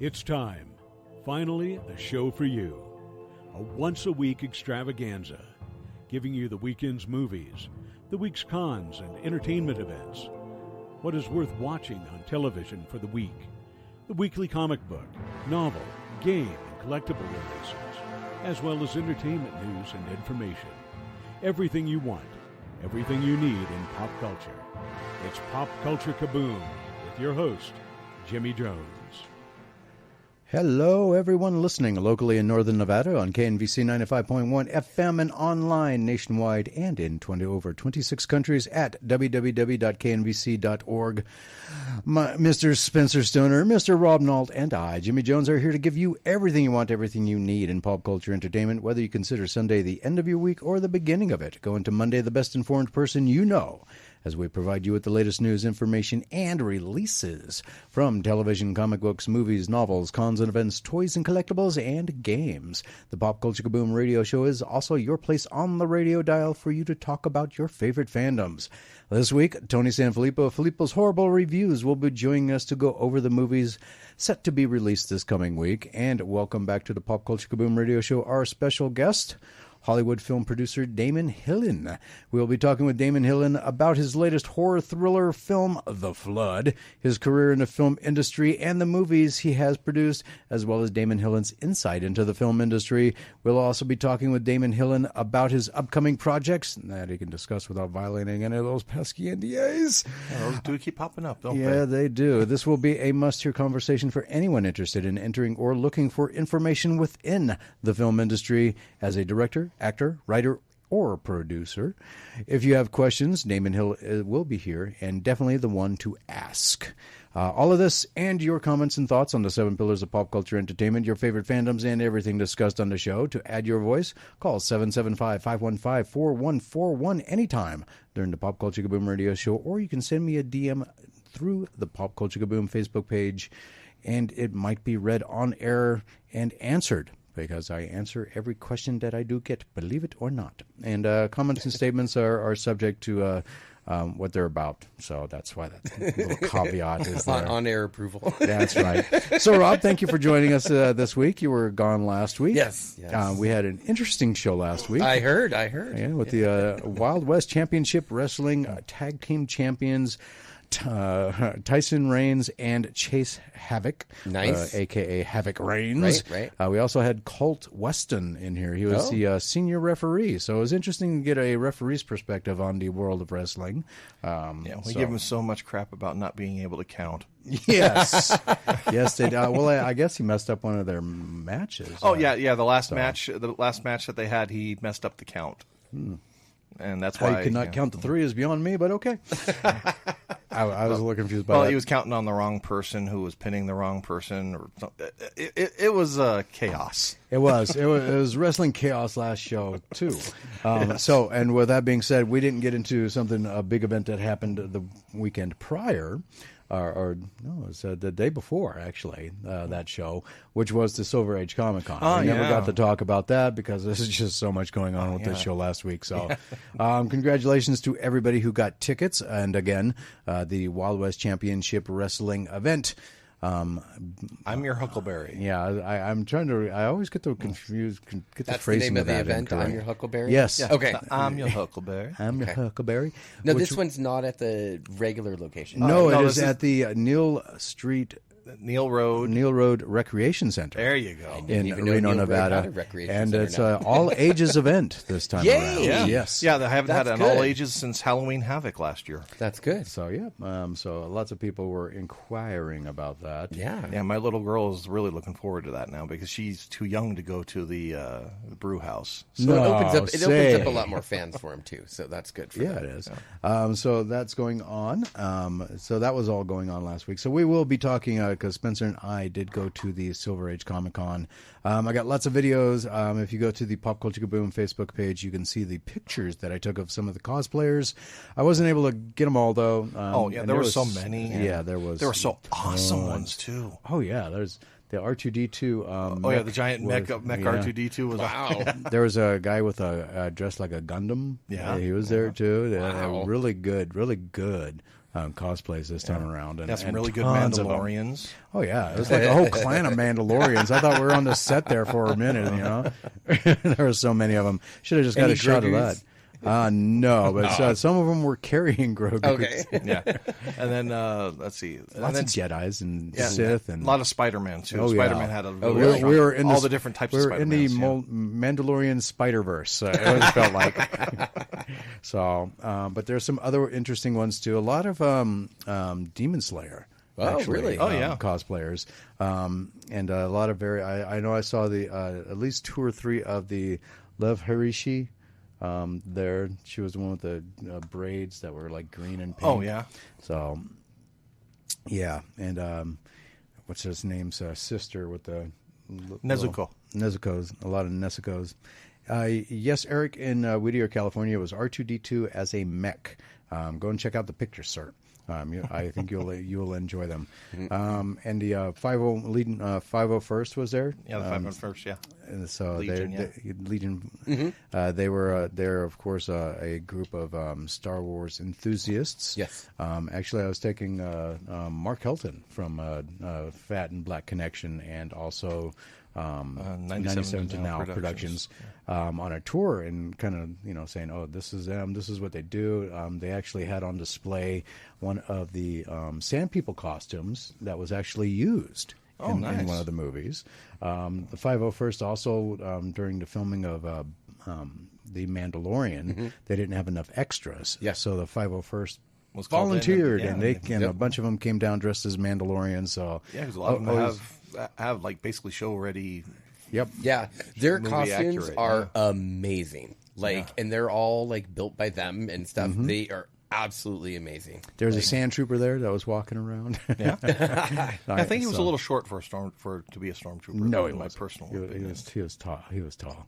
It's time. Finally, the show for you. A once-a-week extravaganza, giving you the weekend's movies, the week's cons and entertainment events, what is worth watching on television for the week, the weekly comic book, novel, game, and collectible releases, as well as entertainment news and information. Everything you want, everything you need in pop culture. It's Pop Culture Kaboom with your host, Jimmy Jones. Hello, everyone listening locally in Northern Nevada on KNVC 95.1 FM and online nationwide and in over 26 countries at www.knvc.org. Mr. Spencer Stoner, Mr. Rob Nault, and I, Jimmy Jones, are here to give you everything you want, everything you need in pop culture entertainment, whether you consider Sunday the end of your week or the beginning of it. Go into Monday the best informed person you know, as we provide you with the latest news, information, and releases from television, comic books, movies, novels, cons and events, toys and collectibles, and games. The Pop Culture Kaboom radio show is also your place on the radio dial for you to talk about your favorite fandoms. This week, Tony Sanfilippo of Filippo's Horrible Reviews will be joining us to go over the movies set to be released this coming week. And welcome back to the Pop Culture Kaboom radio show, our special guest, Hollywood film producer Damon Hillen. We'll be talking with Damon Hillen about his latest horror thriller film, The Flood, his career in the film industry, and the movies he has produced, as well as Damon Hillen's insight into the film industry. We'll also be talking with Damon Hillen about his upcoming projects that he can discuss without violating any of those pesky NDAs. Those do keep popping up, don't they? Yeah, they do. This will be a must-hear conversation for anyone interested in entering or looking for information within the film industry as a director, actor, writer, or producer. If you have questions, Damon Hill will be here and definitely the one to ask. All of this and your comments and thoughts on the 7 pillars of pop culture entertainment, your favorite fandoms, and everything discussed on the show. To add your voice, call 775-515-4141 anytime during the Pop Culture Kaboom radio show, or you can send me a DM through the Pop Culture Kaboom Facebook page, and it might be read on air and answered, because I answer every question that I do get, believe it or not. And comments and statements are subject to what they're about. So that's why that little caveat is there. On-air approval. That's right. So, Rob, thank you for joining us this week. You were gone last week. Yes. We had an interesting show last week. I heard. Yeah, with the Wild West Championship Wrestling Tag Team Champions, Tyson Reigns and Chase Havoc, nice, a.k.a. Havoc Reigns. Right. We also had Colt Weston in here. He was the senior referee, so it was interesting to get a referee's perspective on the world of wrestling. We give him so much crap about not being able to count. Yes, yes, they. Well, I guess he messed up one of their matches. Oh yeah. The last match that they had, he messed up the count. And that's why he could not count to 3 is beyond me, but okay. I was a little confused by that. Well, he was counting on the wrong person who was pinning the wrong person. Or it was chaos. It was wrestling chaos last show too. So, and with that being said, we didn't get into a big event that happened the weekend prior. It was the day before, actually, that show, which was the Silver Age Comic Con. We never got to talk about that because there's just so much going on with this show last week. So congratulations to everybody who got tickets. And again, the Wild West Championship Wrestling event. I'm your Huckleberry. Yeah, I'm trying to. I always get the confused. Get That's the phrasing the name of the that event. incorrect. I'm your Huckleberry. Yes. Yeah. Okay. I'm your Huckleberry. I'm your Huckleberry. No, this one's not at the regular location. No, no, it this is is- at the Neil Road Recreation Center. There you go. In even know Reno, Neil Road Nevada, had a recreation and center it's now. all ages event this time Yay! around. Yeah. Yes, Yeah, they haven't had That's an all good. ages since Halloween Havoc last year. That's good. So so lots of people were inquiring about that. Yeah. My little girl is really looking forward to that now because she's too young to go to the brew house. So No, it opens up say. a lot more fans for him too. So that's good for Yeah, them. it is. So that's going on. So that was all going on last week. So we will be talking because Spencer and I did go to the Silver Age Comic Con. I got lots of videos. If you go to the Pop Culture Kaboom Facebook page, you can see the pictures that I took of some of the cosplayers. I wasn't able to get them all though. There were so many. Yeah, there was. There were so awesome ones too. Oh yeah, there's the R2D2. The giant mech R2D2 was Wow. There was a guy with a dressed like a Gundam. Yeah. He was there too. Wow. Really good cosplays this time around. And, Got some and really good tons of them. Mandalorians. Oh yeah, it was like a whole clan of Mandalorians. I thought we were on the set there for a minute. There were so many of them. Should have just got Any a shot of Grogu's? that. No, but some of them were carrying Grogu. Okay. Yeah, and then let's see, Lots and of Jedis and yeah, Sith and a lot of Spider-Man too. Oh, yeah. Spider-Man had a really really? strong- we were in all this- the different types we of were in the Spider-Mans. Mandalorian Spider-Verse. It always felt like. So, but there's some other interesting ones too. A lot of Demon Slayer. Oh, Actually, really? Oh, yeah. cosplayers, and a lot of I know I saw the at least 2 or 3 of the Lev Harishi. There, she was the one with the braids that were like green and pink. Oh yeah, So, yeah, and what's his name's sister with the Nezuko. Nezuko's, a lot of Nezuko's. Yes, Eric in Whittier, California, was R2D2 as a mech. Go and check out the pictures, sir. I think you'll enjoy them. And the 501st was there. Yeah, the 501st. Yeah, And so Legion, Legion, they were they're of course a group of Star Wars enthusiasts. Yes. Actually, I was taking Mark Helton from Fat and Black Connection, and also 97 to Now Productions on a tour, and kind of saying, oh, this is them, this is what they do. They actually had on display one of the Sand People costumes that was actually used in one of the movies. The 501st also, during the filming of The Mandalorian, they didn't have enough extras. Yeah. So the 501st Was called in, volunteered, yeah, and a bunch of them came down dressed as Mandalorians. So yeah, because a lot of them have like basically show ready. Yep. Yeah, their Movie costumes accurate, are amazing. And they're all like built by them and stuff. Mm-hmm. They are absolutely amazing. There was a sand trooper there that was walking around. Yeah, I think he was So- a little short for to be a stormtrooper. No, in he my wasn't. personal He opinion. was tall. He was tall.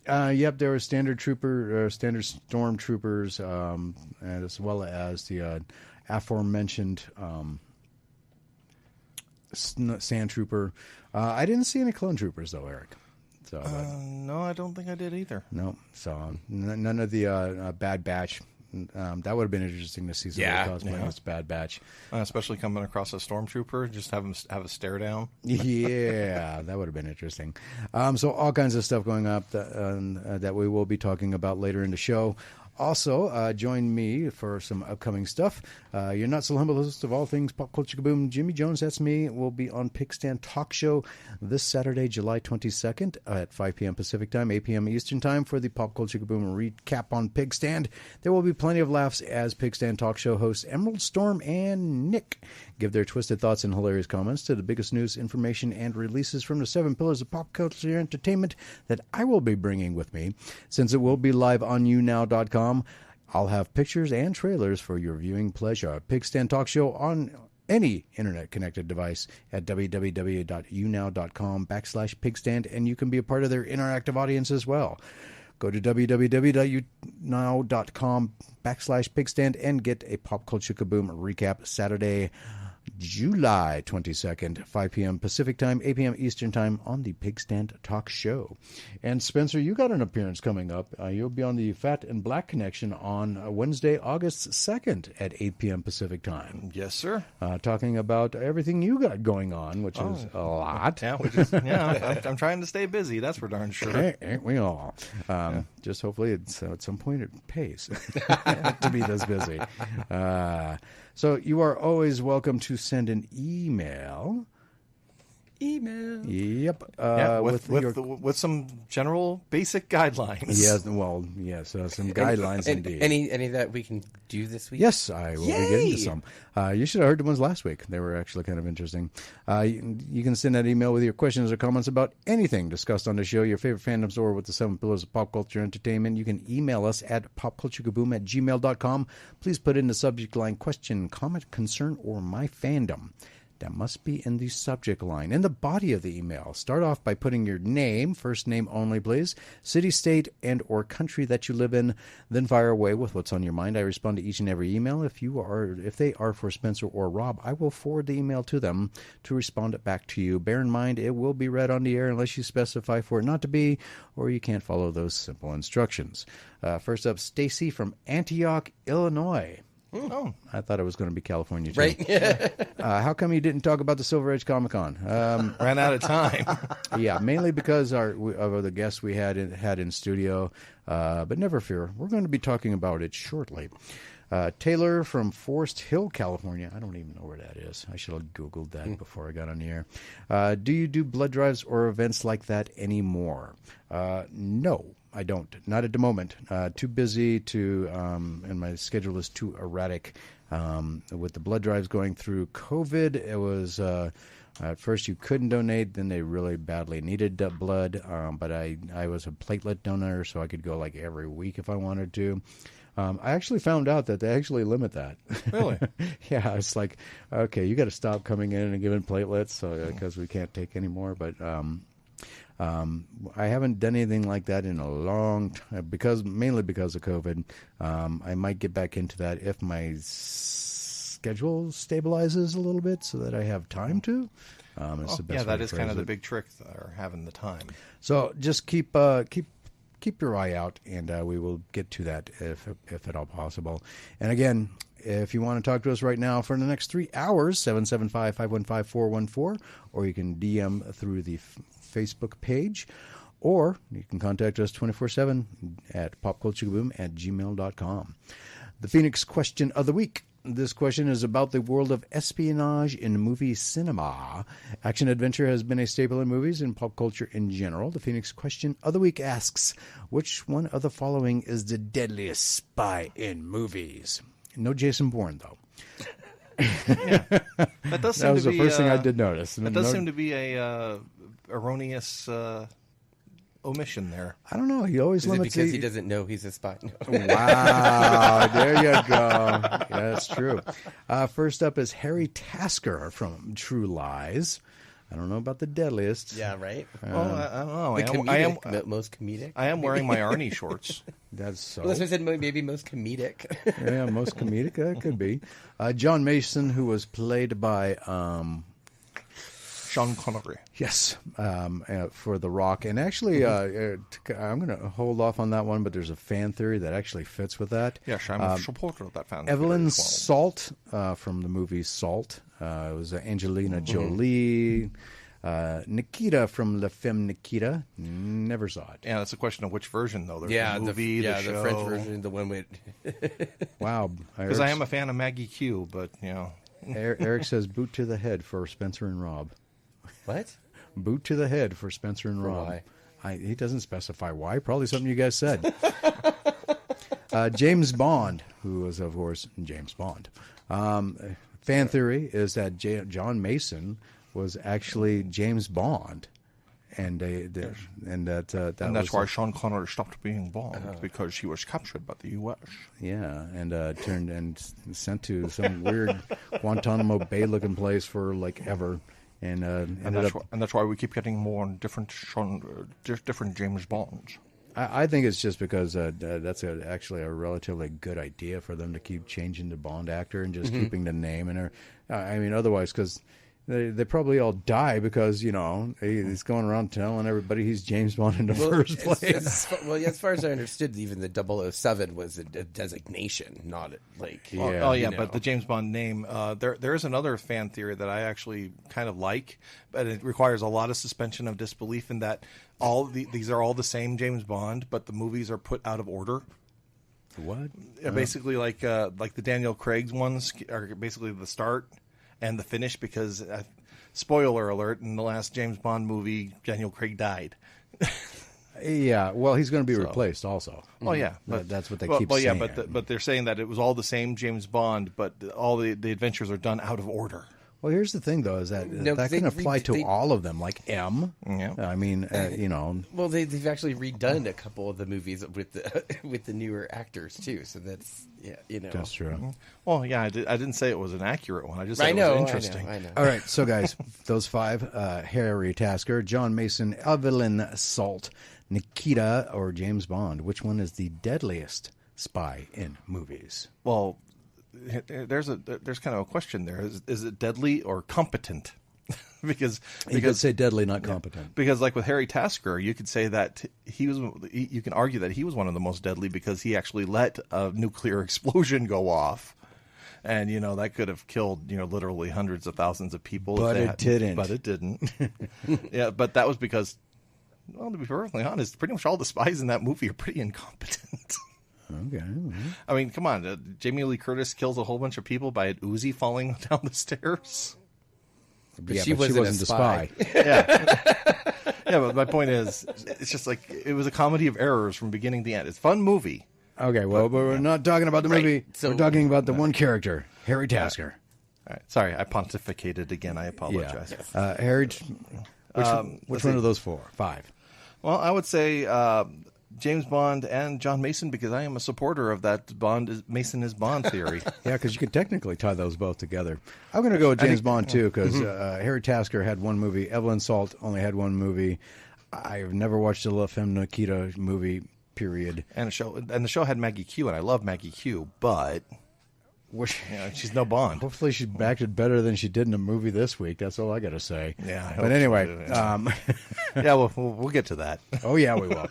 Yep, there were standard stormtroopers, and as well as the aforementioned sand trooper. I didn't see any clone troopers though, Eric. So No, I don't think I did either. no, so none of the Bad Batch. That would have been interesting to see somebody cosplay as Bad Batch. Especially coming across a stormtrooper, just have him have a stare down. Yeah, that would have been interesting. So all kinds of stuff going up that we will be talking about later in the show. Also, join me for some upcoming stuff. Your Not So Humble list of all things pop culture kaboom. Jimmy Jones, that's me, will be on Pig Stand Talk Show this Saturday, July 22nd at 5 p.m. Pacific Time, 8 p.m. Eastern Time for the Pop Culture Kaboom recap on Pig Stand. There will be plenty of laughs as Pig Stand Talk Show hosts Emerald Storm and Nick give their twisted thoughts and hilarious comments to the biggest news, information, and releases from the 7 pillars of pop culture entertainment that I will be bringing with me. Since it will be live on younow.com, I'll have pictures and trailers for your viewing pleasure. Pig Stand Talk Show on any internet-connected device at www.younow.com/pigstand, and you can be a part of their interactive audience as well. Go to www.younow.com/pigstand and get a Pop Culture Kaboom recap Saturday, July 22nd, 5 p.m. Pacific Time, 8 p.m. Eastern Time on the Pig Stand Talk Show. And Spencer, you got an appearance coming up. You'll be on the Fat and Black Connection on Wednesday, August 2nd at 8 p.m. Pacific Time. Yes, sir. Talking about everything you got going on, which is a lot. Yeah, I'm trying to stay busy. That's for darn sure. Ain't we all? Just hopefully at some point it pays to be this busy. So you are always welcome to send an email. Yep. With some general basic guidelines. Yes. Well, yes. Some guidelines indeed. Any that we can do this week? Yes, I will be getting to some. You should have heard the ones last week. They were actually kind of interesting. You can send that email with your questions or comments about anything discussed on the show, your favorite fandoms, or with the 7 pillars of pop culture entertainment. You can email us at popculturekaboom@gmail.com. Please put in the subject line question, comment, concern, or my fandom. That must be in the subject line. In the body of the email, start off by putting your name, first name only, please, city, state, and or country that you live in, then fire away with what's on your mind. I respond to each and every email. If they are for Spencer or Rob, I will forward the email to them to respond it back to you. Bear in mind, it will be read on the air unless you specify for it not to be, or you can't follow those simple instructions. First up, Stacy from Antioch, Illinois. Oh, I thought it was going to be California, too. Right? How come you didn't talk about the Silver Edge Comic Con? ran out of time. Yeah, mainly because of the guests we had in studio. But never fear, we're going to be talking about it shortly. Taylor from Forest Hill, California. I don't even know where that is. I should have Googled that before I got on the air. Do you do blood drives or events like that anymore? No, I don't. Not at the moment. Too busy and my schedule is too erratic. With the blood drives going through COVID, it was... at first, you couldn't donate. Then they really badly needed blood. But I was a platelet donor, so I could go like every week if I wanted to. I actually found out that they actually limit that. Really? Yeah, it's like, okay, you got to stop coming in and giving platelets because we can't take any more. But I haven't done anything like that in a long time, mainly because of COVID. I might get back into that if my schedule stabilizes a little bit so that I have time to. It's the best way that to is kind phrase of the it. big trick, or having the time. So just keep your eye out, and we will get to that if at all possible. And again, if you want to talk to us right now for the next 3 hours, 775-515-414, or you can DM through the Facebook page, or you can contact us 24/7 at popculturekaboom@gmail.com. The Phoenix question of the week. This question is about the world of espionage in movie cinema. Action-adventure has been a staple in movies and pop culture in general. The Phoenix question of the week asks, which one of the following is the deadliest spy in movies? No Jason Bourne, though. That does seem That was to the be, first thing I did notice. That does seem to be a erroneous omission there. I don't know. He always Is it limits because he doesn't know he's a spy? No. Wow, there you go. Yeah, that's true. First up is Harry Tasker from True Lies. I don't know about the deadliest. Yeah, right? Well, I don't know. The most comedic? I am wearing my Arnie shorts. That's so. Well, that's what I said, maybe most comedic. Yeah, most comedic. That could be. John Mason, who was played by... Sean Connery. Yes, for The Rock. And actually, I'm going to hold off on that one, but there's a fan theory that actually fits with that. Yes, I'm a supporter of that fan. Evelyn Salt from the movie Salt. It was Angelina Jolie. Nikita from La Femme Nikita. Never saw it. Yeah, that's a question of which version, though. There's Yeah, the movie, the show. the French version, the one with... Wow. Because I am a fan of Maggie Q, but, you know. Eric says boot to the head for Spencer and Rob. What? Boot to the head for Spencer and Rob. why? He doesn't specify why. Probably something you guys said. James Bond, who was, of course, James Bond. Fan theory is that John Mason was actually James Bond. And that's why Sean Connery stopped being Bond, because he was captured by the U.S. Yeah, and turned and sent to some weird Guantanamo Bay-looking place for like ever. And that's why we keep getting more different James Bonds. I think it's just because that's actually a relatively good idea for them to keep changing the Bond actor and just keeping the name. And I mean, otherwise, because they probably all die because, you know, he's going around telling everybody he's James Bond in the first place. As far as I understood, even the 007 was a designation, not like... But the James Bond name, there is another fan theory that I actually kind of like, but it requires a lot of suspension of disbelief in that these are all the same James Bond, but the movies are put out of order. What? Basically, like the Daniel Craig ones are basically the start and the finish, because spoiler alert, in the last James Bond movie, Daniel Craig died. Yeah, well, he's going to be replaced also. Oh yeah, that's what they keep saying. But they're saying that it was all the same James Bond, but all the adventures are done out of order. Well, here's the thing, though, is that that can apply to all of them, like M. Yeah. I mean, you know. Well, they've actually redone a couple of the movies with the newer actors too. So that's That's true. Well, yeah, I didn't say it was an accurate one. I just said it was interesting. I know. All right, so guys, those five: Harry Tasker, John Mason, Evelyn Salt, Nikita, or James Bond. Which one is the deadliest spy in movies? Well, there's kind of a question there. Is it deadly or competent? because You could say deadly, not competent. Because like with Harry Tasker, you could say that you can argue that he was one of the most deadly because he actually let a nuclear explosion go off. And, that could have killed, literally hundreds of thousands of people. But it didn't. But it didn't. Yeah, but that was because, well, to be perfectly honest, pretty much all the spies in that movie are pretty incompetent. Okay. I mean, come on. Jamie Lee Curtis kills a whole bunch of people by an Uzi falling down the stairs. But Yeah, she but wasn't the a spy. Yeah, but my point is, it's just like, it was a comedy of errors from beginning to end. It's a fun movie. Okay, well, but we're not talking about the movie. So- we're talking about the one character, Harry Tasker. All right. Sorry, I pontificated again. I apologize. Harry, which one of those 4? 5? Well, I would say James Bond and John Mason, because I am a supporter of that Mason is Bond theory. Yeah, because you could technically tie those both together. I'm going to go with James Bond, too, because Harry Tasker had one movie. Evelyn Salt only had one movie. I've never watched a La Femme Nikita movie, period. And the show had Maggie Q, and I love Maggie Q, but she's no Bond. Hopefully she acted better than she did in a movie this week. That's all I got to say. Yeah, I but hope anyway, she did, yeah, we'll get to that. oh yeah, we will.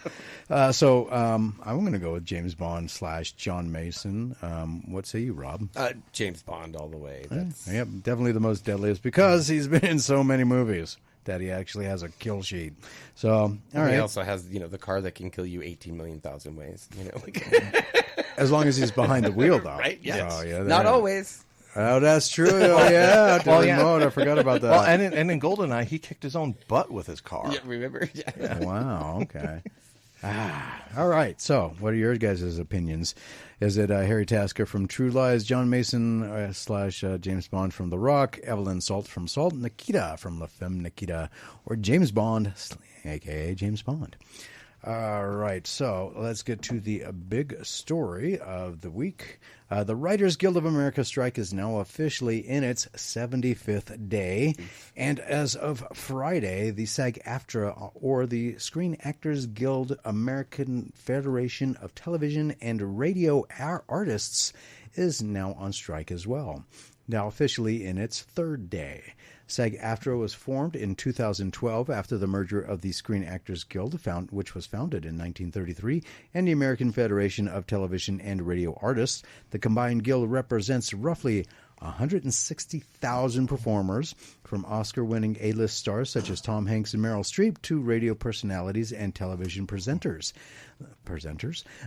So I'm going to go with James Bond / John Mason. What say you, Rob? James Bond all the way. That's... Yep, definitely the most deadliest because he's been in so many movies that he actually has a kill sheet. So all right. He also has, the car that can kill you 18 million thousand ways. As long as he's behind the wheel, though. Right? Yes. Oh, yeah, Not always. Oh, that's true. Oh, yeah. The remote. I forgot about that. Well, and in GoldenEye, he kicked his own butt with his car. Yeah, remember? Yeah. Wow. Okay. All right. So, what are your guys' opinions? Is it Harry Tasker from True Lies, John Mason / James Bond from The Rock, Evelyn Salt from Salt, Nikita from La Femme Nikita, or James Bond, a.k.a. James Bond? All right, so let's get to the big story of the week. The Writers Guild of America strike is now officially in its 75th day. And as of Friday, the SAG-AFTRA, or the Screen Actors Guild American Federation of Television and Radio Artists, is now on strike as well, now officially in its 3rd day. SAG-AFTRA was formed in 2012 after the merger of the Screen Actors Guild, which was founded in 1933, and the American Federation of Television and Radio Artists. The combined guild represents roughly 160,000 performers, from Oscar-winning A-list stars such as Tom Hanks and Meryl Streep to radio personalities and television presenters.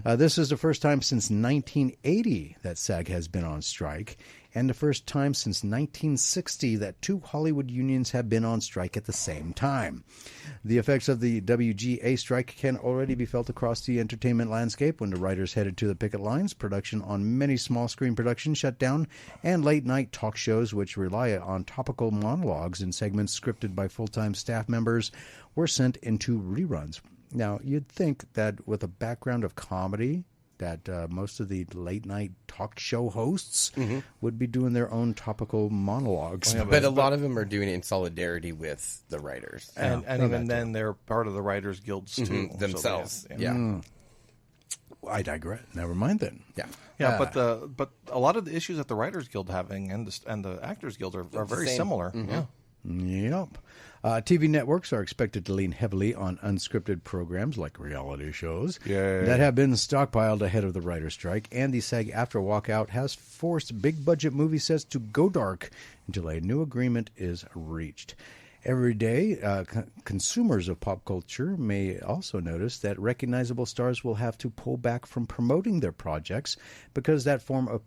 This is the first time since 1980 that SAG has been on strike, and the first time since 1960 that 2 Hollywood unions have been on strike at the same time. The effects of the WGA strike can already be felt across the entertainment landscape when the writers headed to the picket lines. Production on many small-screen productions shut down, and late-night talk shows, which rely on topical monologues and segments scripted by full-time staff members, were sent into reruns. Now, you'd think that with a background of comedy, that most of the late-night talk show hosts would be doing their own topical monologues. But a lot of them are doing it in solidarity with the writers. And even then, they're part of the Writers Guilds, too. Themselves. So I digress. Never mind then. Yeah, but a lot of the issues that the Writers Guild having and the Actors Guild are very similar. Yeah. Yep. TV networks are expected to lean heavily on unscripted programs like reality shows that have been stockpiled ahead of the writer's strike, and the SAG-AFTRA walkout has forced big-budget movie sets to go dark until a new agreement is reached. Every day, consumers of pop culture may also notice that recognizable stars will have to pull back from promoting their projects because that form of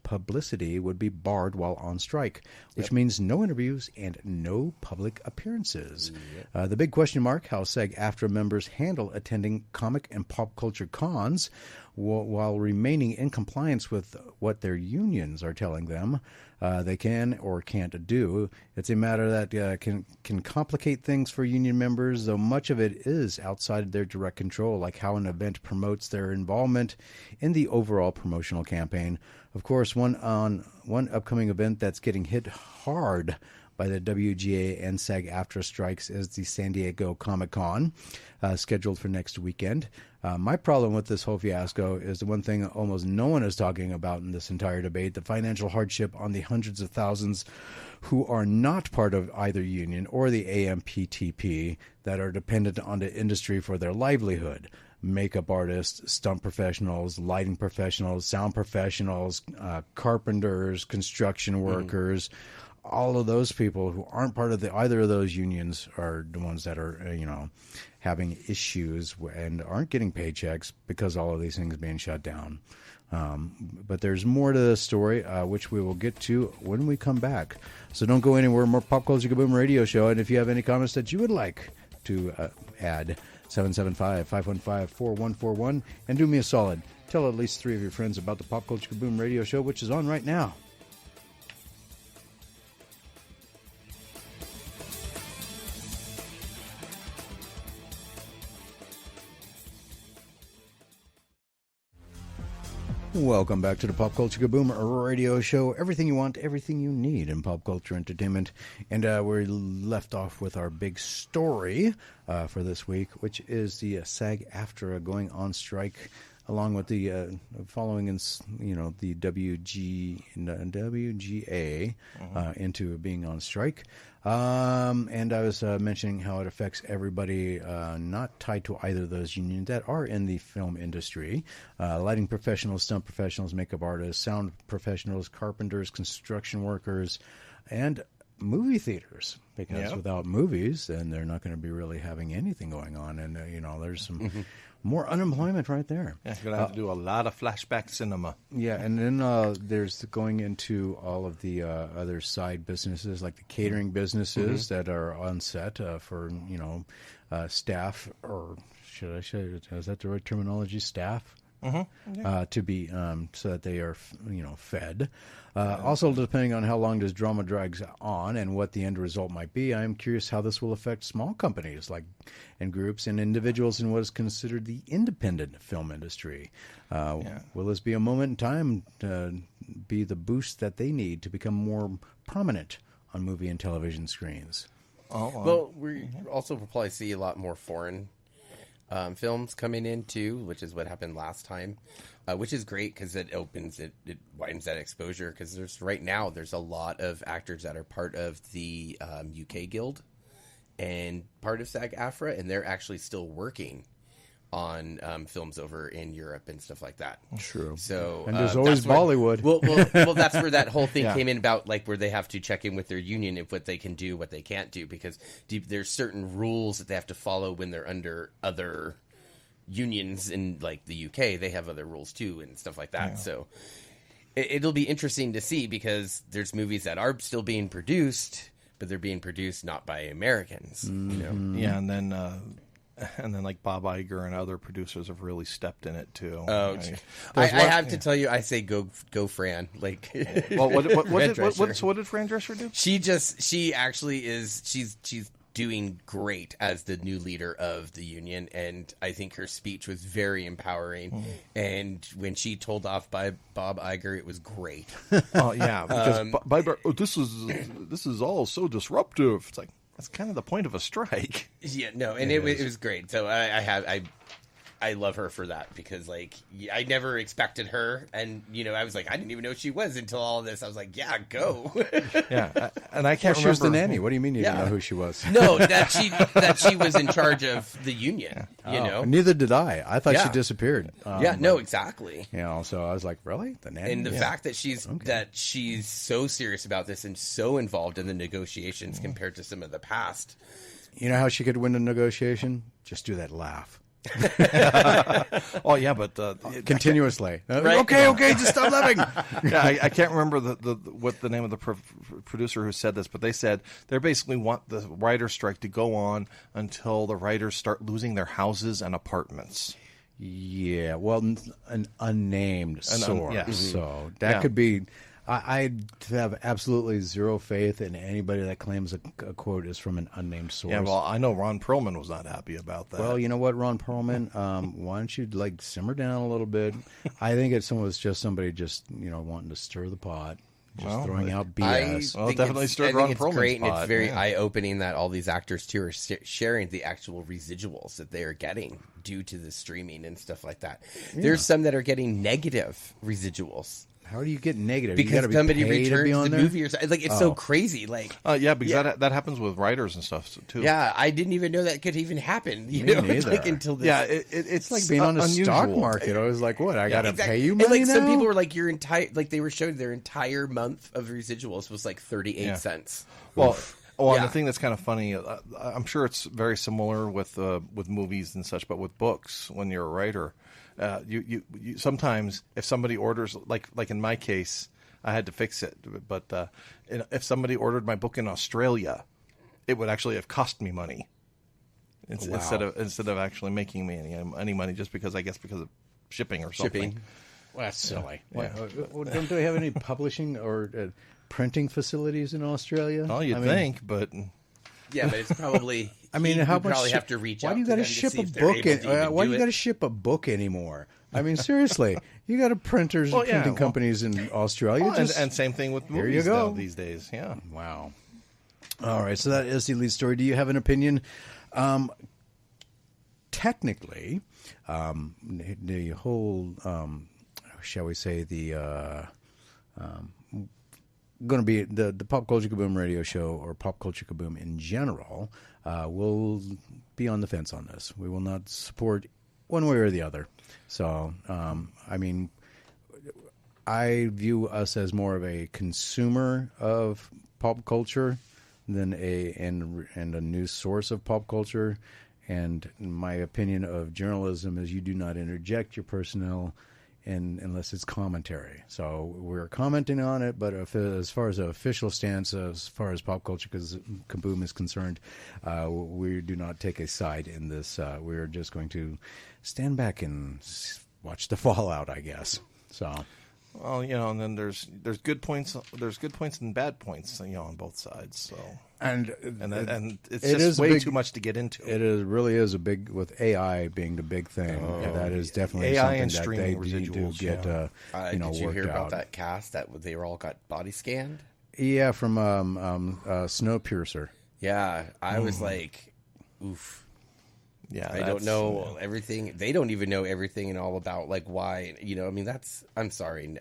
publicity would be barred while on strike, which means no interviews and no public appearances. The big question mark, how SAG-AFTRA members handle attending comic and pop culture cons while remaining in compliance with what their unions are telling them they can or can't do. It's a matter that can complicate things for union members, though much of it is outside their direct control, like how an event promotes their involvement in the overall promotional campaign. Of course, one upcoming event that's getting hit hard by the WGA and SAG-AFTRA strikes is the San Diego Comic-Con, scheduled for next weekend. My problem with this whole fiasco is the one thing almost no one is talking about in this entire debate, the financial hardship on the hundreds of thousands who are not part of either union or the AMPTP that are dependent on the industry for their livelihood. makeup artists, stunt professionals, lighting professionals, sound professionals, carpenters, construction workers. All of those people who aren't part of either of those unions are the ones that are, having issues and aren't getting paychecks because all of these things being shut down. But there's more to the story, which we will get to when we come back. So don't go anywhere. More Pop Culture Kaboom Radio Show. And if you have any comments that you would like to add, 775-515-4141. And do me a solid. Tell at least 3 of your friends about the Pop Culture Kaboom Radio Show, which is on right now. Welcome back to the Pop Culture Kaboom Radio Show. Everything you want, everything you need in pop culture entertainment. And we left off with our big story for this week, which is the SAG-AFTRA going on strike, along with the following, the WGA into being on strike. And I was mentioning how it affects everybody not tied to either of those unions that are in the film industry. Lighting professionals, stunt professionals, makeup artists, sound professionals, carpenters, construction workers, and movie theaters. Because without movies, then they're not going to be really having anything going on. And, there's some more unemployment right there. Yeah, you're going to have to do a lot of flashback cinema. Yeah, and then there's going into all of the other side businesses, like the catering businesses that are on set for, staff, or should I say, is that the right terminology, staff? To be so that they are fed. Also, depending on how long this drama drags on and what the end result might be, I am curious how this will affect small companies and groups and individuals in what is considered the independent film industry. Will this be a moment in time to be the boost that they need to become more prominent on movie and television screens? Well, we also will probably see a lot more foreign films coming in too, which is what happened last time, which is great because it widens that exposure. Because there's a lot of actors that are part of the UK Guild and part of SAG-AFTRA, and they're actually still working on films over in Europe and stuff like that. True. So and there's always Bollywood. Well, that's where that whole thing came in about, where they have to check in with their union if what they can do, what they can't do, because there's certain rules that they have to follow when they're under other unions in the UK. They have other rules too and stuff like that. So it'll be interesting to see, because there's movies that are still being produced, but they're being produced not by Americans. Yeah, and then Bob Iger and other producers have really stepped in it too. Oh, I have to tell you, I say go Fran. Well, what did Fran Drescher do? She actually is. She's doing great as the new leader of the union, and I think her speech was very empowering. And when she told off by Bob Iger, it was great. Oh yeah, because this is all so disruptive. It's that's kind of the point of a strike. Yeah, no, and it was great. So I love her for that, because I never expected her, and I was I didn't even know she was until all of this. I was like, yeah, go. Yeah, and I can't remember. She was the nanny. What do you mean you didn't know who she was? No, that she was in charge of the union. Neither did I. I thought she disappeared. No, exactly. So I was like, really, the nanny? And the fact that she's so serious about this and so involved in the negotiations compared to some of the past. You know how she could win a negotiation? Just do that laugh. Oh yeah, but continuously. Right? Okay, just stop laughing. Yeah, I can't remember what the name of the producer who said this, but they said they basically want the writer's strike to go on until the writers start losing their houses and apartments. Yeah, well, an unnamed source. Yes. So that could be. I have absolutely zero faith in anybody that claims a quote is from an unnamed source. Yeah, well, I know Ron Perlman was not happy about that. Well, you know what, Ron Perlman, why don't you simmer down a little bit? I think it was just somebody wanting to stir the pot, throwing out BS. Well, definitely stirred Ron Perlman's pot. It's great, and it's very eye-opening that all these actors too are sharing the actual residuals that they are getting due to the streaming and stuff like that. Yeah. There's some that are getting negative residuals. How do you get negative? You because gotta be somebody paid to be returns on the there? movie or something. Like it's so crazy. Like Yeah, because Yeah. that happens with writers and stuff too. yeah, I didn't even know that could even happen. You Me know, it's like neither. until this. Yeah, it's Like being on a stock unusual. market. I was like, what? I got to Exactly. pay you And, money like now? some people were like your entire like they were showing their entire month of residuals was like 38 cents. Well, and Yeah. the thing that's kind of funny, I'm sure it's very similar with movies and such, but with books, when you're a writer, you sometimes if somebody orders, like in my case, I had to fix it, but if somebody ordered my book in Australia, it would actually have cost me money instead of actually making me any money, just because of shipping or something. Shipping. Well, that's silly. Don't they have any publishing or printing facilities in Australia? Oh, you'd I mean, think, but Yeah, but it's probably. I mean, how much? Probably have to reach. Why out do you got to ship see a if they're book? able to even Why do do you it. got to ship a book anymore? I mean, seriously, you got printing companies in Australia. well, just, and same thing with There you movies go. now these days. Yeah. Wow. All right, so that is the lead story. Do you have an opinion? Technically, the whole, shall we say, going to be the Pop Culture Kaboom radio show, or Pop Culture Kaboom in general, will be on the fence on this. We will not support one way or the other. So, I mean, I view us as more of a consumer of pop culture than a news source of pop culture. And my opinion of journalism is you do not interject your personnel unless it's commentary. So we're commenting on it, but as far as an official stance, as far as Pop Culture Kaboom is concerned, we do not take a side in this. We're just going to stand back and watch the fallout, I guess. So. Well, and then there's good points. There's good points and bad points, on both sides. So And it's it just is way too much to get into. Really is a big, with AI being the big thing. That is definitely AI and something that streaming they need to residuals, get Did you worked hear about out. that cast that they all got body scanned? Yeah, from Snowpiercer. Yeah, I was like, oof. Yeah, I don't know everything. They don't even know everything and all about like why. I mean, I'm sorry.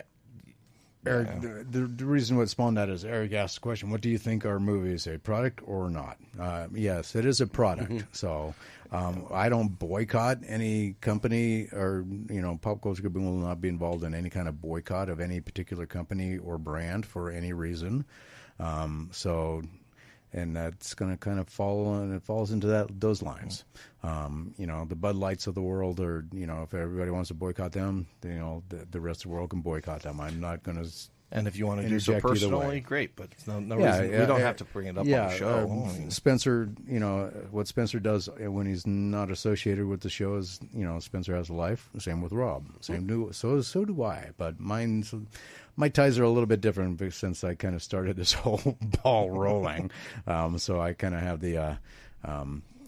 Eric, the reason what spawned that is Eric asked the question, what do you think our movie is, a product or not? Yes, it is a product. So I don't boycott any company, or, Pop Culture Kaboom will not be involved in any kind of boycott of any particular company or brand for any reason. And that's going to kind of it falls into those lines. The Bud Lights of the world, or, if everybody wants to boycott them, the rest of the world can boycott them. I'm not going to. And if you want to do so interject either personally, way. great. But no reason. We don't have to bring it up on the show. Spencer, what Spencer does when he's not associated with the show is, Spencer has a life. Same with Rob. So do I. But my ties are a little bit different since I kind of started this whole ball rolling. So I kind of have the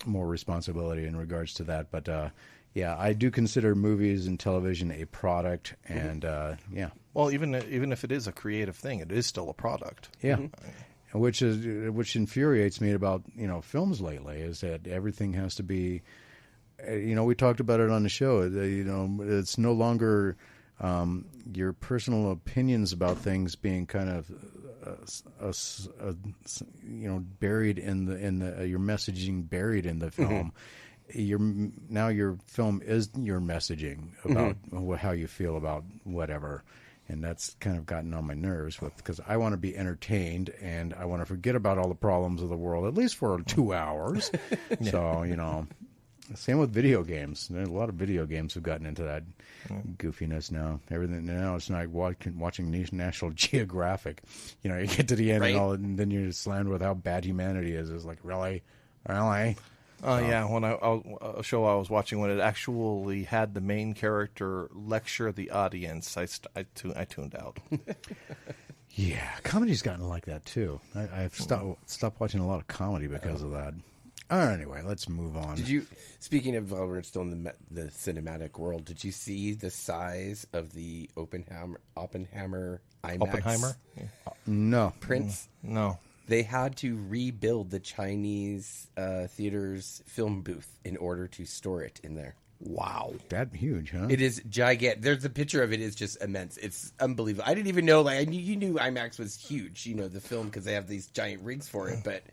more responsibility in regards to that. But yeah, I do consider movies and television a product, and yeah. Well, even if it is a creative thing, it is still a product. Yeah. Which infuriates me about films lately, is that everything has to be, we talked about it on the show. It's no longer your personal opinions about things being kind of buried in the your messaging buried in the film. Now your film is your messaging about how you feel about whatever. And that's kind of gotten on my nerves because I want to be entertained and I want to forget about all the problems of the world, at least for 2 hours. So, same with video games. There's a lot of video games have gotten into that goofiness now. Everything now, it's not watching National Geographic. You get to the end and then you're slammed with how bad humanity is. It's like, really? Yeah, when a show I was watching, when it actually had the main character lecture the audience, I tuned out. Yeah, comedy's gotten like that too. I've stopped watching a lot of comedy because of that. All right, anyway, let's move on. Speaking of, we're still in the cinematic world, did you see the size of the Oppenheimer IMAX Oppenheimer? No. prints? No. They had to rebuild the Chinese theater's film booth in order to store it in there. Wow. That huge, huh? It is gigantic. There's a picture of it. It's just immense. It's unbelievable. I didn't even know. Like, you knew IMAX was huge. You know the film because they have these giant rigs for it. But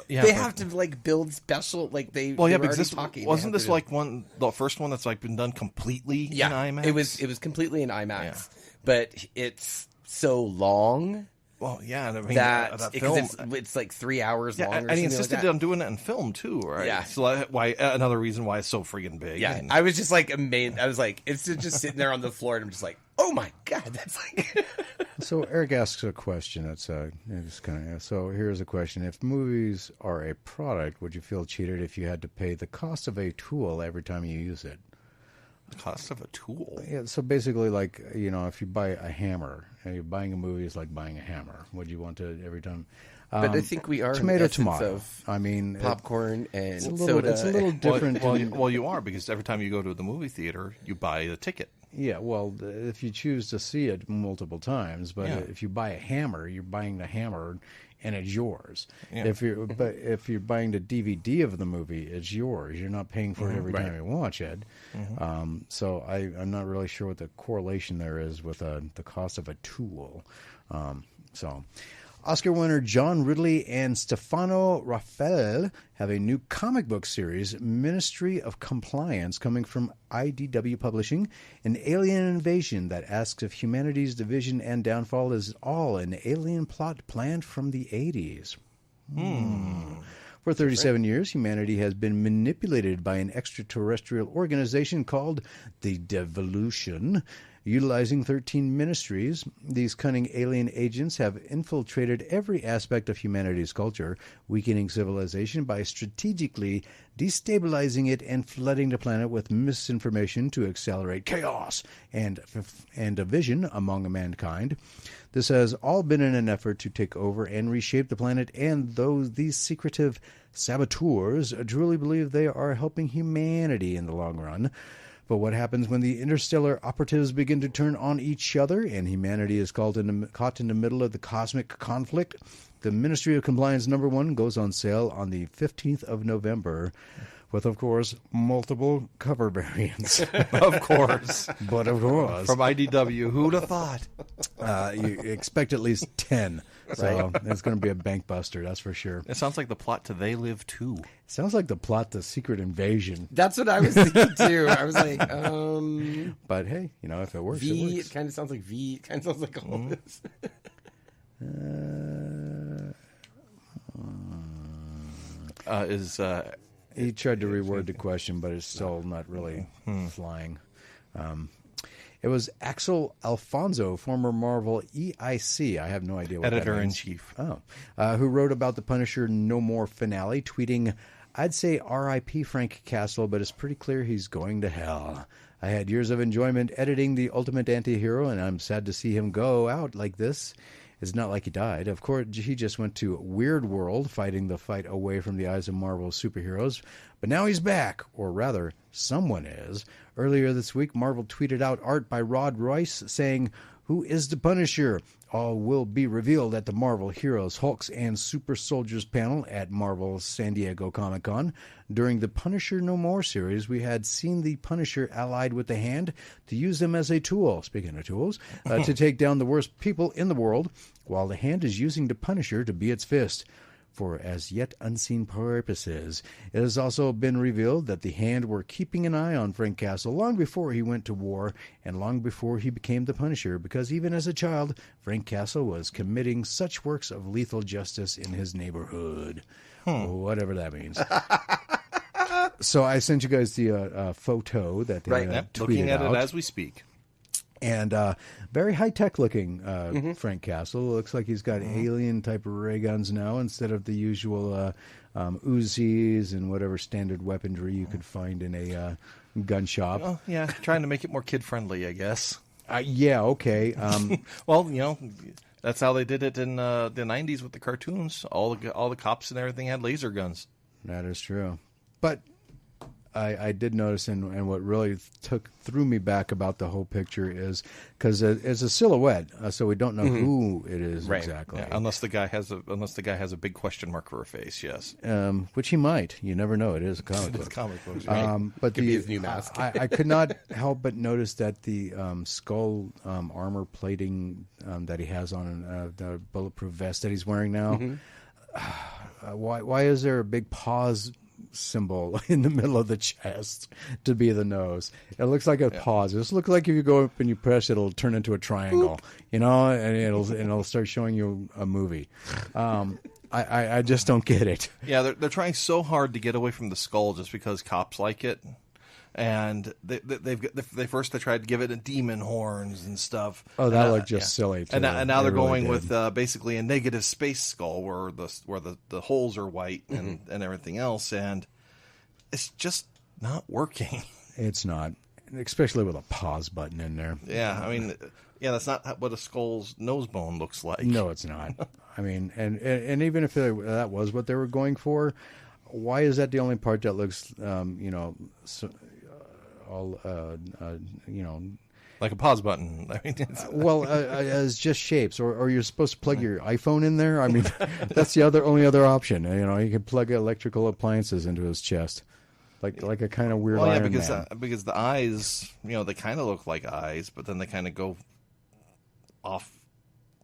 they have to like build special. Like they. Well, yeah, they were because already talking. wasn't this like the first one that's like been done completely in IMAX? It was completely in IMAX, but it's so long. Well, yeah, I mean, that film, it's like 3 hours long. And he insisted on doing it in film too, right? Yeah. So why another reason why it's so friggin' big. Yeah, I was just like amazed. I was like, it's just sitting there on the floor, and I'm just like, oh my god, that's like. So Eric asks a question. It's kind of so. Here's a question: if movies are a product, would you feel cheated if you had to pay the cost of a tool every time you use it? The cost of a tool. Yeah, so basically, like, you know, if you buy a hammer, and you're buying a movie is like buying a hammer. Would you want to every time? But I think we are tomato. Of I mean, popcorn and it's a little, soda. It's a little different. Well, you are, because every time you go to the movie theater, you buy a ticket. Yeah, well, if you choose to see it multiple times, but if you buy a hammer, you're buying the hammer, and it's yours. Yeah. If you're buying the DVD of the movie, it's yours. You're not paying for it every time you watch it. So I'm not really sure what the correlation there is with the cost of a tool. So. Oscar winner John Ridley and Stefano Raffaele have a new comic book series, Ministry of Compliance, coming from IDW Publishing, an alien invasion that asks if humanity's division and downfall is all an alien plot planned from the 80s. For 37 years, humanity has been manipulated by an extraterrestrial organization called the Devolution. Utilizing 13 ministries, these cunning alien agents have infiltrated every aspect of humanity's culture, weakening civilization by strategically destabilizing it and flooding the planet with misinformation to accelerate chaos and division among mankind. This has all been in an effort to take over and reshape the planet, and these secretive saboteurs truly believe they are helping humanity in the long run. But what happens when the interstellar operatives begin to turn on each other and humanity is caught in the middle of the cosmic conflict? The Ministry of Compliance #1 goes on sale on the 15th of November with, of course, multiple cover variants. Of course. But of course. From IDW, who'd have thought? You expect at least 10. So it's going to be a bank buster, that's for sure. It sounds like the plot to They Live 2. Sounds like the plot to Secret Invasion. That's what I was thinking too. I was like, But hey, you know, if it works, V, it works. it kind of sounds like V. It kind of sounds like all this. He tried to reword the question, but it's still not really flying. It was Axel Alfonso, former Marvel EIC. I have no idea what that means. Editor-in-Chief. Who wrote about the Punisher No More finale, tweeting, "I'd say R.I.P. Frank Castle, but it's pretty clear he's going to hell. I had years of enjoyment editing the Ultimate Anti-Hero, and I'm sad to see him go out like this. It's not like he died. Of course, he just went to Weird World, fighting the fight away from the eyes of Marvel's superheroes. But now he's back, or rather, someone is. Earlier this week, Marvel tweeted out art by Rod Royce saying, 'Who is the Punisher?' All will be revealed at the Marvel Heroes, Hulks, and Super Soldiers panel at Marvel's San Diego Comic-Con. During the Punisher No More series, we had seen the Punisher allied with the Hand to use them as a tool, speaking of tools, to take down the worst people in the world, while the Hand is using the Punisher to be its fist. For as yet unseen purposes. It has also been revealed that the Hand were keeping an eye on Frank Castle long before he went to war and long before he became the Punisher, because even as a child, Frank Castle was committing such works of lethal justice in his neighborhood. Whatever that means. So I sent you guys the photo that they tweeted looking at out. it as we speak. And very high-tech looking Frank Castle. Looks like he's got alien-type ray guns now instead of the usual Uzis and whatever standard weaponry you could find in a gun shop. Oh, yeah, trying to make it more kid-friendly, I guess. Yeah, okay. Well, you know, that's how they did it in the 90s with the cartoons. All the cops and everything had laser guns. That is true. But I did notice, and what really threw me back about the whole picture is because it's a silhouette, so we don't know who it is exactly. Yeah, unless the guy has a big question mark for a face, yes. Which he might. You never know. It is a comic book. It's comic books, Right. But Could be his new mask. I could not help but notice that the skull armor plating that he has on the bulletproof vest that he's wearing now. Why is there a big pause symbol in the middle of the chest to be the nose? It looks like a pause. It looks like if you go up and you press, it'll turn into a triangle, and it'll start showing you a movie. I just don't get it. Yeah, they're trying so hard to get away from the skull just because cops like it. And they first tried to give it a demon horns and stuff. Oh, that looked just silly too. And now they're really going did. with basically a negative space skull where the holes are white and everything else, and it's just not working. It's not, especially with a pause button in there. Yeah, I mean, that's not what a skull's nose bone looks like. No, it's not. I mean, and even if that was what they were going for, why is that the only part that looks, like a pause button? I mean, as just shapes, or you're supposed to plug your iPhone in there. I mean, that's the only other option. You can plug electrical appliances into his chest, like a kind of weird. Iron Man. Because the eyes, they kind of look like eyes, but then they kind of go off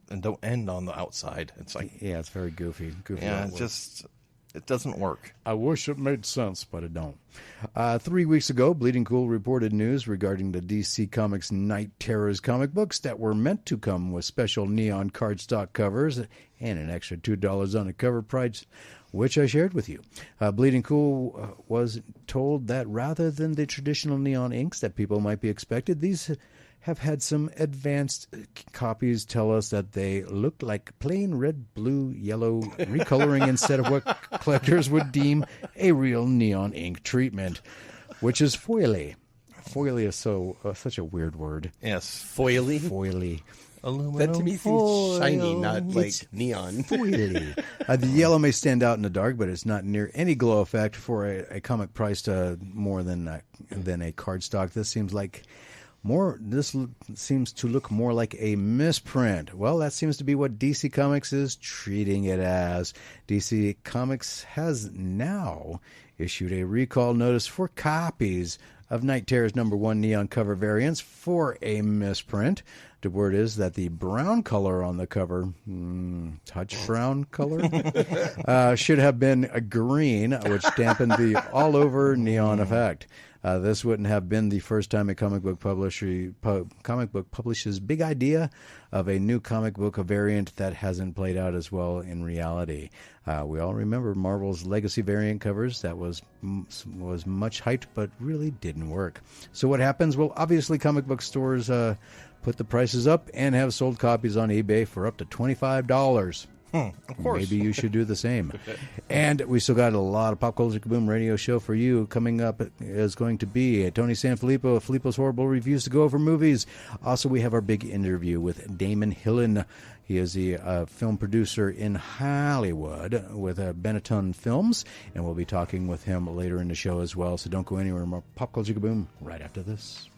and don't end on the outside. It's like, it's very goofy. Yeah, it doesn't work. I wish it made sense, but it don't. 3 weeks ago, Bleeding Cool reported news regarding the DC Comics Night Terrors comic books that were meant to come with special neon cardstock covers and an extra $2 on the cover price, which I shared with you. Bleeding Cool was told that rather than the traditional neon inks that people might be expected, these have had some advanced copies tell us that they look like plain red, blue, yellow recoloring instead of what collectors would deem a real neon ink treatment, which is foily. Foily is such a weird word. Yes. Foily? Foily. Aluminum That to me seems shiny, not like neon. Foily. The yellow may stand out in the dark, but it's not near any glow effect for a comic priced more than a cardstock. This seems to look more like a misprint. Well, that seems to be what DC Comics is treating it as. DC Comics has now issued a recall notice for copies of Night Terrors #1 neon cover variants for a misprint. The word is that the brown color on the cover, touch brown color, should have been a green, which dampened the all-over neon effect. This wouldn't have been the first time a comic book publishes big idea of a new comic book variant that hasn't played out as well in reality. We all remember Marvel's Legacy variant covers that was much hyped but really didn't work. So what happens? Well, obviously comic book stores put the prices up and have sold copies on eBay for up to $25. Of course. Maybe you should do the same. And we still got a lot of Pop Culture Kaboom radio show for you. Coming up is going to be Tony Sanfilippo of Filippo's Horrible Reviews to go over movies. Also, we have our big interview with Damon Hillen. He is the film producer in Hollywood with Benetton Films, and we'll be talking with him later in the show as well. So don't go anywhere. More Pop Culture Kaboom right after this.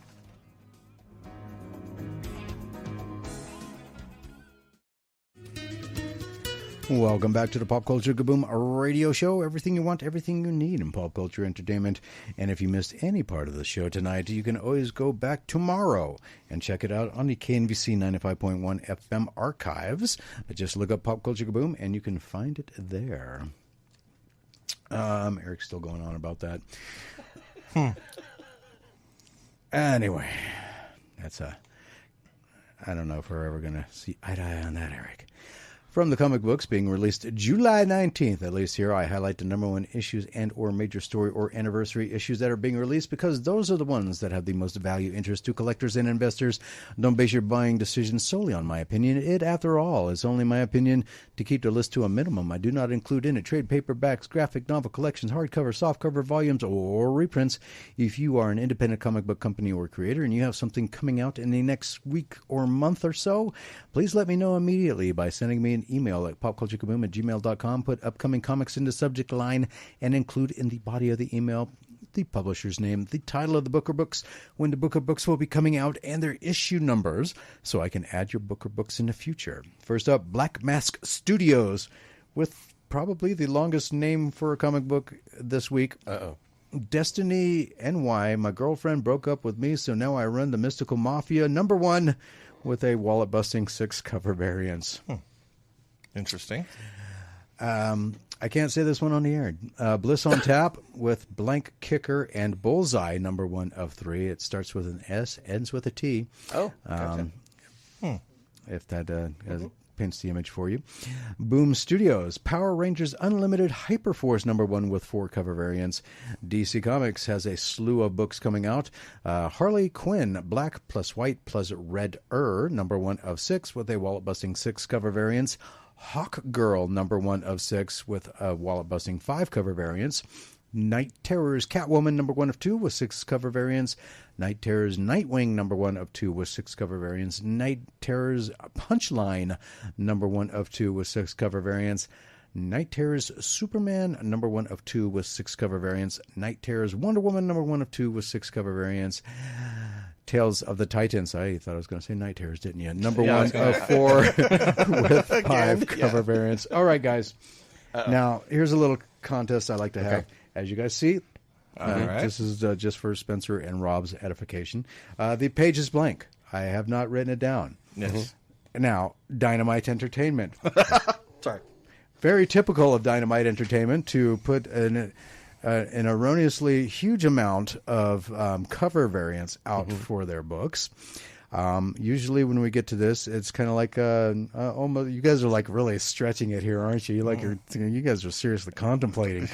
Welcome back to the Pop Culture Kaboom radio show. Everything you want, everything you need in pop culture entertainment. And if you missed any part of the show tonight, you can always go back tomorrow and check it out on the KNVC 95.1 FM archives. Just look up Pop Culture Kaboom and you can find it there. Eric's still going on about that. Anyway, I don't know if we're ever going to see eye to eye on that, Eric. From the comic books being released July 19th, at least here, I highlight the #1 issues and or major story or anniversary issues that are being released because those are the ones that have the most value interest to collectors and investors. Don't base your buying decisions solely on my opinion. It, after all, is only my opinion. To keep the list to a minimum, I do not include in it trade paperbacks, graphic novel collections, hardcover, softcover volumes, or reprints. If you are an independent comic book company or creator and you have something coming out in the next week or month or so, please let me know immediately by sending me an email at popculturekaboom@gmail.com. Put upcoming comics in the subject line and include in the body of the email the publisher's name, the title of the book or books, when the book or books will be coming out, and their issue numbers, so I can add your book or books in the future. First up, Black Mask Studios, with probably the longest name for a comic book this week. Uh-oh. Destiny NY, my girlfriend broke up with me, so now I run the Mystical Mafia #1 with a wallet-busting 6 cover variants. Interesting. I can't say this one on the air. Bliss on Tap with Blank Kicker and Bullseye, #1 of 3. It starts with an S, ends with a T. Oh, gotcha. If that paints the image for you. Boom Studios, Power Rangers Unlimited Hyperforce #1 with 4 cover variants. DC Comics has a slew of books coming out. Harley Quinn, Black plus White plus Red #1 of 6 with a wallet-busting 6 cover variants. Hawk Girl, #1 of 6 with a wallet-busting 5 cover variants. Night Terrors Catwoman, #1 of 2 with 6 cover variants. Night Terrors Nightwing, #1 of 2 with 6 cover variants. Night Terrors Punchline, #1 of 2 with 6 cover variants. Night Terrors Superman, #1 of 2 with 6 cover variants. Night Terrors Wonder Woman, #1 of 2 with 6 cover variants. Tales of the Titans. I thought I was going to say Night Terrors, didn't you? #1 of 4 with 5 cover variants. All right, guys. Now, here's a little contest I like to have. Okay. As you guys see, right. this is just for Spencer and Rob's edification. The page is blank. I have not written it down. Yes. Now, Dynamite Entertainment. Sorry. Very typical of Dynamite Entertainment to put an erroneously huge amount of cover variants out for their books. Usually when we get to this, it's kind of like almost. You guys are like really stretching it here, aren't you? Like you guys are seriously contemplating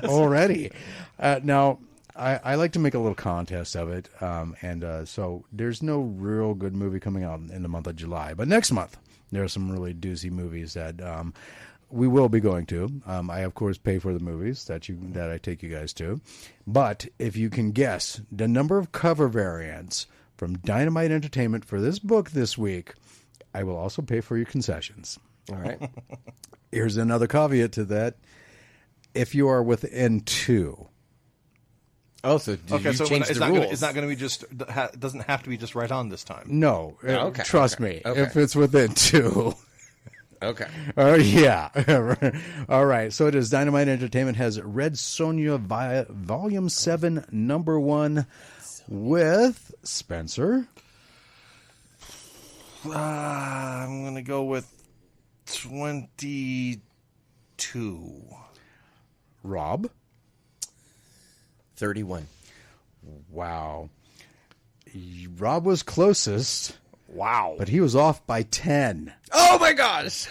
already. Now, I like to make a little contest of it, so there's no real good movie coming out in the month of July, but next month there are some really doozy movies that we will be going to. I of course pay for the movies that I take you guys to, but if you can guess the number of cover variants from Dynamite Entertainment for this book this week, I will also pay for your concessions. All right. Here's another caveat to that. If you are within 2. Oh, so Okay, so change it's the not rules. gonna, it's not going to be just. Doesn't have to be just right on this time. No, Okay, trust me. okay. If it's within 2. Okay. Yeah. All right. So it is Dynamite Entertainment has Red Sonja Volume 7, #1 with Spencer. I'm going to go with 22. Rob. 31. Wow. Rob was closest. Wow. But he was off by 10. Oh my gosh!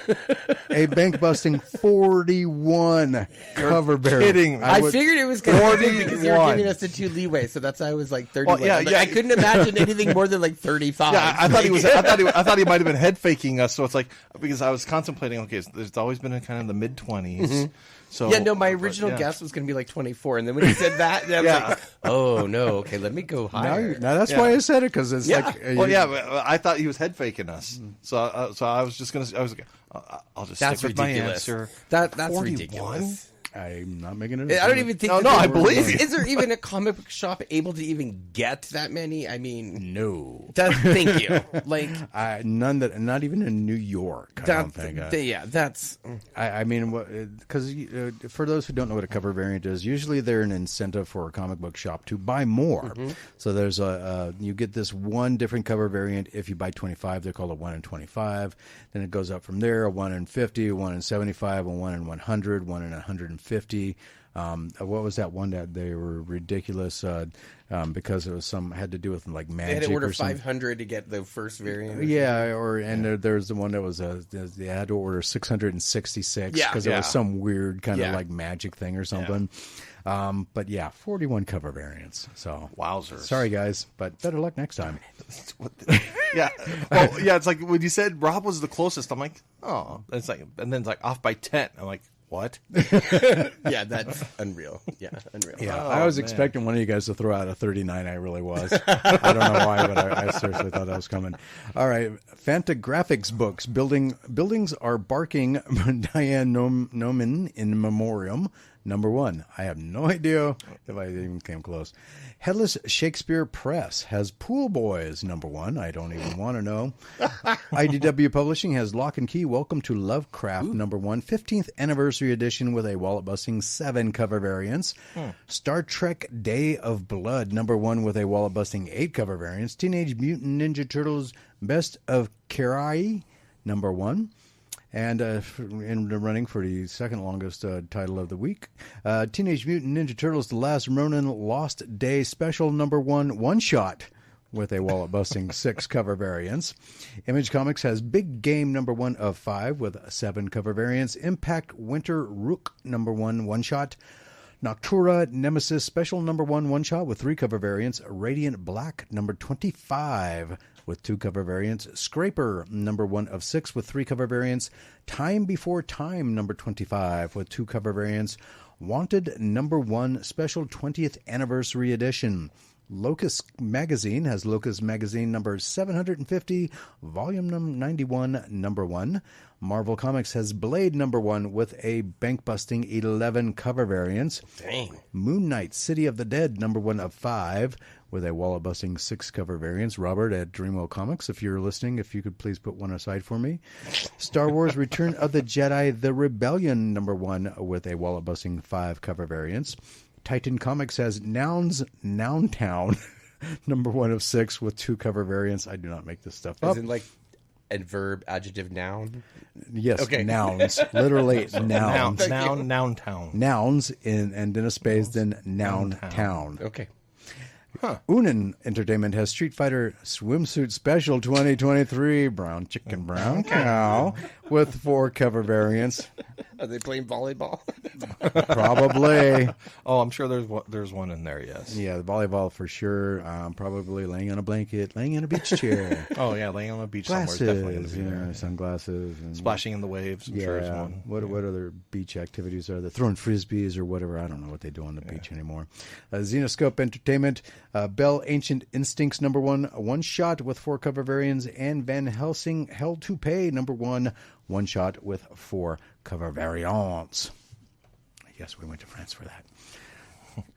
A bank-busting 41 cover barrel. kidding. I figured it was going to be because you were 41. giving us the 2 leeway, so that's why I was like 31. Well, yeah, Like, yeah. I couldn't imagine anything more than like 35. Yeah, I thought he was. I thought he might have been head faking us. So it's like because I was contemplating. Okay, so there's always been in kind of the mid-20s. So Yeah, no, my original guess was going to be like 24, and then when he said that, I was like, "Oh no, okay, let me go higher." Now that's why I said it, because it's Yeah. like... Well, yeah, but I thought he was head faking us. So I was just gonna. I was like, I'll just That's stick with ridiculous. my answer. That's 41? ridiculous. I'm not making it. I don't even think. No, that no, there I were- believe you. Is there even a comic book shop able to even get that many? I mean, No. thank you. Like None that... Not even in New York, I don't think. that's I mean, because for those who don't know what a cover variant is, usually they're an incentive for a comic book shop to buy more. So there's you get this one different cover variant. If you buy 25, they're called a 1 in 25. Then it goes up from there: a 1 in 50, a 1 in 75, a 1 in 100, 1 in 150. What was that one that they were ridiculous because it was had to do with like they magic had to order or something. 500 to get the first variant. Yeah, there's the one that was they had to order 666 Yeah, because it yeah. was some weird kind of Yeah. like magic thing or something. But yeah, 41 cover variants. So Wowzers. sorry guys, but better luck next time. Yeah. Well, yeah. It's like when you said Rob was the closest. I'm like, oh. It's like, and then it's like off by 10. I'm like, what? Yeah, that's unreal. Yeah, unreal. Yeah, Oh, I was man. expecting one of you guys to throw out a 39. I really was. I don't know why, but I seriously thought that was coming. All right, Fantagraphics books. Buildings are barking. Diane Nomen in memoriam. number 1. I have no idea if I even came close. Headless Shakespeare Press has Pool Boys, number 1. I don't even want to know. IDW Publishing has Lock and Key, Welcome to Lovecraft, number 1. 15th anniversary edition with a wallet-busting 7 cover variants. Star Trek Day of Blood, number 1 with a wallet-busting 8 cover variants. Teenage Mutant Ninja Turtles Best of Kirai, number 1. And in the running for the second longest title of the week, Teenage Mutant Ninja Turtles The Last Ronin Lost Day Special number 1 one-shot with a wallet-busting 6 cover variants. Image Comics has Big Game number 1 of 5 with 7 cover variants. Impact Winter Rook number 1 one-shot. Noctura Nemesis Special number 1 one-shot with 3 cover variants. Radiant Black number 25 with 2 cover variants. Scraper number 1 of 6 with 3 cover variants. Time Before Time number 25 with 2 cover variants. Wanted number 1 special 20th anniversary edition. Locust Magazine has Locust Magazine number 750, volume 91, number 1. Marvel Comics has Blade number 1 with a bank-busting 11 cover variants. Dang. Moon Knight City of the Dead number 1 of 5 with a wallet-busting 6 cover variants. Robert at Dreamwell Comics, if you're listening, if you could please put one aside for me. Star Wars Return of the Jedi The Rebellion number 1 with a wallet-busting 5 cover variants. Titan Comics has Nouns Noun Town, number 1 of 6 with 2 cover variants. I do not make this stuff up. Is it like a verb, adjective, noun? Yes, Okay. nouns. Literally nouns. Noun town. Nouns and then a space, then noun town. Okay. Unin Entertainment has Street Fighter Swimsuit Special 2023, Brown Chicken, Brown Cow, with 4 cover variants. Are they playing volleyball? Probably. Oh, I'm sure there's one in there. Yes. Yeah, the volleyball for sure. Probably laying on a blanket, laying in a beach chair. Oh yeah, laying on a beach somewhere is definitely going to Glasses, be there. sunglasses. And, Splashing in the waves. I'm sure is yeah. one. What other beach activities are there? Throwing frisbees or whatever. I don't know what they do on the beach anymore. Xenoscope Entertainment, Bell Ancient Instincts number 1, one shot with 4 cover variants, and Van Helsing Hell to Pay number 1, one shot with 4 cover variants. Yes, we went to France for that.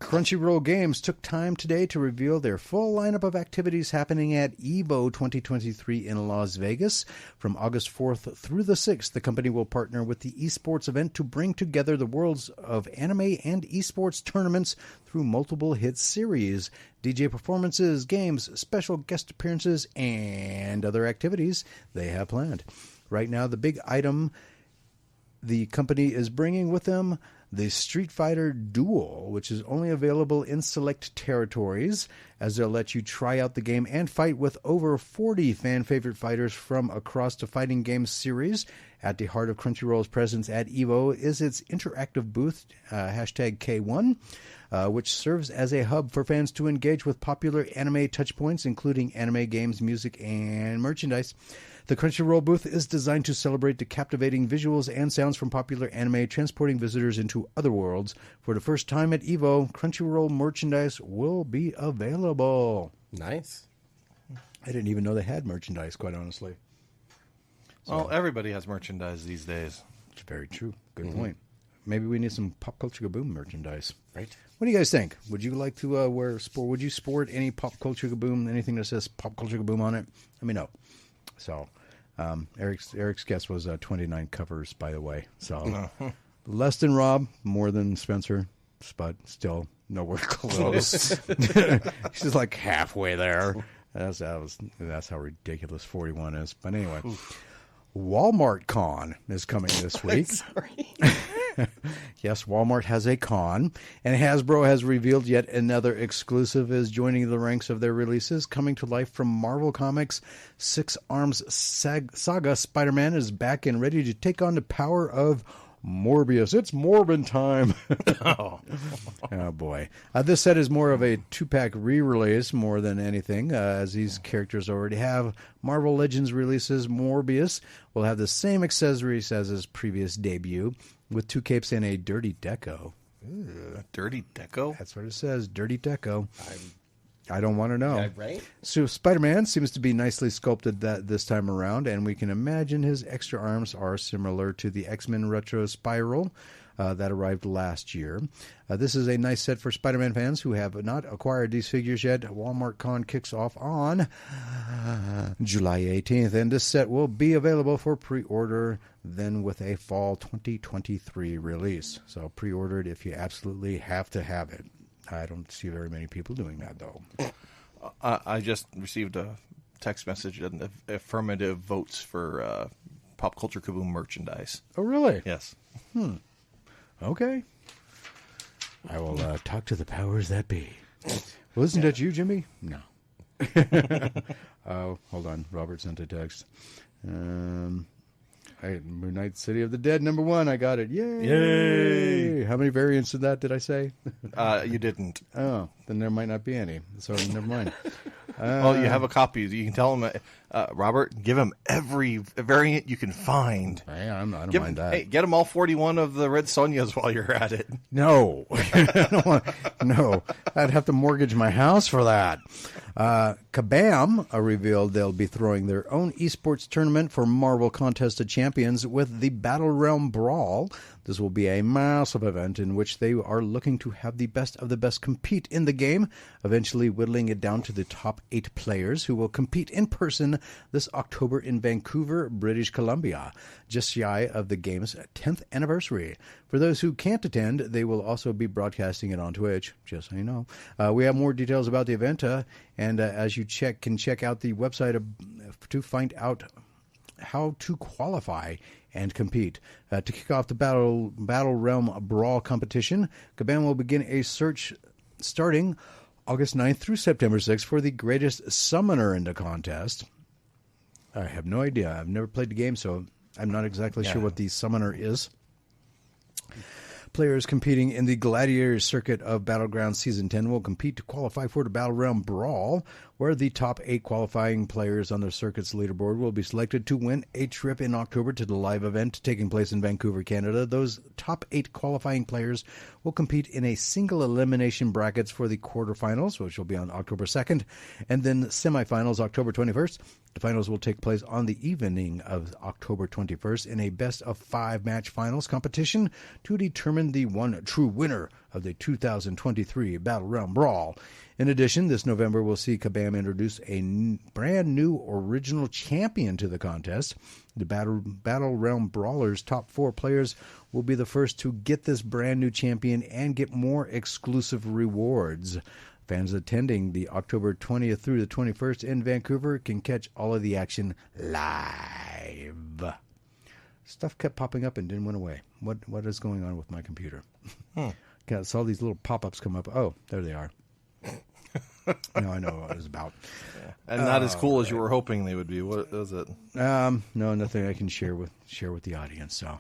Crunchyroll Games took time today to reveal their full lineup of activities happening at EVO 2023 in Las Vegas. From August 4th through the 6th, the company will partner with the esports event to bring together the worlds of anime and esports tournaments through multiple hit series, DJ performances, games, special guest appearances, and other activities they have planned. Right now, the big item the company is bringing with them, the Street Fighter Duel, which is only available in select territories, as they'll let you try out the game and fight with over 40 fan-favorite fighters from across the fighting game series. At the heart of Crunchyroll's presence at EVO is its interactive booth, hashtag K1, which serves as a hub for fans to engage with popular anime touchpoints, including anime games, music, and merchandise. The Crunchyroll booth is designed to celebrate the captivating visuals and sounds from popular anime, transporting visitors into other worlds. For the first time at EVO, Crunchyroll merchandise will be available. Nice. I didn't even know they had merchandise, quite honestly. Well, everybody has merchandise these days. It's very true. Good point. Maybe we need some Pop Culture Kaboom merchandise. Right. What do you guys think? Would you like to would you sport any Pop Culture Kaboom, anything that says Pop Culture Kaboom on it? Let me know. So, Eric's guess was 29 covers, by the way. So, less than Rob, more than Spencer, but still nowhere close. She's like halfway there. That's how ridiculous 41 is. But anyway, Walmart Con is coming this week. Sorry. Yes, Walmart has a con, and Hasbro has revealed yet another exclusive is joining the ranks of their releases. Coming to life from Marvel Comics, Six Arms Saga, Spider-Man is back and ready to take on the power of Morbius. It's Morbin time. Oh boy. This set is more of a 2-pack re-release more than anything, as these characters already have Marvel Legends releases. Morbius will have the same accessories as his previous debut, with 2 capes and a dirty deco. Dirty deco? That's what it says, dirty deco. I don't want to know. Right? So Spider-Man seems to be nicely sculpted this time around, and we can imagine his extra arms are similar to the X-Men Retro Spiral. that arrived last year. This is a nice set for Spider-Man fans who have not acquired these figures yet. Walmart Con kicks off on July 18th, and this set will be available for pre-order then with a fall 2023 release. So pre-order it if you absolutely have to have it. I don't see very many people doing that, though. I just received a text message and affirmative votes for Pop Culture Kaboom merchandise. Oh, really? Yes. Okay. I will talk to the powers that be. Well, isn't that you, Jimmy? No. Oh, hold on. Robert sent a text. Moon Knight City of the Dead, #1. I got it. Yay! Yay! How many variants of that did I say? You didn't. Oh, then there might not be any. So never mind. Oh, you have a copy. You can tell him, Robert, give him every variant you can find. Hey, I don't mind that. Hey, get him all 41 of the Red Sonjas while you're at it. No. No. I'd have to mortgage my house for that. Kabam revealed they'll be throwing their own esports tournament for Marvel Contest of Champions with the Battle Realm Brawl. This will be a massive event in which they are looking to have the best of the best compete in the game, eventually whittling it down to the top 8 players who will compete in person this October in Vancouver, British Columbia, just shy of the game's 10th anniversary. For those who can't attend, they will also be broadcasting it on Twitch, just so you know. We have more details about the event, and as you can check out the website to find out how to qualify and compete. To kick off the Battle Realm Brawl competition, Kabam will begin a search starting August 9th through September 6th for the greatest summoner in the contest. I have no idea. I've never played the game, so I'm not exactly sure what the summoner is. Players competing in the Gladiator Circuit of Battlegrounds Season 10 will compete to qualify for the Battle Realm Brawl, where the top 8 qualifying players on the circuit's leaderboard will be selected to win a trip in October to the live event taking place in Vancouver, Canada. Those top 8 qualifying players will compete in a single elimination brackets for the quarterfinals, which will be on October 2nd, and then semifinals October 21st. The finals will take place on the evening of October 21st in a best-of-5 match finals competition to determine the one true winner of the 2023 Battle Realm Brawl. In addition, this November will see Kabam introduce a brand new original champion to the contest. The Battle Realm Brawler's top 4 players will be the first to get this brand new champion and get more exclusive rewards. Fans attending the October 20th through the 21st in Vancouver can catch all of the action live. Stuff kept popping up and didn't went away. What is going on with my computer? I saw these little pop-ups come up. Oh, there they are. Now I know what it was about. Yeah. And not as cool as you were hoping they would be. What is it? No, nothing I can share with the audience. So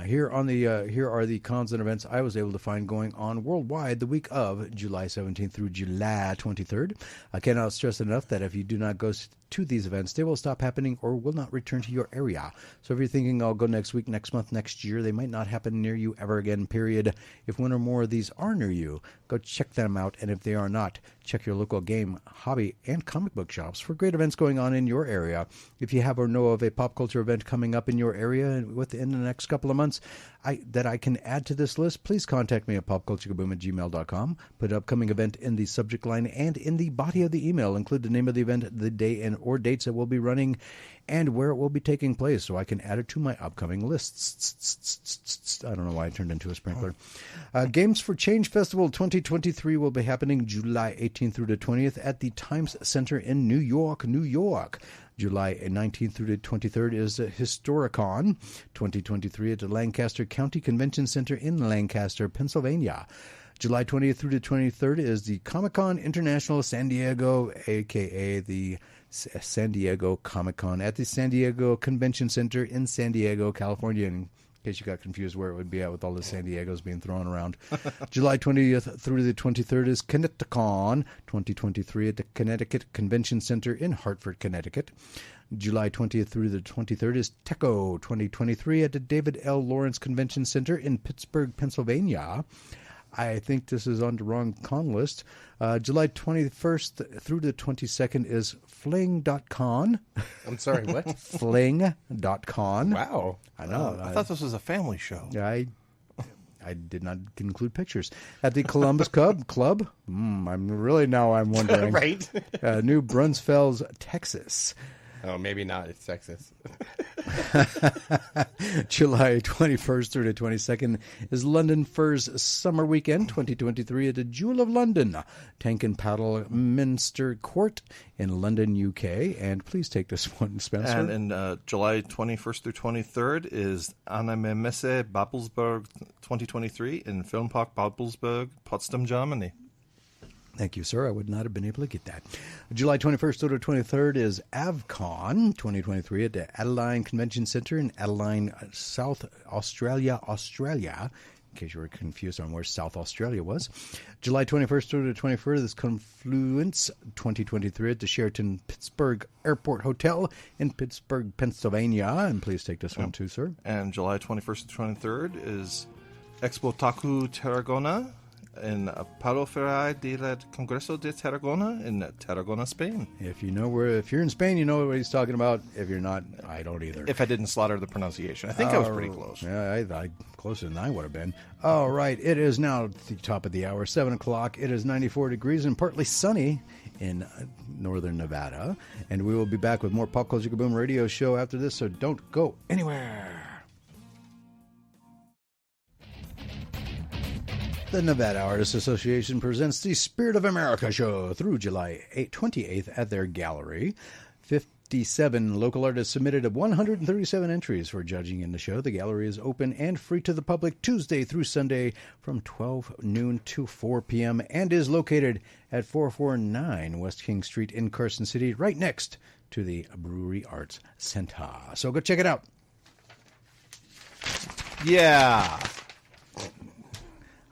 here are the cons and events I was able to find going on worldwide the week of July 17th through July 23rd. I cannot stress enough that if you do not go to these events, they will stop happening or will not return to your area. So if you're thinking I'll go next week, next month, next year, they might not happen near you ever again, period. If one or more of these are near you, go check them out. And if they are not, check your local game, hobby, and comic book shops for great events going on in your area. If you have or know of a pop culture event coming up in your area within the next couple of months that I can add to this list, please contact me at popculturekaboom@gmail.com. Put upcoming event in the subject line and in the body of the email. Include the name of the event, the day and or dates it will be running, and where it will be taking place so I can add it to my upcoming lists. I don't know why I turned into a sprinkler. Games for Change Festival 2023 will be happening July 18th through the 20th at the Times Center in New York, New York. July 19th through the 23rd is Historicon 2023 at the Lancaster County Convention Center in Lancaster, Pennsylvania. July 20th through the 23rd is the Comic-Con International San Diego, a.k.a. the San Diego Comic-Con at the San Diego Convention Center in San Diego, California. In case you got confused where it would be at with all the San Diegos being thrown around. July 20th through the 23rd is ConnectiCon 2023 at the Connecticut Convention Center in Hartford, Connecticut. July 20th through the 23rd is TECO 2023 at the David L. Lawrence Convention Center in Pittsburgh, Pennsylvania. I think this is on the wrong con list. July 21st through the 22nd is Fling.con. I'm sorry, what? Fling.con. Wow. I know. I thought this was a family show. I I did not include pictures. At the Columbus Club. I'm wondering. Right? New Braunfels, Texas. Oh, maybe not. It's Texas. July 21st through the 22nd is London Furs Summer Weekend 2023 at the Jewel of London, Tank and Paddle Minster Court in London, UK. And please take this one, Spencer. And in July 21st through 23rd is Anime Messe Babelsberg 2023 in Filmpark Babelsberg, Potsdam, Germany. Thank you, sir. I would not have been able to get that. July 21st through the 23rd is AvCon 2023 at the Adeline Convention Center in Adeline, South Australia, Australia. In case you were confused on where South Australia was. July 21st through the 23rd is Confluence 2023 at the Sheraton Pittsburgh Airport Hotel in Pittsburgh, Pennsylvania. And please take this one too, sir. And July 21st to 23rd is Expo Taku Tarragona in Paroferai del Congreso de Tarragona in Tarragona, Spain. If you're in Spain, you know what he's talking about. If you're not, I don't either. If I didn't slaughter the pronunciation. I think I was pretty close. Yeah, I closer than I would have been. All right, it is now the top of the hour, 7 o'clock. It is 94 degrees and partly sunny in northern Nevada. And we will be back with more Pop Culture Kaboom radio show after this, so don't go anywhere. The Nevada Artists Association presents the Spirit of America show through July 28th at their gallery. 57 local artists submitted 137 entries for judging in the show. The gallery is open and free to the public Tuesday through Sunday from 12 noon to 4 p.m. and is located at 449 West King Street in Carson City, right next to the Brewery Arts Center. So go check it out. Yeah.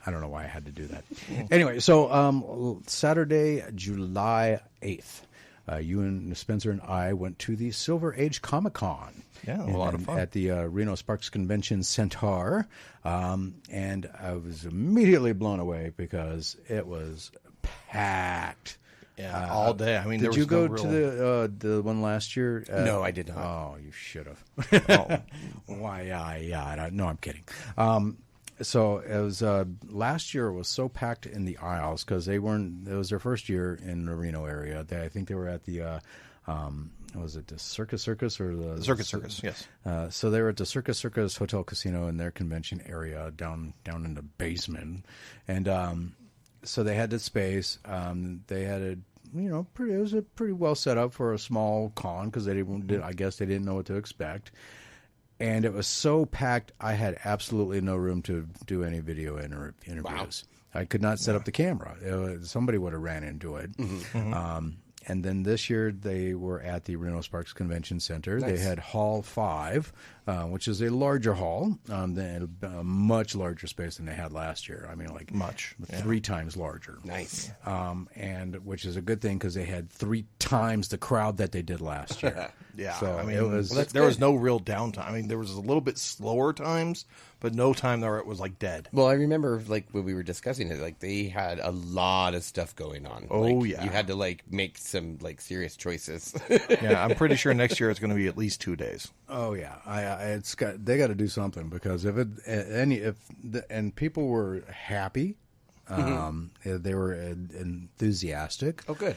I don't know why I had to do that. Anyway, so Saturday, July 8th, you and Spencer and I went to the Silver Age Comic Con. Yeah, a lot of fun. At the Reno Sparks Convention Center. And I was immediately blown away because it was packed. Yeah, all day. I mean, did you go to the one last year? No, I did not. Oh, you should have. Why? Yeah. No, I'm kidding. So it was last year. It was so packed in the aisles because they weren't. It was their first year in the Reno area. I think they were at the. Was it the Circus or the Circus? Yes. So they were at the Circus Hotel Casino in their convention area down in the basement, and so they had the space. They had it was a pretty well set up for a small con because I guess they didn't know what to expect. And it was so packed, I had absolutely no room to do any video interviews. Wow. I could not set up the camera. Somebody would have ran into it. Mm-hmm. And then this year, they were at the Reno Sparks Convention Center. Nice. They had Hall 5, which is a larger hall. They had a much larger space than they had last year. I mean, like three times larger. Nice. And which is a good thing because they had 3 times the crowd that they did last year. Yeah. So I mean, there was no real downtime. I mean, there was a little bit slower times, but no time where it was like dead. Well, I remember like when we were discussing it, like they had a lot of stuff going on. Oh, like, yeah. You had to like make some like serious choices. Yeah, I'm pretty sure next year it's going to be at least 2 days. Oh yeah, they got to do something because and people were happy. They were enthusiastic. Oh, good.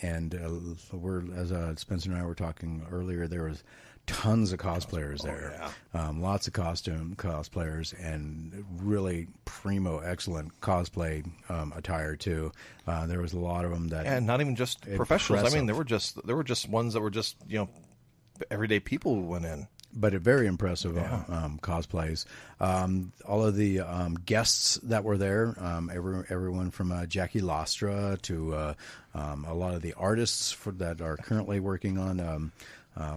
And as Spencer and I were talking earlier, there was tons of cosplayers there. Yeah. Lots of costume cosplayers and really primo, excellent cosplay attire too. There was a lot of them that, and not even just professionals. I mean, there were just ones that were just everyday people who went in. But very impressive cosplays. All of the guests that were there, everyone from Jackie Lastra to a lot of the artists that are currently working on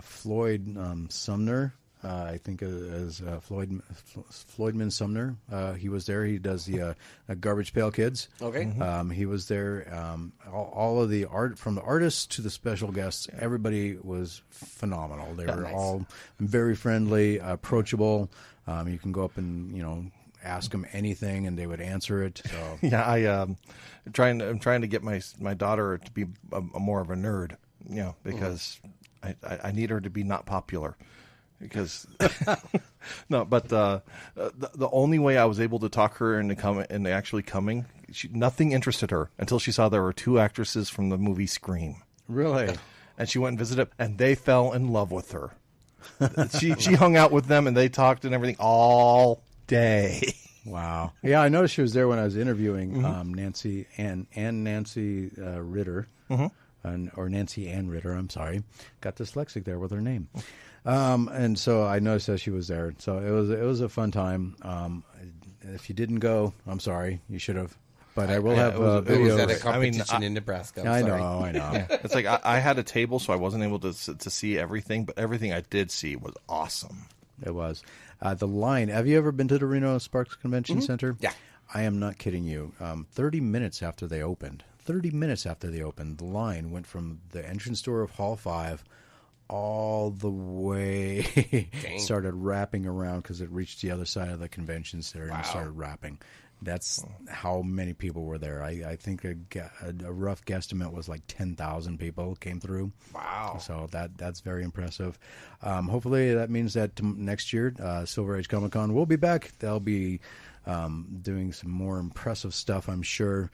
Floyd Sumner. I think as Floydman Sumner. He was there. He does the Garbage Pail Kids. Okay. Mm-hmm. He was there. All of the art, from the artists to the special guests, everybody was phenomenal. They were all very friendly, approachable. You can go up and ask them anything, and they would answer it. So. Yeah, I'm trying to get my daughter to be more of a nerd. Because I need her to be not popular. because no, but the only way I was able to talk her into actually coming, nothing interested her until she saw there were two actresses from the movie Scream. Really? And she went and visited, and they fell in love with her. She hung out with them, and they talked and everything all day. Wow. Yeah, I noticed she was there when I was interviewing Nancy Ritter, or Nancy Ann Ritter. I'm sorry, got dyslexic there with her name. And so I noticed that she was there. So it was a fun time. If you didn't go, I'm sorry. You should have. But I will have It videos. was at a competition in Nebraska. I Sorry. know. Yeah. It's like I had a table, so I wasn't able to see everything, but everything I did see was awesome. It was. The line. Have you ever been to the Reno Sparks Convention Center? Yeah. I am not kidding you. 30 minutes after they opened, the line went from the entrance door of Hall 5 all the way, started wrapping around because it reached the other side of the convention center and started wrapping. That's how many people were there. I think a rough guesstimate was like 10,000 people came through. Wow. So that's very impressive. Hopefully that means that next year, Silver Age Comic Con will be back. They'll be doing some more impressive stuff, I'm sure.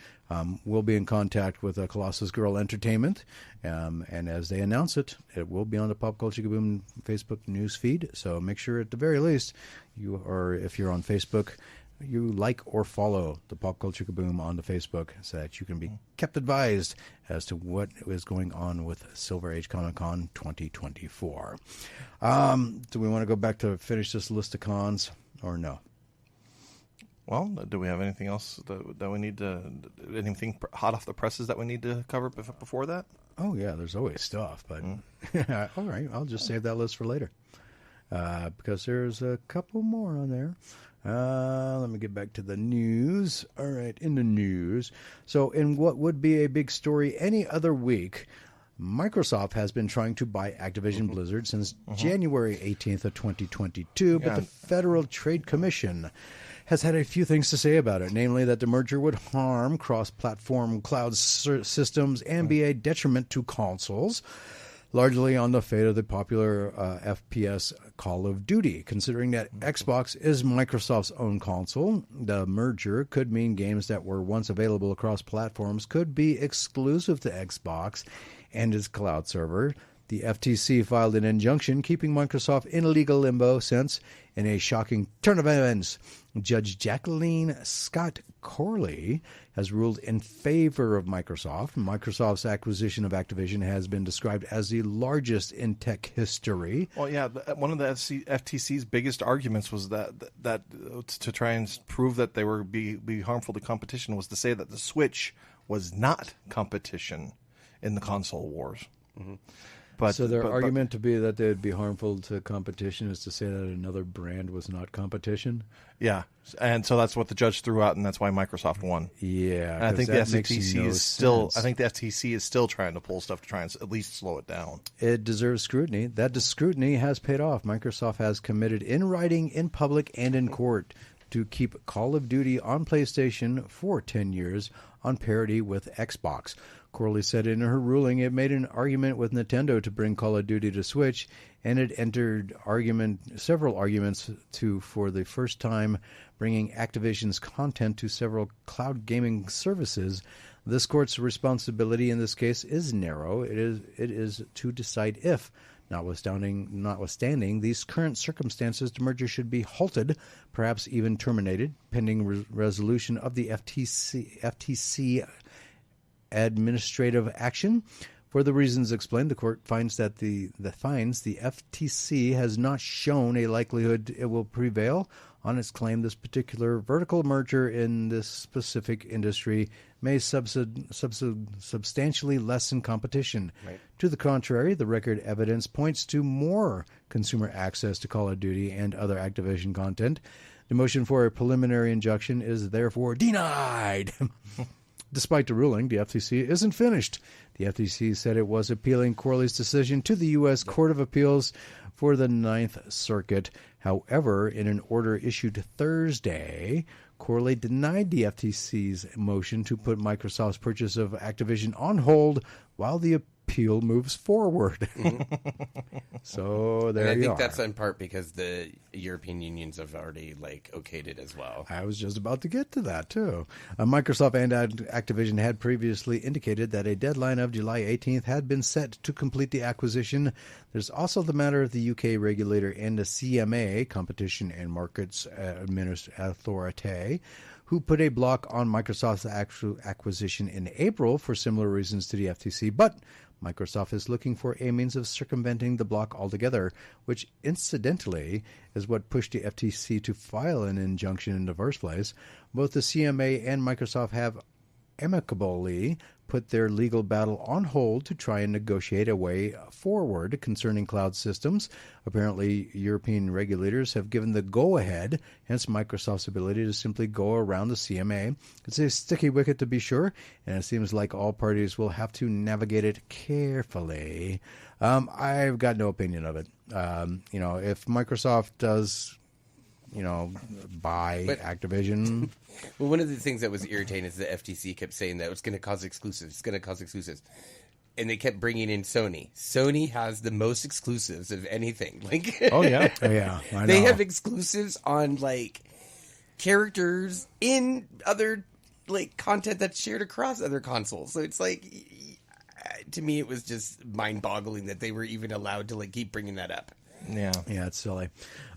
We'll be in contact with Colossus Girl Entertainment, and as they announce it, it will be on the Pop Culture Kaboom Facebook news feed. So make sure at the very least, if you're on Facebook, you like or follow the Pop Culture Kaboom on the Facebook so that you can be kept advised as to what is going on with Silver Age Comic Con 2024. Do we want to go back to finish this list of cons or no? Well, do we have anything else that we need to, anything hot off the presses that we need to cover before that? Oh, yeah, there's always stuff, but all right, I'll just save that list for later because there's a couple more on there. Let me get back to the news. All right, in the news. So in what would be a big story any other week, Microsoft has been trying to buy Activision Blizzard since January 18th of 2022, but the Federal Trade Commission has had a few things to say about it, namely that the merger would harm cross-platform cloud systems and be a detriment to consoles, largely on the fate of the popular FPS Call of Duty. Considering that Xbox is Microsoft's own console, the merger could mean games that were once available across platforms could be exclusive to Xbox and its cloud server. The FTC filed an injunction keeping Microsoft in legal limbo since, in a shocking turn of events, Judge Jacqueline Scott Corley has ruled in favor of Microsoft. Microsoft's acquisition of Activision has been described as the largest in tech history. Well, yeah, one of the FTC's biggest arguments was that to try and prove that they were be harmful to competition was to say that the Switch was not competition in the console wars. But, so their argument to be that they would be harmful to competition is to say that another brand was not competition? Yeah, and so that's what the judge threw out, and that's why Microsoft won. Yeah, and I think the FTC is still. sense. I think the FTC is still trying to pull stuff to try and at least slow it down. It deserves scrutiny. That scrutiny has paid off. Microsoft has committed in writing, in public, and in court to keep Call of Duty on PlayStation for 10 years on parity with Xbox. Corley said in her ruling it made an argument with Nintendo to bring Call of Duty to Switch, and it entered several arguments for the first time, bringing Activision's content to several cloud gaming services. This court's responsibility in this case is narrow. It is to decide if, notwithstanding these current circumstances, the merger should be halted, perhaps even terminated, pending resolution of the FTC administrative action. For the reasons explained, the court finds that the FTC has not shown a likelihood it will prevail on its claim this particular vertical merger in this specific industry may substantially lessen competition. Right. To the contrary, the record evidence points to more consumer access to Call of Duty and other Activision content. The motion for a preliminary injunction is therefore denied. Despite the ruling, the FTC isn't finished. The FTC said it was appealing Corley's decision to the U.S. Court of Appeals for the Ninth Circuit. However, in an order issued Thursday, Corley denied the FTC's motion to put Microsoft's purchase of Activision on hold while the appeal moves forward. So there And I you think are. that's in part because the European unions have already okayed it as well. I was just about to get to that, too. Microsoft and Activision had previously indicated that a deadline of July 18th had been set to complete the acquisition. There's also the matter of the UK regulator and the CMA, Competition and Markets Authority, who put a block on Microsoft's actual acquisition in April for similar reasons to the FTC, but Microsoft is looking for a means of circumventing the block altogether, which incidentally is what pushed the FTC to file an injunction in the first place. Both the CMA and Microsoft have amicably put their legal battle on hold to try and negotiate a way forward concerning cloud systems. Apparently, European regulators have given the go-ahead, hence Microsoft's ability to simply go around the CMA. It's a sticky wicket to be sure, and it seems like all parties will have to navigate it carefully. I've got no opinion of it. If Microsoft does buy Activision. Well, one of the things that was irritating is the FTC kept saying that it's going to cause exclusives. It's going to cause exclusives. And they kept bringing in Sony. Sony has the most exclusives of anything. Oh, yeah. I know. They have exclusives on, characters in other, content that's shared across other consoles. So it's to me, it was just mind-boggling that they were even allowed to, keep bringing that up. Yeah. Yeah, it's silly.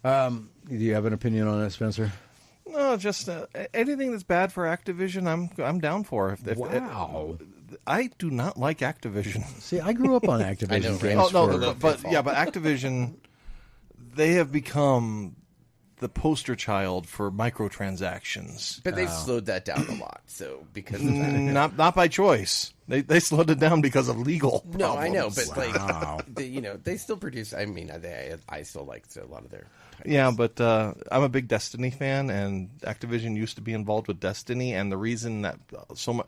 Do you have an opinion on that, Spencer? No, just anything that's bad for Activision, I'm down for. Wow. I do not like Activision. See, I grew up on Activision I know, right? games. Oh no, for- but Activision, they have become the poster child for microtransactions. But they've slowed that down a lot. So, because of that. Not by choice. They slowed it down because of legal problems. No, I know, but Wow. they still produce. I mean, I still like a lot of their. Titles. Yeah, but I'm a big Destiny fan, and Activision used to be involved with Destiny, and the reason that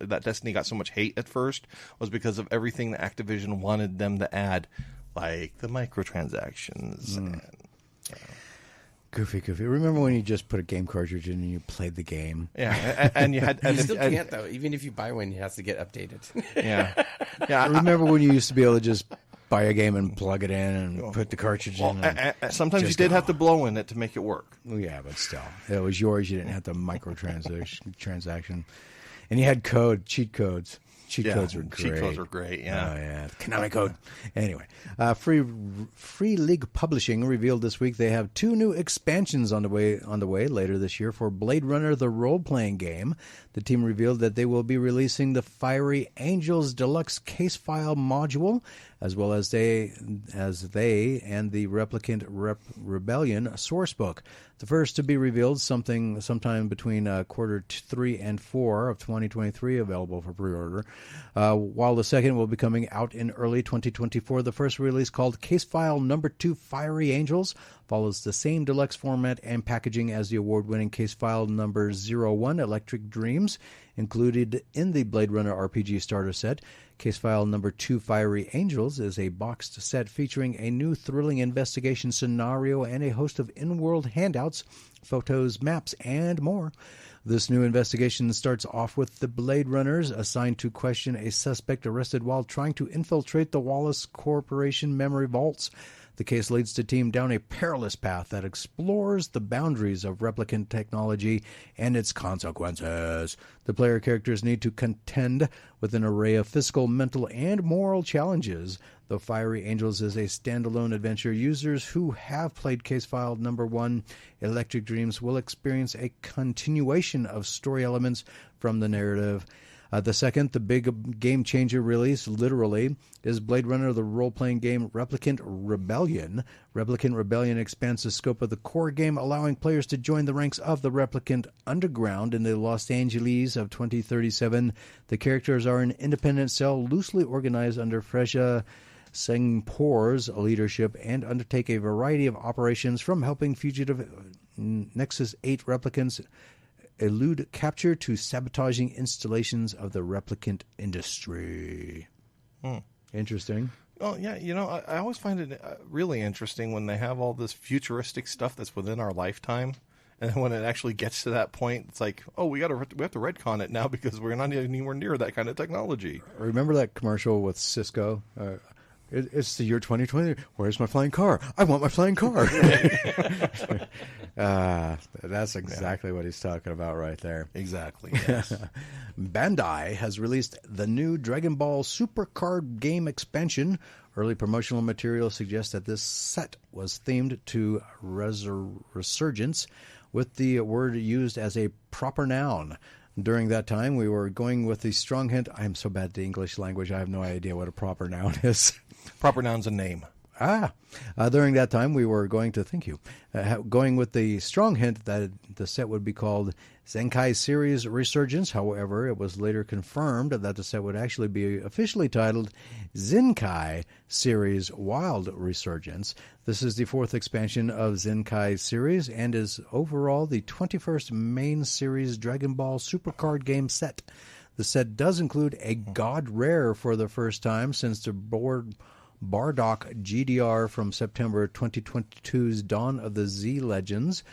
that Destiny got so much hate at first was because of everything that Activision wanted them to add, like the microtransactions. And, Goofy. Remember when you just put a game cartridge in and you played the game? yeah, and you had You and, still and- can't though. Even if you buy one, it has to get updated. yeah, yeah. Remember when you used to be able to just buy a game and plug it in and put the cartridge in? and- Sometimes you just did go. have to blow in it to make it work. Well, yeah, but still, it was yours. You didn't have the transaction, and you had cheat codes. Cheat codes were great. Cheat codes were great. Yeah. Oh yeah, Konami code. Anyway, Free League Publishing revealed this week they have 2 new expansions on the way later this year for Blade Runner: The Role-Playing Game. The team revealed that they will be releasing the Fiery Angels Deluxe Case File module, as well as they and the Replicant Rebellion sourcebook. The first to be revealed sometime between quarter 3 and 4 of 2023, available for pre-order. While the second will be coming out in early 2024, the first release, called Case File Number 2 Fiery Angels, follows the same deluxe format and packaging as the award-winning Case File Number 01 Electric Dreams, included in the Blade Runner RPG starter set. Case File Number 2 Fiery Angels is a boxed set featuring a new thrilling investigation scenario and a host of in-world handouts, photos, maps, and more. This new investigation starts off with the Blade Runners assigned to question a suspect arrested while trying to infiltrate the Wallace Corporation memory vaults. The case leads the team down a perilous path that explores the boundaries of replicant technology and its consequences. The player characters need to contend with an array of physical, mental, and moral challenges. The Fiery Angels is a standalone adventure. Users who have played Case File Number 1 Electric Dreams will experience a continuation of story elements from the narrative. The second, the big game-changer release, literally, is Blade Runner: The Role-Playing Game Replicant Rebellion. Replicant Rebellion expands the scope of the core game, allowing players to join the ranks of the Replicant Underground in the Los Angeles of 2037. The characters are an independent cell loosely organized under Freja Sengpor's leadership and undertake a variety of operations, from helping fugitive Nexus 8 replicants elude capture to sabotaging installations of the replicant industry. Interesting. Well, yeah, I always find it really interesting when they have all this futuristic stuff that's within our lifetime, and then when it actually gets to that point, it's like, oh, we have to retcon it now because we're not anywhere near that kind of technology. Remember that commercial with Cisco? It's the year 2020. Where's my flying car? I want my flying car. That's exactly what he's talking about right there. Exactly. Yes. Bandai has released the new Dragon Ball Super Card Game expansion. Early promotional material suggests that this set was themed to Resurgence, with the word used as a proper noun. During that time, we were going with the strong hint. I am so bad at the English language, I have no idea what a proper noun is. Proper noun's a name. During that time, we were going to, thank you, going with the strong hint that the set would be called Zenkai Series Resurgence. However, it was later confirmed that the set would actually be officially titled Zenkai Series Wild Resurgence. This is the fourth expansion of Zenkai Series and is overall the 21st main series Dragon Ball Super Card Game set. The set does include a God Rare for the first time since the Bardock GDR from September 2022's Dawn of the Z Legends.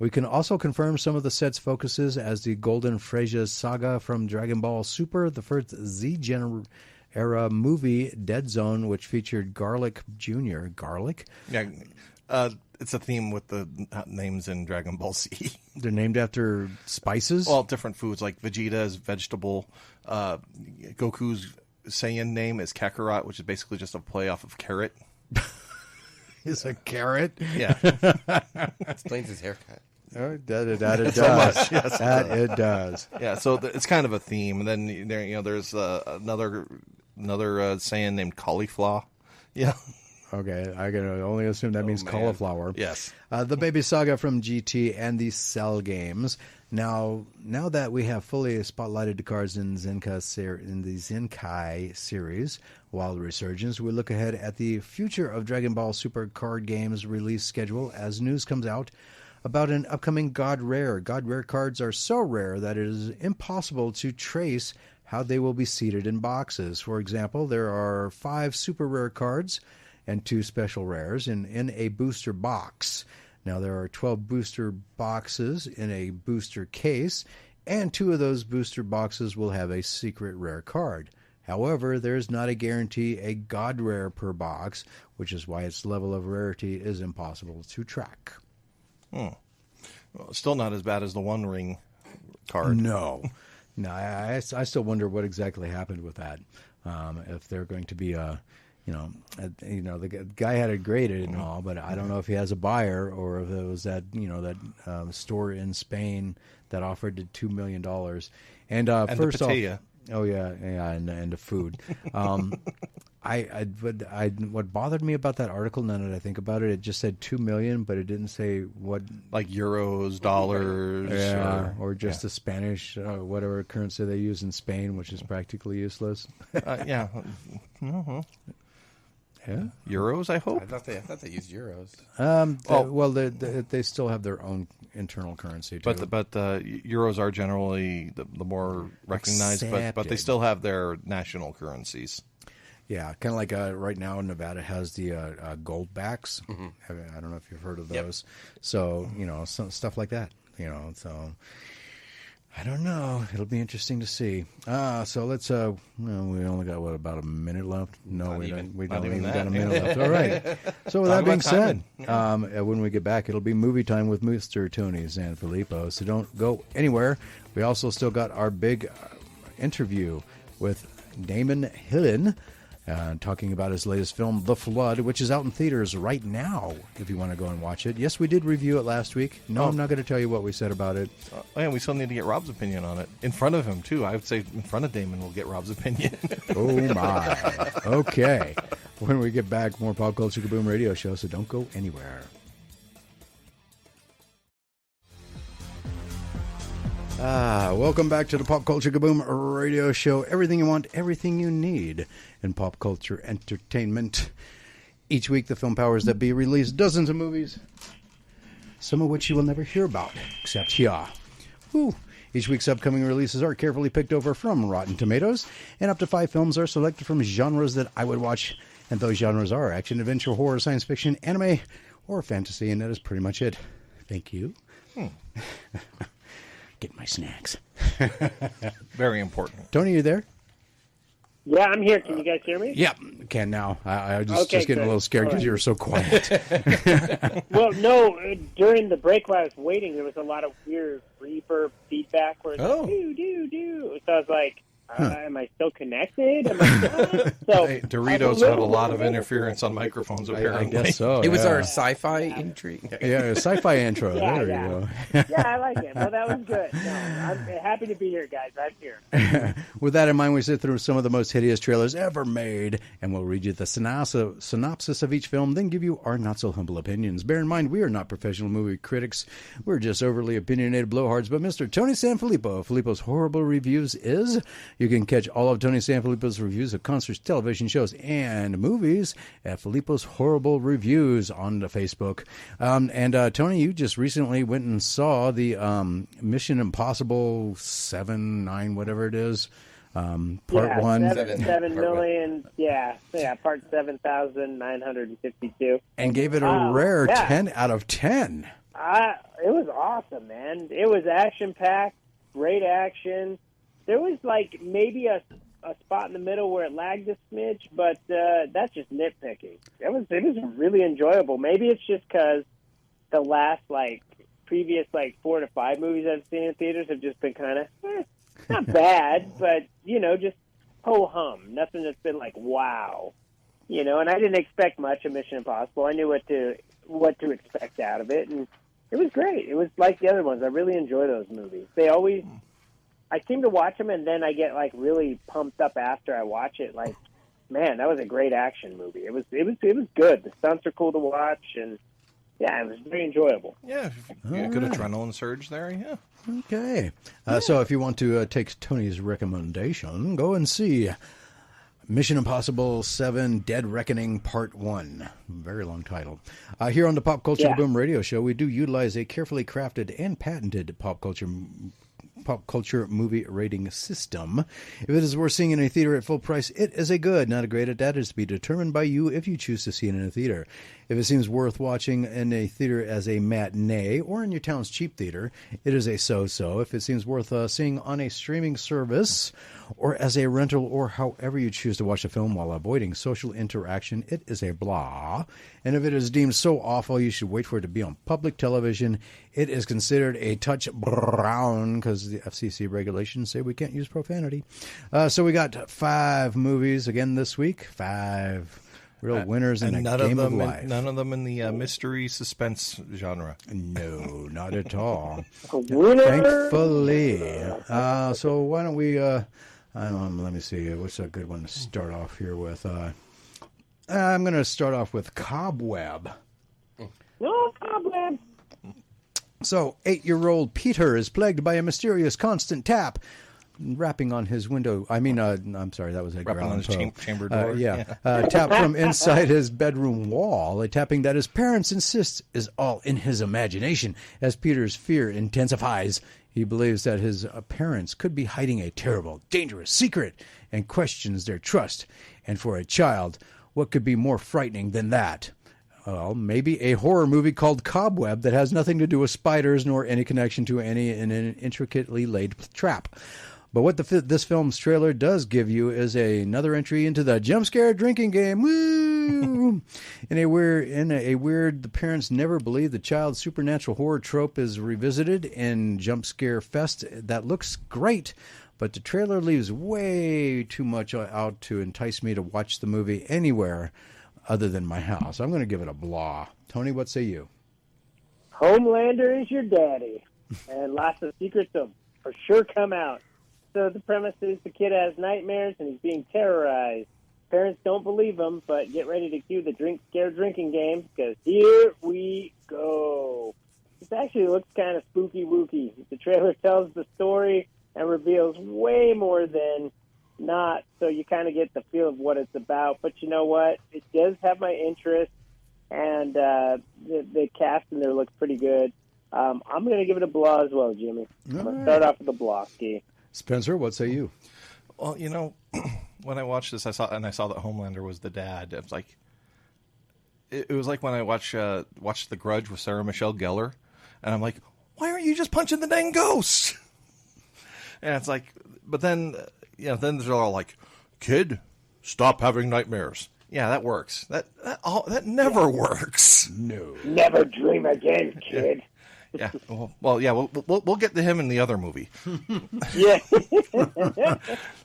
We can also confirm some of the set's focuses as the Golden Frieza saga from Dragon Ball Super, the first Z-Gen era movie Dead Zone, which featured Garlic Jr. Garlic? Yeah, it's a theme with the names in Dragon Ball Z. They're named after spices? Well, different foods, like Vegeta is vegetable, Goku's Saiyan name is Kakarot, which is basically just a play off of carrot. Is a carrot? Yeah. Explains his haircut. Oh, that it does. So much, yes. That it does. Yeah, so it's kind of a theme. And then there's another Saiyan named Cauliflower. Yeah. Okay, I can only assume that means cauliflower. Yes. The Baby Saga from GT and the Cell games. Now that we have fully spotlighted the cards in the Zenkai series, Wild Resurgence, we look ahead at the future of Dragon Ball Super Card Games release schedule as news comes out about an upcoming God Rare. God Rare cards are so rare that it is impossible to trace how they will be seated in boxes. For example, there are 5 super rare cards and 2 special rares in a booster box. Now, there are 12 booster boxes in a booster case, and 2 of those booster boxes will have a secret rare card. However, there's not a guarantee a God Rare per box, which is why its level of rarity is impossible to track. Well, still not as bad as the One Ring card. No, I still wonder what exactly happened with that. If they're going to be the guy had it graded and all, but I don't know if he has a buyer or if it was that store in Spain that offered it $2 million. And first the off, patilla. oh yeah, and the food. What bothered me about that article, now that I think about it, it just said 2 million, but it didn't say what, like euros, dollars, or just the Spanish, whatever currency they use in Spain, which is practically useless. Yeah. Mm-hmm. Yeah, euros. I hope. I thought they used euros. They still have their own internal currency too. But euros are generally the more recognized, but they still have their national currencies. Yeah, kind of like right now Nevada has the gold backs. Mm-hmm. I don't know if you've heard of those. Yep. So some stuff like that. So I don't know. It'll be interesting to see. So let's. We only got about a minute left. No, we don't. We don't even got a minute left. All right. So with that being said, when we get back, it'll be movie time with Mr. Tony Sanfilippo. So don't go anywhere. We also still got our big interview with Damon Hillen. Talking about his latest film, The Flood, which is out in theaters right now, if you want to go and watch it. Yes, we did review it last week. No, I'm not going to tell you what we said about it. And we still need to get Rob's opinion on it. In front of him, too. I would say in front of Damon, we'll get Rob's opinion. Oh, my. Okay. When we get back, more Pop Culture Kaboom radio show, so don't go anywhere. Welcome back to the Pop Culture Kaboom radio show. Everything you want, everything you need in pop culture entertainment. Each week, the film powers that be release dozens of movies, some of which you will never hear about, except here. Whew. Each week's upcoming releases are carefully picked over from Rotten Tomatoes, and up to 5 films are selected from genres that I would watch, and those genres are action, adventure, horror, science fiction, anime, or fantasy, and that is pretty much it. Thank you. Get my snacks. Very important. Tony, you there? Yeah, I'm here. Can you guys hear me? Yeah, can now. I was Okay, just getting a good. little scared because All right. you were so quiet. Well, no, during the break while I was waiting, there was a lot of weird reverb feedback where it's Oh. like, do. So I was like, am I still connected? Am I so Hey, Doritos have a lot of interference on microphones, I apparently. guess so. It was yeah. our sci-fi intrigue. Yeah, sci-fi intro. Yeah, there yeah. you go. Yeah, I like it. Well, that was good. No, I'm happy to be here, guys. I'm here. With that in mind, we sit through some of the most hideous trailers ever made, and we'll read you the synopsis of each film, then give you our not-so-humble opinions. Bear in mind, we are not professional movie critics. We're just overly opinionated blowhards, but Mr. Tony Sanfilippo of Filippo's Horrible Reviews is. You can catch all of Tony Sanfilippo's reviews of concerts, television shows, and movies at Filippo's Horrible Reviews on the Facebook. Tony, you just recently went and saw the Mission Impossible 7, 9, whatever it is, part yeah, 1. 7 million. Yeah, part 7,952. And gave it a Wow, rare yeah. 10 out of 10. It was awesome, man. It was action-packed, great action. There was like maybe a spot in the middle where it lagged a smidge, but that's just nitpicking. It was really enjoyable. Maybe it's just because the last previous 4 to 5 movies I've seen in theaters have just been kind of not bad, but just ho hum. Nothing that's been like wow, And I didn't expect much of Mission Impossible. I knew what to expect out of it, and it was great. It was like the other ones. I really enjoy those movies. I seem to watch them, and then I get really pumped up after I watch it. Like, man, that was a great action movie. It was good. The stunts are cool to watch, and yeah, it was very enjoyable. Yeah, good adrenaline surge there. Yeah. Okay. So if you want to take Tony's recommendation, go and see Mission Impossible 7 Dead Reckoning Part 1. Very long title. Here on the Pop Culture Boom Radio Show, we do utilize a carefully crafted and patented pop culture movie rating system. If it is worth seeing in a theater at full price, it is a good, not a great. That is to be determined by you if you choose to see it in a theater. If it seems worth watching in a theater as a matinee or in your town's cheap theater, it is a so-so. If it seems worth seeing on a streaming service or as a rental or however you choose to watch a film while avoiding social interaction, it is a blah. And if it is deemed so awful you should wait for it to be on public television, it is considered a touch brown because the FCC regulations say we can't use profanity. So we got 5 movies again this week. 5 real winners in a game of life. None of them in the mystery suspense genre. No, not at all. Winner. Thankfully. So why don't we, let me see, what's a good one to start off here with? I'm going to start off with Cobweb. No problem. So, 8-year-old Peter is plagued by a mysterious constant tap rapping on his window. I'm sorry, that was Edgar Rapping on Allan his Poe. chamber door. Tap from inside his bedroom wall, a tapping that his parents insist is all in his imagination. As Peter's fear intensifies, he believes that his parents could be hiding a terrible, dangerous secret and questions their trust. And for a child, what could be more frightening than that? Well, maybe a horror movie called Cobweb that has nothing to do with spiders nor any connection to an intricately laid trap. But what this film's trailer does give you is another entry into the jump scare drinking game. Woo! In a weird, the parents never believe the child's supernatural horror trope is revisited in Jump Scare Fest. That looks great, but the trailer leaves way too much out to entice me to watch the movie anywhere other than my house. I'm going to give it a blah. Tony, what say you? Homelander is your daddy, and lots of secrets will for sure come out. So the premise is the kid has nightmares and he's being terrorized. Parents don't believe him, but get ready to cue the scare drinking game because here we go. This actually looks kind of spooky wooky. The trailer tells the story and reveals way more than not, so you kind of get the feel of what it's about. But you know what? It does have my interest, and the cast in there looks pretty good. I'm going to give it a blah as well, Jimmy. I'm going to start off with a blah ski. Spencer, what say you? Well, when I watched this, I saw that Homelander was the dad. It was like, when I watched The Grudge with Sarah Michelle Gellar, and I'm like, why aren't you just punching the dang ghosts? And it's like, but then, then they're all like, kid, stop having nightmares. Yeah, that works. That never works. No. Never dream again, kid. Yeah. Well, yeah. We'll get to him in the other movie. Yeah.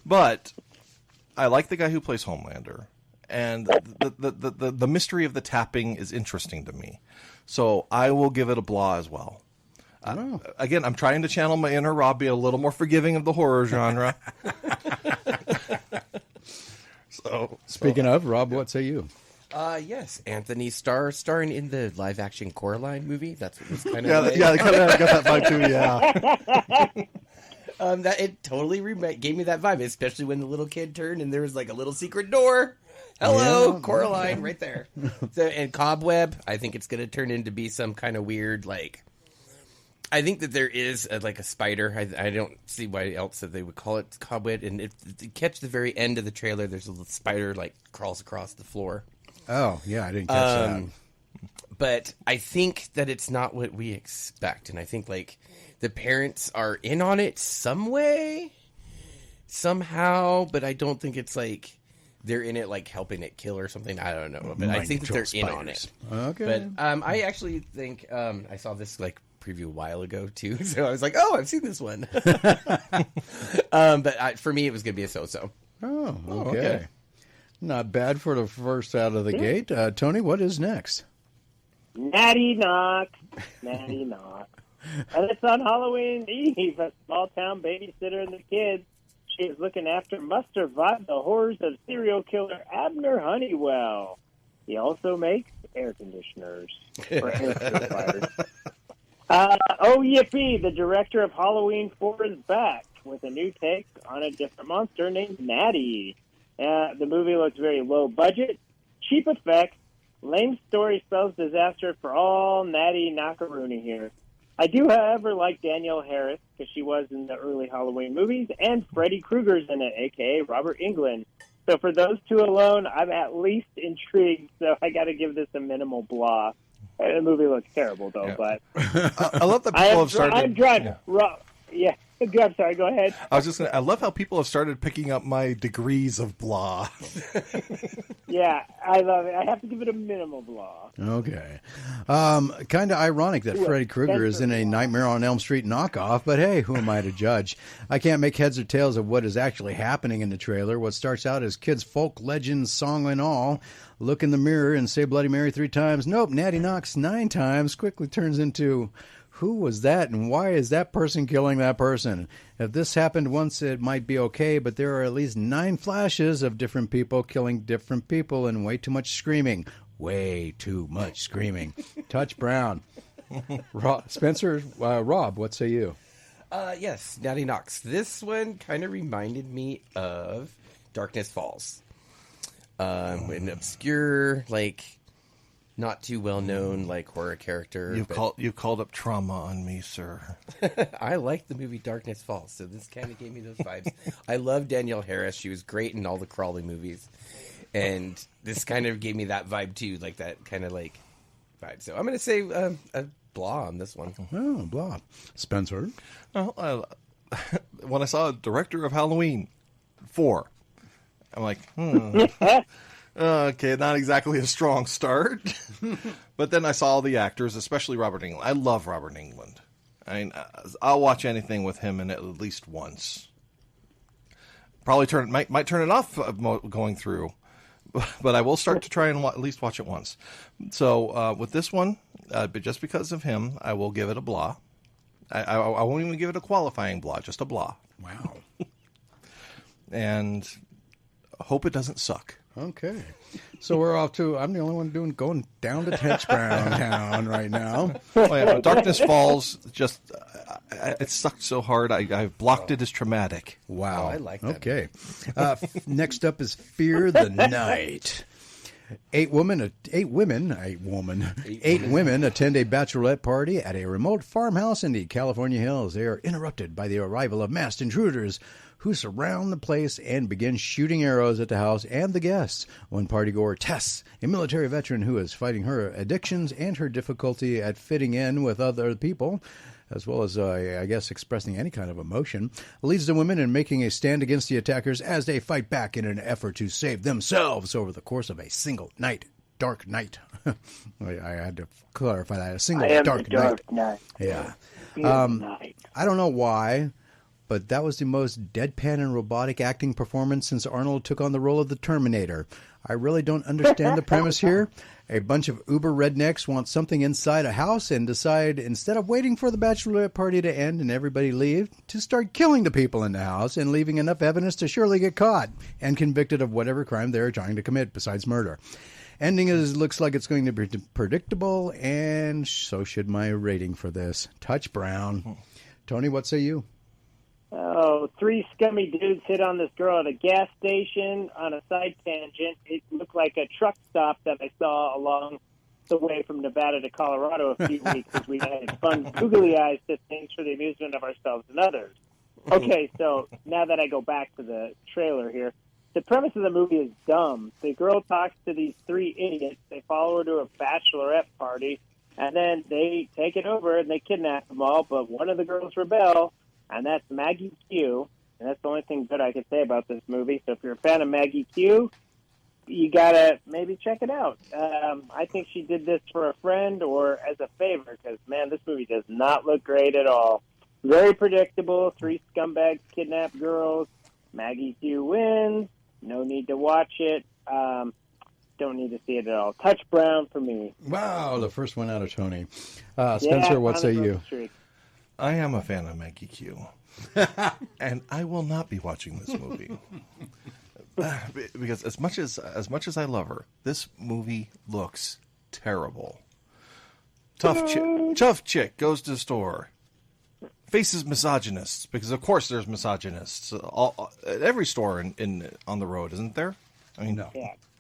But I like the guy who plays Homelander, and the mystery of the tapping is interesting to me. So I will give it a blah as well. Again, I'm trying to channel my inner Rob, be a little more forgiving of the horror genre. Speaking of, Rob, what say you? Yes, Anthony Starr starring in the live-action Coraline movie. That's what it was kind of. They kind of got that vibe too. Yeah. That it totally gave me that vibe, especially when the little kid turned and there was like a little secret door. Hello, Yeah. Coraline, right there. And Cobweb, I think it's going to turn into be some kind of weird like. I think that there is like a spider. I don't see why else that they would call it Cobweb. And if you catch the very end of the trailer, there's a little spider like crawls across the floor. Oh, yeah, I didn't catch that. But I think that it's not what we expect. And I think like the parents are in on it some way, somehow. But I don't think it's like they're in it like helping it kill or something. I don't know. But I think that they're in on it. Okay. But I actually think I saw this like preview a while ago too, so I was like, "Oh, I've seen this one." But for me, it was going to be a so-so. Oh, okay. Not bad for the first out of the gate. Tony, what is next? Natty Knock. Natty Knock. And it's on Halloween Eve. A small-town babysitter and the kids she is looking after must survive the horrors of serial killer Abner Honeywell. He also makes air conditioners for air purifiers. Oh, yippee! The director of Halloween 4 is back with a new take on a different monster named Natty. The movie looks very low budget, cheap effects, lame story spells disaster for all Natty Knockaroony here. I do, however, like Danielle Harris because she was in the early Halloween movies, and Freddy Krueger's in it, a.k.a. Robert Englund. So for those two alone, I'm at least intrigued, so I got to give this a minimal blah. The movie looks terrible, though. But I love that people have started. I'm driving. Yeah. I'm sorry. Go ahead. I love how people have started picking up my degrees of blah. Yeah, I love it. I have to give it a minimal blah. Okay. Kind of ironic that Freddy Krueger is in a Nightmare on Elm Street knockoff, but hey, who am I to judge? I can't make heads or tails of what is actually happening in the trailer. What starts out as kids' folk legends, song and all, look in the mirror and say Bloody Mary 3 times. Nope, Natty knocks 9 times, quickly turns into... Who was that, and why is that person killing that person? If this happened once, it might be okay, but there are at least 9 flashes of different people killing different people and way too much screaming. Way too much screaming. Touch Brown. Spencer, Rob, what say you? Yes, Natty Knocks. This one kind of reminded me of Darkness Falls. An obscure, like... not too well known like horror character. You called up trauma on me, sir. I like the movie Darkness Falls, so this kind of gave me those vibes. I love Danielle Harris; she was great in all the Crawley movies, and this kind of gave me that vibe too, like that kind of like vibe. So I'm going to say a blah on this one. Oh, blah. Spencer? Well, when I saw director of Halloween 4, I'm like, okay, not exactly a strong start. But then I saw all the actors, especially Robert Englund. I love Robert Englund. I mean, I'll watch anything with him in it at least once. Probably might turn it off going through, but I will start to try and at least watch it once. So with this one, but just because of him, I will give it a blah. I won't even give it a qualifying blah, just a blah. Wow. And hope it doesn't suck. Okay. So we're off to, I'm the only one going down to Touch Brown Town right now. Oh, yeah, Darkness Falls, just, it sucked so hard, I've blocked it as traumatic. Wow. Oh, I like that. Okay. Next up is Fear the Night. 8 women attend a bachelorette party at a remote farmhouse in the California hills. They are interrupted by the arrival of masked intruders who surround the place and begin shooting arrows at the house and the guests. One partygoer, Tess, a military veteran who is fighting her addictions and her difficulty at fitting in with other people, as well as, I guess, expressing any kind of emotion, leads the women in making a stand against the attackers as they fight back in an effort to save themselves over the course of a single night. Dark night. I had to clarify that. A single dark night. Yeah. I don't know why, but that was the most deadpan and robotic acting performance since Arnold took on the role of the Terminator. I really don't understand the premise here. A bunch of uber rednecks want something inside a house and decide, instead of waiting for the bachelorette party to end and everybody leave, to start killing the people in the house and leaving enough evidence to surely get caught and convicted of whatever crime they're trying to commit besides murder. Ending looks like it's going to be predictable, and so should my rating for this. Touch Brown. Tony, what say you? Oh, 3 scummy dudes hit on this girl at a gas station on a side tangent. It looked like a truck stop that I saw along the way from Nevada to Colorado a few weeks as we had fun googly eyes to things for the amusement of ourselves and others. Okay, so now that I go back to the trailer here, the premise of the movie is dumb. The girl talks to these 3 idiots. They follow her to a bachelorette party, and then they take it over and they kidnap them all, but one of the girls rebel, and that's Maggie Q. And that's the only thing good I can say about this movie. So if you're a fan of Maggie Q, you gotta maybe check it out. I think she did this for a friend or as a favor, because, man, this movie does not look great at all. Very predictable. 3 scumbags kidnap girls. Maggie Q wins. No need to watch it. Don't need to see it at all. Touch Brown for me. Wow, the first one out of Tony. Spencer, what say you? I am a fan of Maggie Q. And I will not be watching this movie. Because as much as I love her, this movie looks terrible. Tough chick goes to the store. Faces misogynists, because of course there's misogynists at every store on the road, isn't there? I mean, no.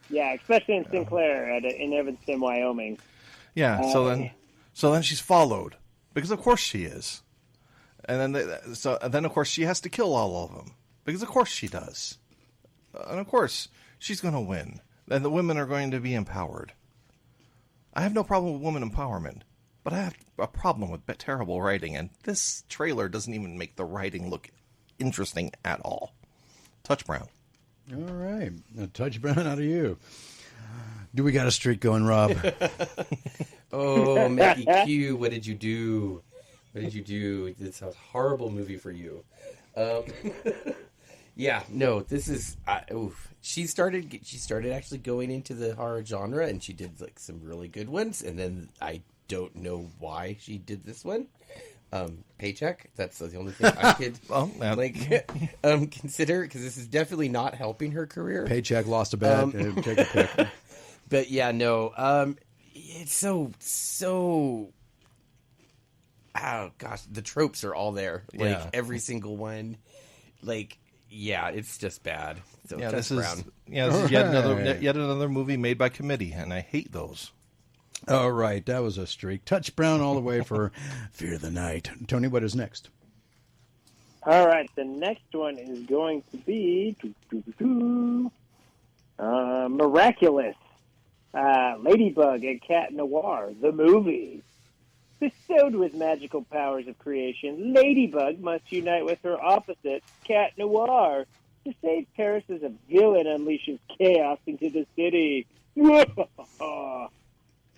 Yeah, especially in Sinclair in Evanston, Wyoming. Yeah. So then she's followed, because of course she is, and then of course she has to kill all of them, because of course she does, and of course she's going to win, and the women are going to be empowered. I have no problem with women empowerment. But I have a problem with terrible writing, and this trailer doesn't even make the writing look interesting at all. Touch Brown. All right. A Touch Brown out of you. Do we got a streak going, Rob? Oh, Maggie Q, what did you do? What did you do? This is a horrible movie for you. Yeah, no, this is... She started actually going into the horror genre, and she did like some really good ones, and then I don't know why she did this one. Paycheck, that's the only thing I could consider, because this is definitely not helping her career. Paycheck, lost a bet, take a pick. But yeah, no, it's so oh gosh, the tropes are all there, like every single one. Like, yeah, it's just bad. So yeah, this Brown. is yet another movie made by committee, and I hate those. All right, that was a streak. Touch Brown all the way for Fear the Night. Tony, what is next? All right, the next one is going to be Miraculous. Ladybug and Cat Noir, the movie. Bestowed with magical powers of creation, Ladybug must unite with her opposite, Cat Noir, to save Paris as a villain unleashes chaos into the city.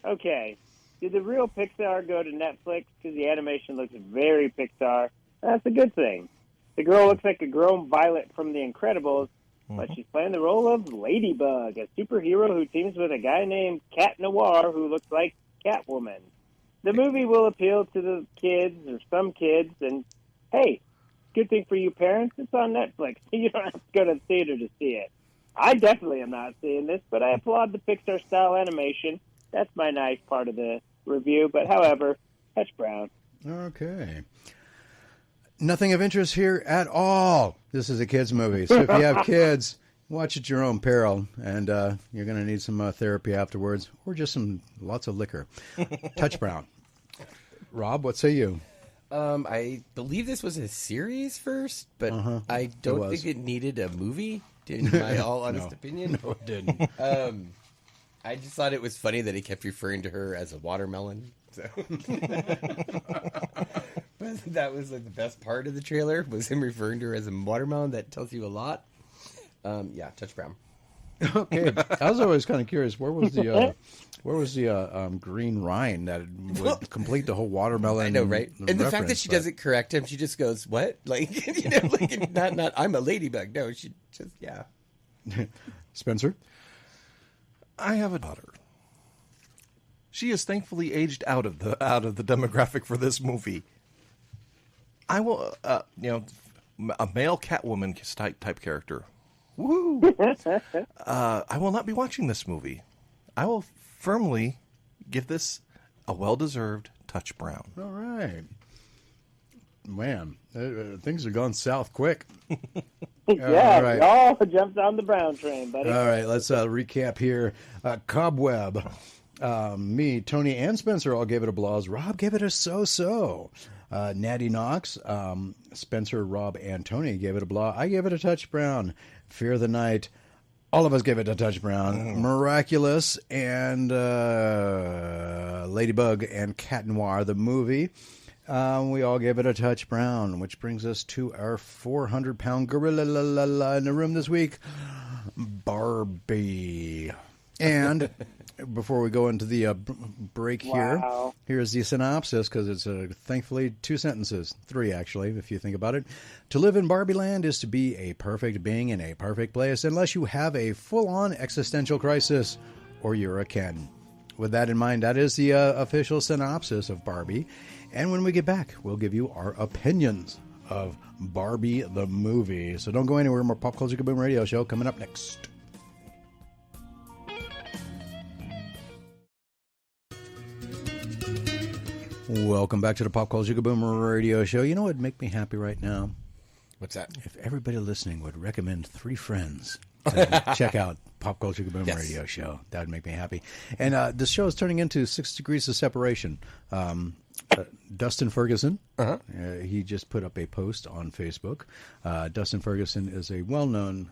Okay, did the real Pixar go to Netflix? Because the animation looks very Pixar. That's a good thing. The girl looks like a grown Violet from The Incredibles, but she's playing the role of Ladybug, a superhero who teams with a guy named Cat Noir who looks like Catwoman. The movie will appeal to the kids, or some kids, and hey, good thing for you parents, it's on Netflix. You don't have to go to the theater to see it. I definitely am not seeing this, but I applaud the Pixar-style animation. That's my nice part of the review, but however, Touch Brown. Okay. Nothing of interest here at all. This is a kids' movie, so if you have kids, watch at your own peril, and you're going to need some therapy afterwards, or just lots of liquor. Touch Brown. Rob, what say you? I believe this was a series first, but I don't think it needed a movie, in my all honest opinion. No, it didn't. I just thought it was funny that he kept referring to her as a watermelon. So. That was like the best part of the trailer, was him referring to her as a watermelon. That tells you a lot. Yeah, Touch Brown. Okay, I was always kind of curious. Where was the green rind that would complete the whole watermelon? I know, right? And the fact that she reference, doesn't correct him, she just goes, "What?" Like, you know, like not. I'm a ladybug. No, she just Spencer? I have a daughter. She is thankfully aged out of the demographic for this movie. I will, a male Catwoman type character. Woo! I will not be watching this movie. I will firmly give this a well-deserved Touch Brown. All right. Man, things are going south quick. Yeah, All right. y'all jumped on the Brown train, buddy. All right, let's recap here. Cobweb. Me, Tony, and Spencer all gave it a blahs. Rob gave it a so-so. Natty Knox, Spencer, Rob, and Tony gave it a blah. I gave it a touch brown. Fear the Night, all of us gave it a touch brown. Miraculous and Ladybug and Cat Noir, the movie. We all gave it a touch brown, which brings us to our 400-pound gorilla in the room this week, Barbie. And before we go into the break here, here's the synopsis, because it's thankfully 2 sentences, 3 actually, if you think about it. To live in Barbie Land is to be a perfect being in a perfect place, unless you have a full-on existential crisis or you're a Ken. With that in mind, that is the official synopsis of Barbie. And when we get back, we'll give you our opinions of Barbie the movie. So don't go anywhere. More Pop Culture Kaboom Radio Show coming up next. Welcome back to the Pop Culture Kaboom Radio Show. You know what would make me happy right now? What's that? If everybody listening would recommend 3 friends to check out Pop Culture Kaboom Radio Show. That would make me happy. And this show is turning into 6 degrees of separation. Dustin Ferguson, he just put up a post on Facebook. Dustin Ferguson is a well-known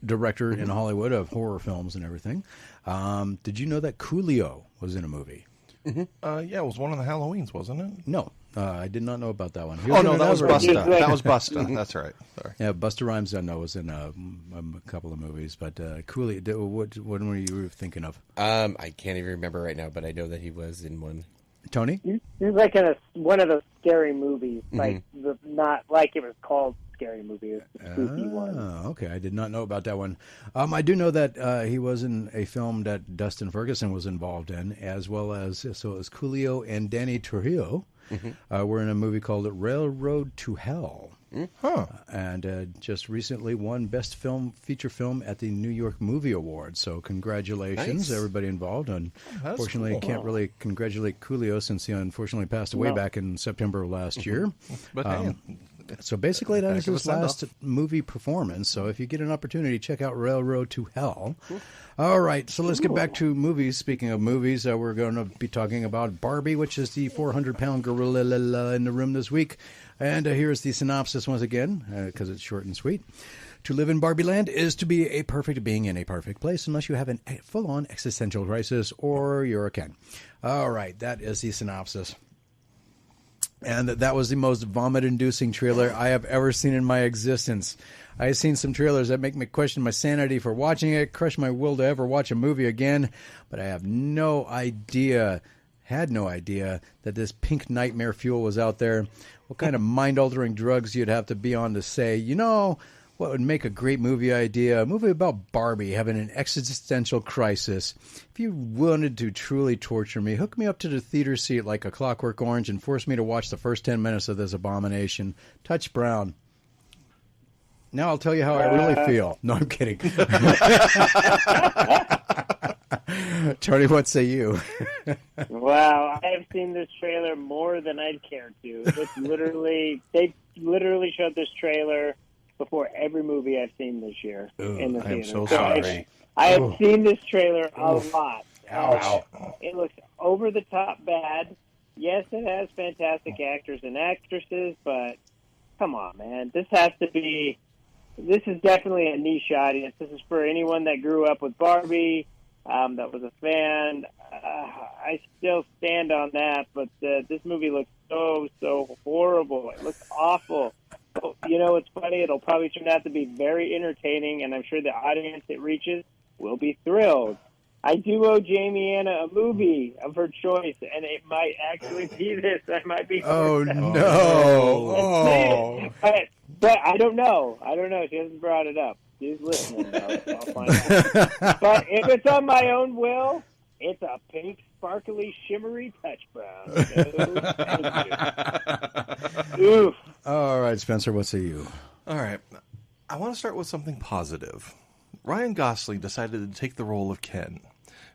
director in Hollywood of horror films and everything. Did you know that Coolio was in a movie? Yeah, it was one of the Halloweens, wasn't it? No, I did not know about that one. Oh, no, that was Busta. That was Busta. That's right. Sorry. Yeah, Busta Rhymes, I know, was in a couple of movies. But Coolio, what were you thinking of? I can't even remember right now, but I know that he was in one. Tony? He was like in one of those scary movies, like not like it was called Scary Movie. It was a spooky one. Okay, I did not know about that one. I do know that he was in a film that Dustin Ferguson was involved in, as well as it was Coolio and Danny Trujillo. Were in a movie called Railroad to Hell. And just recently won Best Feature Film at the New York Movie Awards. So congratulations, everybody involved. And unfortunately, can't really congratulate Coolio since he unfortunately passed away back in September of last year. But so basically, that is his last movie performance. So if you get an opportunity, check out Railroad to Hell. All right, so let's get back to movies. Speaking of movies, we're going to be talking about Barbie, which is the 400-pound gorilla in the room this week. And here's the synopsis once again, because it's short and sweet. To live in Barbie Land is to be a perfect being in a perfect place, unless you have a full-on existential crisis or you're a Ken. All right, that is the synopsis. And that was the most vomit-inducing trailer I have ever seen in my existence. I've seen some trailers that make me question my sanity for watching it, crush my will to ever watch a movie again, but I have had no idea that this pink nightmare fuel was out there. What kind of mind-altering drugs you'd have to be on to say, you know, what would make a great movie idea? A movie about Barbie having an existential crisis. If you wanted to truly torture me, hook me up to the theater seat like a Clockwork Orange and force me to watch the first 10 minutes of this abomination. Touch brown. Now I'll tell you how I really feel. No, I'm kidding. Tony, what say you? Wow, I have seen this trailer more than I'd care to. They literally showed this trailer before every movie I've seen this year in the theater. I'm so sorry. I have seen this trailer a lot. Ouch. It looks over the top bad. Yes, it has fantastic actors and actresses, but come on, man. This is definitely a niche audience. This is for anyone that grew up with Barbie, that was a fan. I still stand on that, but this movie looks so horrible. It looks awful. But you know what's funny? It'll probably turn out to be very entertaining, and I'm sure the audience it reaches will be thrilled. I do owe Jamie Anna a movie of her choice, and it might actually be this. I might be. Oh, forced out. no. Oh. But I don't know. She hasn't brought it up. She's listening, though. So I'll find out. But if it's on my own will, it's a pink, sparkly, shimmery touch brown. So, thank you. Oof. All right, Spencer, what say you? All right. I want to start with something positive. Ryan Gosling decided to take the role of Ken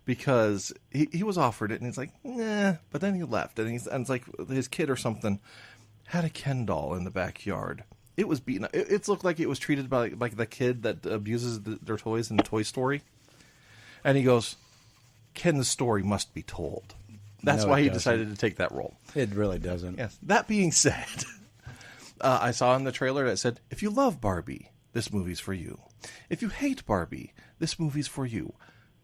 because he was offered it, and he's like, nah, but then he left. And it's like his kid or something had a Ken doll in the backyard. It was beaten up. It looked like it was treated by like the kid that abuses their toys in Toy Story. And he goes, Ken's story must be told. That's why he decided to take that role. It really doesn't. Yes. That being said, I saw in the trailer that said, if you love Barbie, this movie's for you. If you hate Barbie, this movie's for you.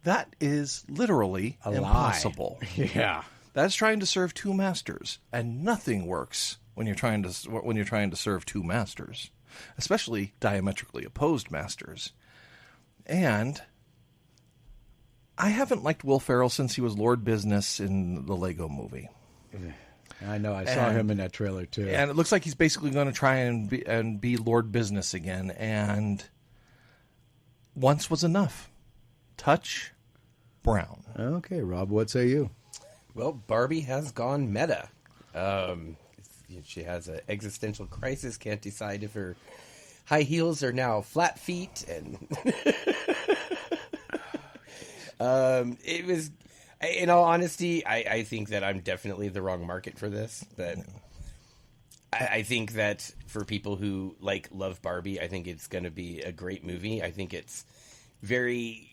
That is literally impossible. Yeah. That's trying to serve two masters, and nothing works when you're trying to serve two masters, especially diametrically opposed masters. And I haven't liked Will Ferrell since he was Lord Business in the Lego Movie. I know. I saw him in that trailer too. And it looks like he's basically going to try and be Lord Business again. And once was enough. Touch brown. Okay, Rob, what say you? Well, Barbie has gone meta. She has an existential crisis, can't decide if her high heels are now flat feet. And it was, in all honesty, I think that I'm definitely the wrong market for this. That I think that for people who love Barbie, I think it's going to be a great movie. I think it's very,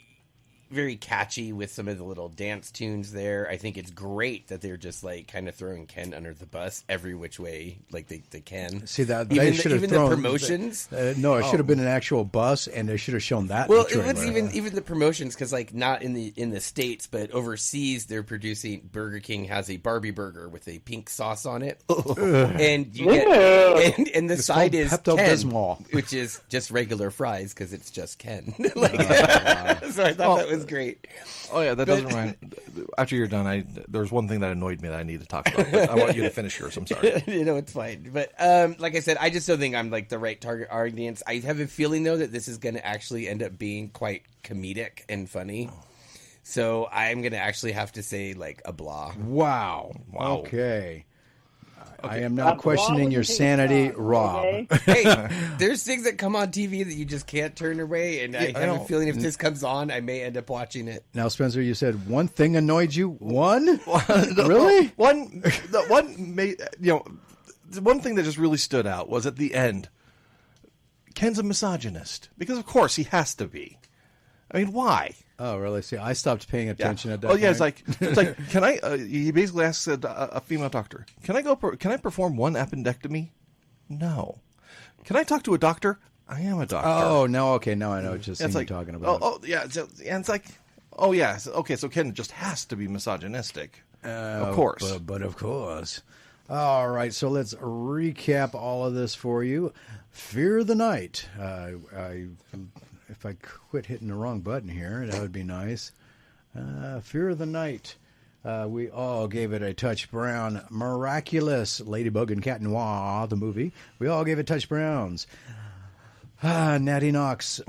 very catchy with some of the little dance tunes there. I think it's great that they're just kind of throwing Ken under the bus every which way they can. See that even they should have thrown the promotions. No, it should have been an actual bus, and they should have shown that. Well, in the it was trailer. even the promotions because not in the States, but overseas, they're producing. Burger King has a Barbie burger with a pink sauce on it, and you get and the side is Pepto-Bismol, Ken, which is just regular fries because it's just Ken. So I thought that was great. Oh yeah, that doesn't remind. After you're done, there's one thing that annoyed me that I need to talk about. But I want you to finish yours. I'm sorry. It's fine. But like I said, I just don't think I'm the right target audience. I have a feeling though that this is going to actually end up being quite comedic and funny. So I'm going to actually have to say a blah. Wow. Okay. I am not questioning your sanity, Rob. Okay? Hey, there's things that come on TV that you just can't turn away, and I have a feeling if this comes on, I may end up watching it. Now, Spencer, you said one thing annoyed you. One? Really? One thing that just really stood out was at the end. Ken's a misogynist because, of course, he has to be. I mean, why? Oh, really? See, I stopped paying attention at that point. It's like, can I? He basically asks a female doctor, "Can I perform one appendectomy?" No. Can I talk to a doctor? I am a doctor. Oh, no, okay, now I know what you're talking about. Oh, yeah, and it's like, oh, yeah, okay, so Ken just has to be misogynistic. Of course. But of course. All right, so let's recap all of this for you. Fear of the Night. If I quit hitting the wrong button here, that would be nice. Fear of the Night. We all gave it a touch brown. Miraculous. Ladybug and Cat Noir, the movie. We all gave it touch browns. Natty Knox,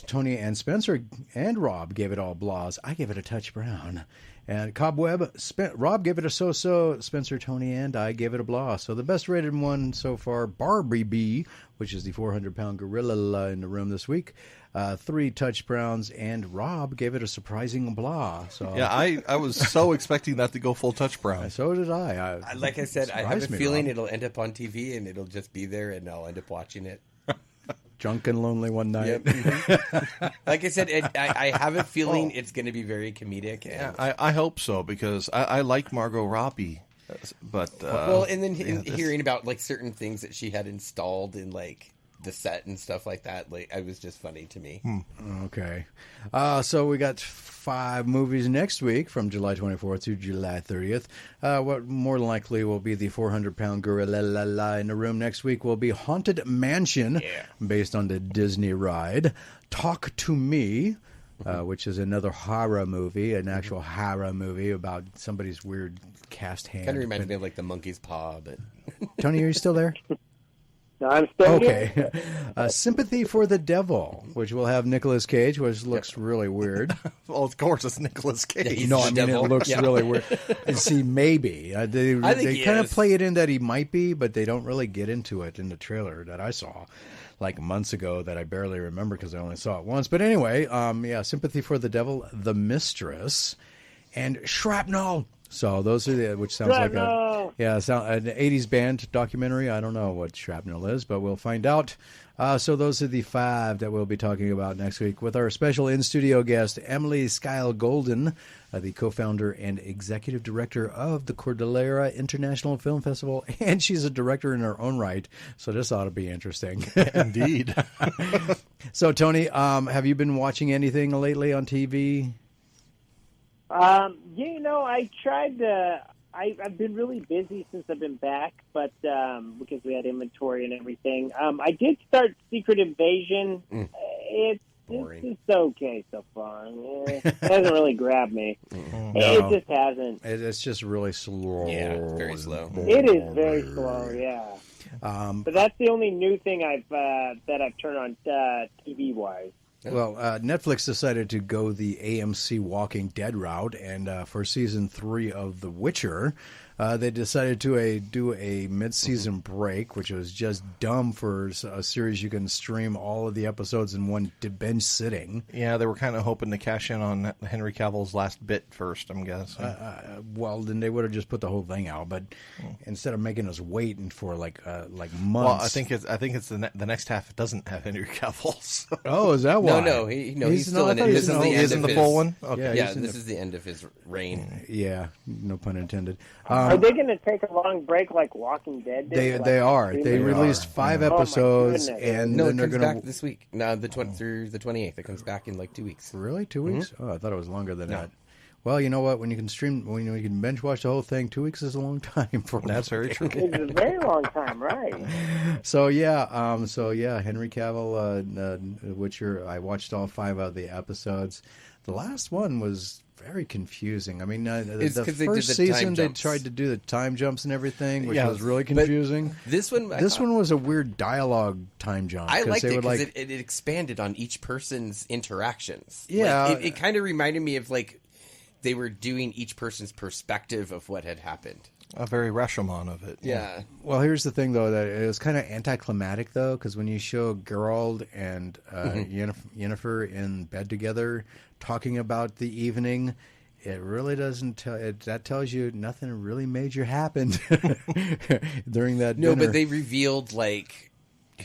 Tony and Spencer and Rob gave it all blahs. I gave it a touch brown. And Cobweb, Rob gave it a so-so. Spencer, Tony, and I gave it a blah. So the best rated one so far, Barbie B, which is the 400-pound gorilla in the room this week. 3 touch browns, and Rob gave it a surprising blah. So yeah, I was so expecting that to go full touch brown. So did I. Like I said, I have a feeling Rob. it'll end up on TV, and it'll just be there, and I'll end up watching it. Drunk and lonely one night. Yep. Like I said, I have a feeling it's going to be very comedic. And Yeah, I hope so because I like Margot Robbie, but well, and then hearing about certain things that she had installed in the set and stuff like that. Like, it was just funny to me. Okay. So we got 5 movies next week from July 24th to July 30th. What more than likely will be the 400-pound gorilla in the room next week will be Haunted Mansion, based on the Disney ride. Talk to Me, which is another horror movie, an actual horror movie about somebody's weird cast hand. Kind of reminds me of like the Monkey's Paw, but Tony, are you still there? No, I'm still here. Okay. Sympathy for the Devil, which will have Nicolas Cage, which looks really weird. Well, of course, it's Nicolas Cage. he's No, the I mean, devil. it looks Yeah. really weird. And see, maybe. They think he kind of is. play it in that he might be, but they don't really get into it in the trailer that I saw like months ago that I barely remember because I only saw it once. But anyway, Sympathy for the Devil, The Mistress, and Shrapnel. So those are which sounds like Shrapnel! an 80s band documentary. I don't know what Shrapnel is, but we'll find out. So those are the 5 that we'll be talking about next week with our special in-studio guest, Emily Skyle Golden, the co-founder and executive director of the Cordillera International Film Festival, and she's a director in her own right, so this ought to be interesting. Indeed. So, Tony, have you been watching anything lately on TV? I tried to. I've been really busy since I've been back, but because we had inventory and everything. I did start Secret Invasion. It's Boring. okay so far. It hasn't really grabbed me. No. It just hasn't. It's just really slow. Yeah, it's very slow. It is very slow, yeah. But that's the only new thing I've turned on TV wise. Well, Netflix decided to go the AMC Walking Dead route, and for season 3 of The Witcher, they decided to do a mid-season break, which was just dumb for a series you can stream all of the episodes in one binge sitting. Yeah, they were kind of hoping to cash in on Henry Cavill's last bit first, I'm guessing. Well, then they would have just put the whole thing out, but instead of making us wait for like months. Well, I think it's the next half doesn't have Henry Cavill. So. Oh, is that why? No, he's still I in it. thought This is the He end is in of the his full one. Okay. Yeah, Yeah, he's this is the end of his reign. Yeah, no pun intended. Are they going to take a long break like Walking Dead did? They are. They released 5 episodes, goodness. and No, then it they're comes going back this week. No, through the 28th. It comes back in like 2 weeks. Really? 2 weeks? Oh, I thought it was longer than that. Well, you know what? When you can binge watch the whole thing, 2 weeks is a long time for That's very true. It's a very long time, right? So yeah, Henry Cavill, Witcher. I watched all 5 of the episodes. The last one was very confusing. I mean, It's the 'cause they did first the season time they jumps. tried to do the time jumps and everything, which Yeah, was really but confusing. This one, This one was a weird dialogue time jump. I liked they it would because it expanded on each person's interactions. Yeah. Like, it kind of reminded me of like they were doing each person's perspective of what had happened. A very Rashomon of it. Yeah. Well, here's the thing, though, that it was kind of anticlimactic, though, because when you show Geralt and Yennefer in bed together talking about the evening, it really doesn't tell. That tells you nothing really major happened during that No, dinner. but they revealed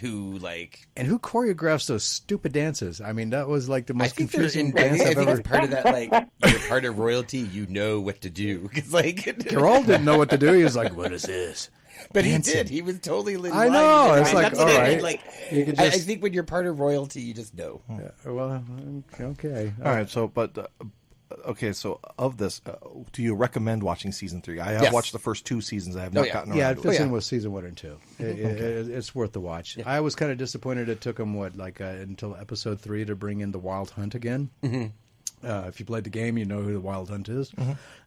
who and who choreographs those stupid dances? I mean, that was like the most confusing I dance I've think ever. it's part of that, like, you're part of royalty, you know what to do. 'Cause, like, Geralt didn't know what to do. He was like, "What is this?" but he dancing. did. He was totally in I line. know. It's That's like, what all I mean, right. like, You could I just- think when you're part of royalty, you just know. Well, okay. All right. So, but okay. So, of this, do you recommend watching season 3? I have Yes. watched the first 2 seasons. I have not yeah. gotten Yeah, around it to fits it. in with season 1 and 2. It's worth the watch. I was kind of disappointed it took them until episode 3 to bring in the Wild Hunt again. Mm-hmm. If you played the game, you know who the Wild Hunt is.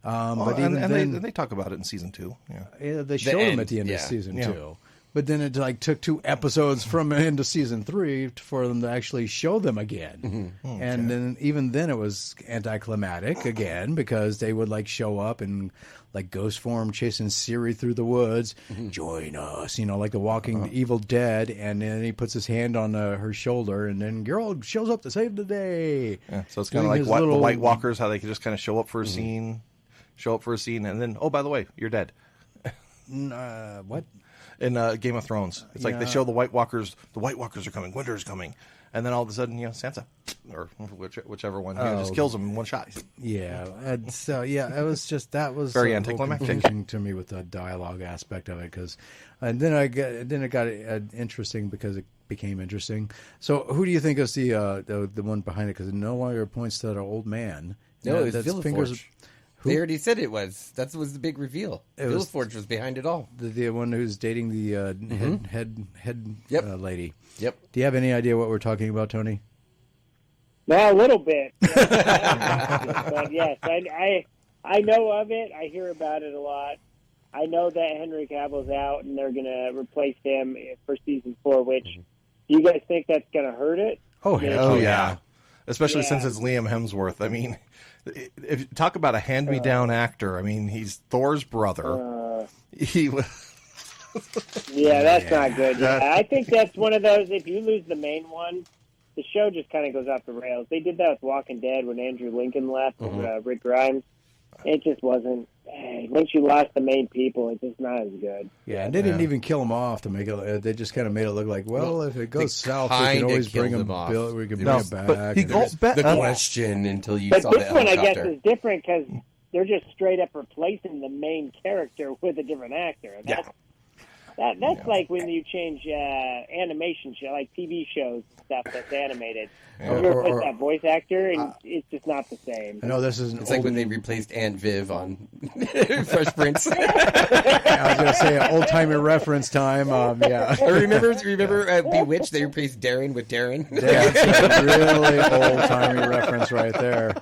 But even and then, they talk about it in season 2. Yeah. they showed him end, at the end of yeah. season Yeah. 2. But then it took 2 episodes from into season 3 for them to actually show them again. And then even then it was anticlimactic again because they would show up in ghost form chasing Ciri through the woods. Join us, like the Walking Evil Dead. And then he puts his hand on her shoulder, and then Geralt shows up to save the day. Yeah. So it's kind of Doing like his the little- White Walkers, how they can just kind of show up for a scene, and then, oh, by the way, you're dead. What? In Game of Thrones, it's like they show the White Walkers. The White Walkers are coming. Winter is coming, and then all of a sudden, Sansa, or whichever one, just kills him in one shot. Yeah, and so it was just that was Very a little anticlimactic. confusing to me with the dialogue aspect of it and then it got interesting because it became interesting. So who do you think is the one behind it? Because it no longer points to that old man. No, it was That's Villeforge. Who? They already said it was. That was the big reveal. Villeforge was behind it all. The one who's dating the head Yep. lady. Yep. Do you have any idea what we're talking about, Tony? No, a little bit. But yes, I know of it. I hear about it a lot. I know that Henry Cavill's out, and they're going to replace him for season 4. Which do you guys think that's going to hurt it? Oh, Oh yeah, especially Yeah. since it's Liam Hemsworth. I mean, if you talk about a hand-me-down actor, I mean, he's Thor's brother. He was. Yeah, that's not good. Yeah, I think that's one of those. If you lose the main one, the show just kind of goes off the rails. They did that with Walking Dead when Andrew Lincoln left, Rick Grimes. It just wasn't. Once you lost the main people, it's just not as good. Yeah, and they didn't even kill him off to make it. They just kind of made it look like, well, if it goes south, we can kinda always bring killed him. him off. We can bring No, it back. but he and goes there's- back. The question until you But saw the this one, I guess, helicopter. is different because they're just straight up replacing the main character with a different actor. And that's like when you change animation show, like TV shows and stuff that's animated. You replace that voice actor, and it's just not the same. I know this is an It's like old, when they replaced Aunt Viv on Fresh Prince. I was going to say an old timey reference time. Yeah, Or remember Bewitched? They replaced Darren with Darren. yeah, it's a really old timey reference right there.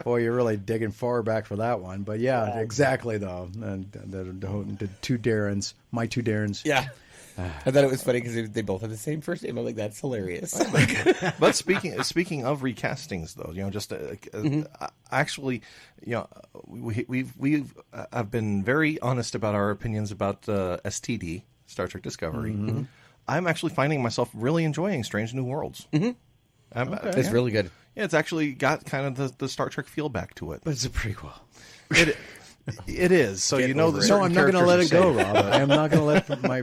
Boy, you're really digging far back for that one. But yeah, exactly though. And the two Darrens, my two Darrens. Yeah. I thought it was funny because they both had the same first name. I'm like, that's hilarious. But speaking of recastings, though, just actually, we've have been very honest about our opinions about STD, Star Trek Discovery. I'm actually finding myself really enjoying Strange New Worlds. It's really good. Yeah, it's actually got kind of the Star Trek feel back to it. But it's a prequel. It is. So Get you know over the it. No, certain I'm not going to let it characters go, are safe. Rob. I'm not going to let my.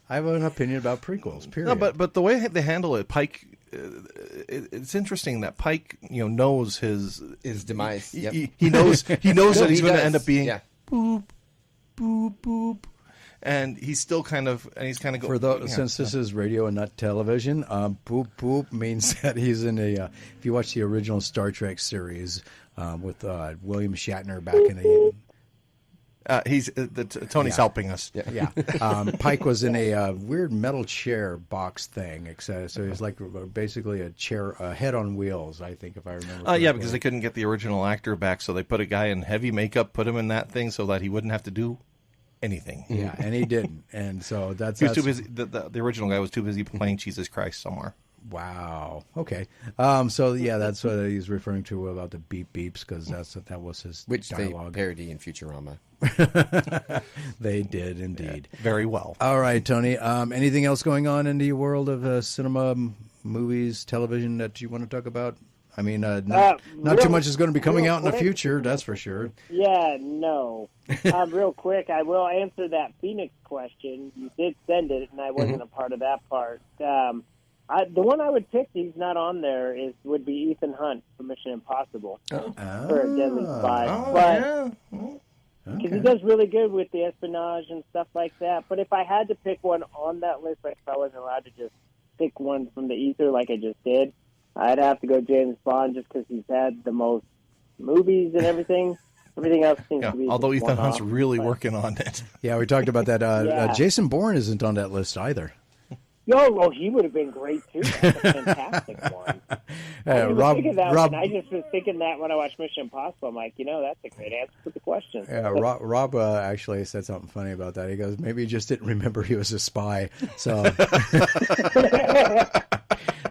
I have an opinion about prequels. Period. No, but the way they handle it, Pike. It's interesting that Pike, knows his demise. Yep. He knows that he's he going to does. end up being Yeah. boop, boop, boop, and he's still kind of For those, since this is radio and not television, boop boop means that he's in a. If you watch the original Star Trek series with William Shatner back in the. Tony's helping us. Yeah, Pike was in a weird metal chair box thing, so he's like basically a chair, a head on wheels. I think, if I remember. Yeah, correctly. because they couldn't get the original actor back, so they put a guy in heavy makeup, put him in that thing, so that he wouldn't have to do anything. Yeah, and he didn't, and so that's He was too busy. The original guy was too busy playing Jesus Christ somewhere. Wow. Okay. So yeah, that's what he's referring to about the beep beeps, because that was his Which dialogue. they parody in Futurama. They did indeed. Very well. All right, Tony. Anything else going on in the world of cinema, movies, television that you want to talk about? I mean, not too much is going to be coming real out in the quick. future, that's for sure. Yeah, no. Real quick, I will answer that Phoenix question. You did send it, and I wasn't a part of that part. The one I would pick, he's not on there, would be Ethan Hunt from Mission Impossible for a Deadly Spy. But because he does really good with the espionage and stuff like that. But if I had to pick one on that list, like if I wasn't allowed to just pick one from the ether like I just did, I'd have to go James Bond just because he's had the most movies and everything. Everything else seems Yeah, to be although just Ethan Hunt's one-off, really but- working on it. Yeah, we talked about that. Yeah. Jason Bourne isn't on that list either. Oh, he would have been great too. That's a fantastic one. I didn't even think of that one. I just was thinking that when I watched Mission Impossible. I'm like, that's a great answer to the question. Yeah, Rob actually said something funny about that. He goes, maybe he just didn't remember he was a spy. So,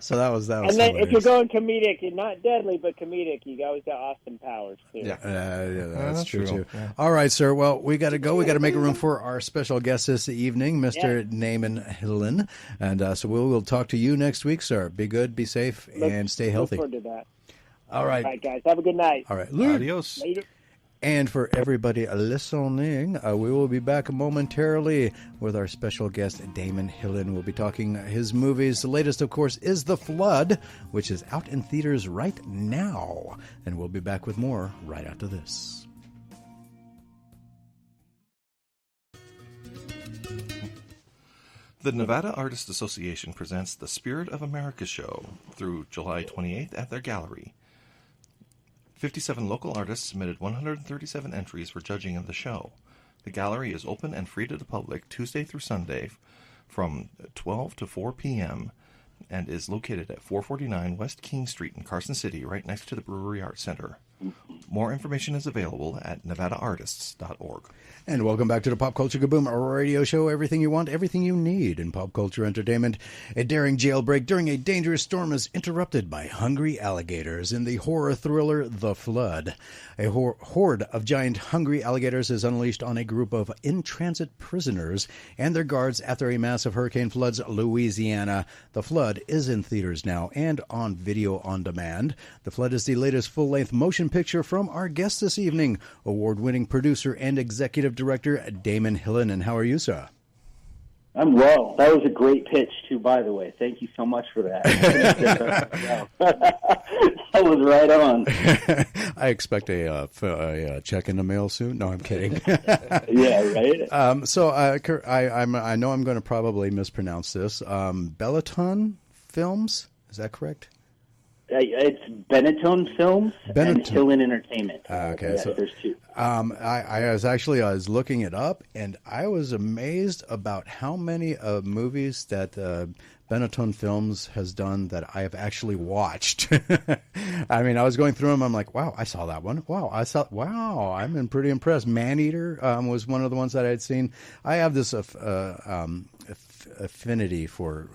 so that was And then if hilarious. you're going comedic, you're not deadly, but comedic, you always got Austin Powers too. Yeah. Yeah, that's that's true true. too. All right, sir. Well, we got to go. We got to make room for our special guest this evening, Mr. Naaman Hillen. And so we'll talk to you next week, sir. Be good, be safe, and stay healthy. Look forward to that. All right. All right, guys. Have a good night. All right. Luke. Adios. Later. And for everybody listening, we will be back momentarily with our special guest, Damon Hillen. We'll be talking his movies. The latest, of course, is The Flood, which is out in theaters right now. And we'll be back with more right after this. The Nevada Artists Association presents the Spirit of America show through July 28th at their gallery. 57 local artists submitted 137 entries for judging of the show. The gallery is open and free to the public Tuesday through Sunday from 12 to 4 p.m. and is located at 449 West King Street in Carson City, right next to the Brewery Arts Center. More information is available at nevadaartists.org. And welcome back to the Pop Culture Kaboom, a radio show. Everything you want, everything you need in pop culture entertainment. A daring jailbreak during a dangerous storm is interrupted by hungry alligators in the horror thriller The Flood. A horde of giant hungry alligators is unleashed on a group of in-transit prisoners and their guards after a massive hurricane floods Louisiana. The Flood is in theaters now and on video on demand. The Flood is the latest full-length motion picture from our guest this evening, award-winning producer and executive director Damon Hillen. And how are you, sir? I'm well. That was a great pitch, too, by the way. Thank you so much for that. That was right on. I expect a check in the mail soon. No, I'm kidding. Yeah, right? So I know I'm going to probably mispronounce this. Benetton Films, is that correct? It's Benetton Films and Hillen Entertainment. Okay, yeah, so there's two. I was looking it up, and I was amazed about how many movies that Benetton Films has done that I have actually watched. I mean, I was going through them. I'm like, wow, I saw that one. Wow, I'm pretty impressed. Maneater was one of the ones that I had seen. I have this affinity for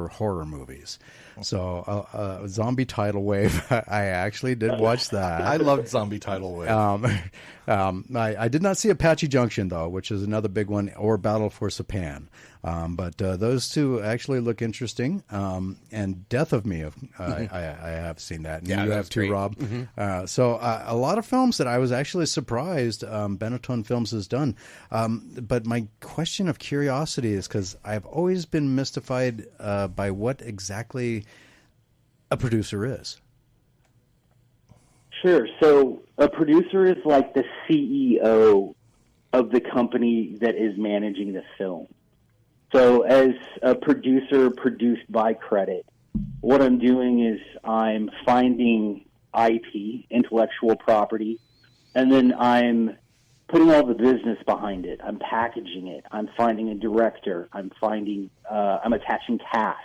horror movies. So Zombie Tidal Wave, I actually did watch that. I loved Zombie Tidal Wave. I did not see Apache Junction, though, which is another big one, or Battle for Sapan. But those two actually look interesting. And Death of Me, I have seen that. And Yeah, you that have was too, great. Rob. Mm-hmm. So a lot of films that I was actually surprised Benetton Films has done. But my question of curiosity is because I've always been mystified by what exactly a producer is. Sure. So a producer is like the CEO of the company that is managing the film. So as a producer produced by credit, what I'm doing is I'm finding IP, intellectual property, and then I'm putting all the business behind it. I'm packaging it. I'm finding a director. I'm attaching cast.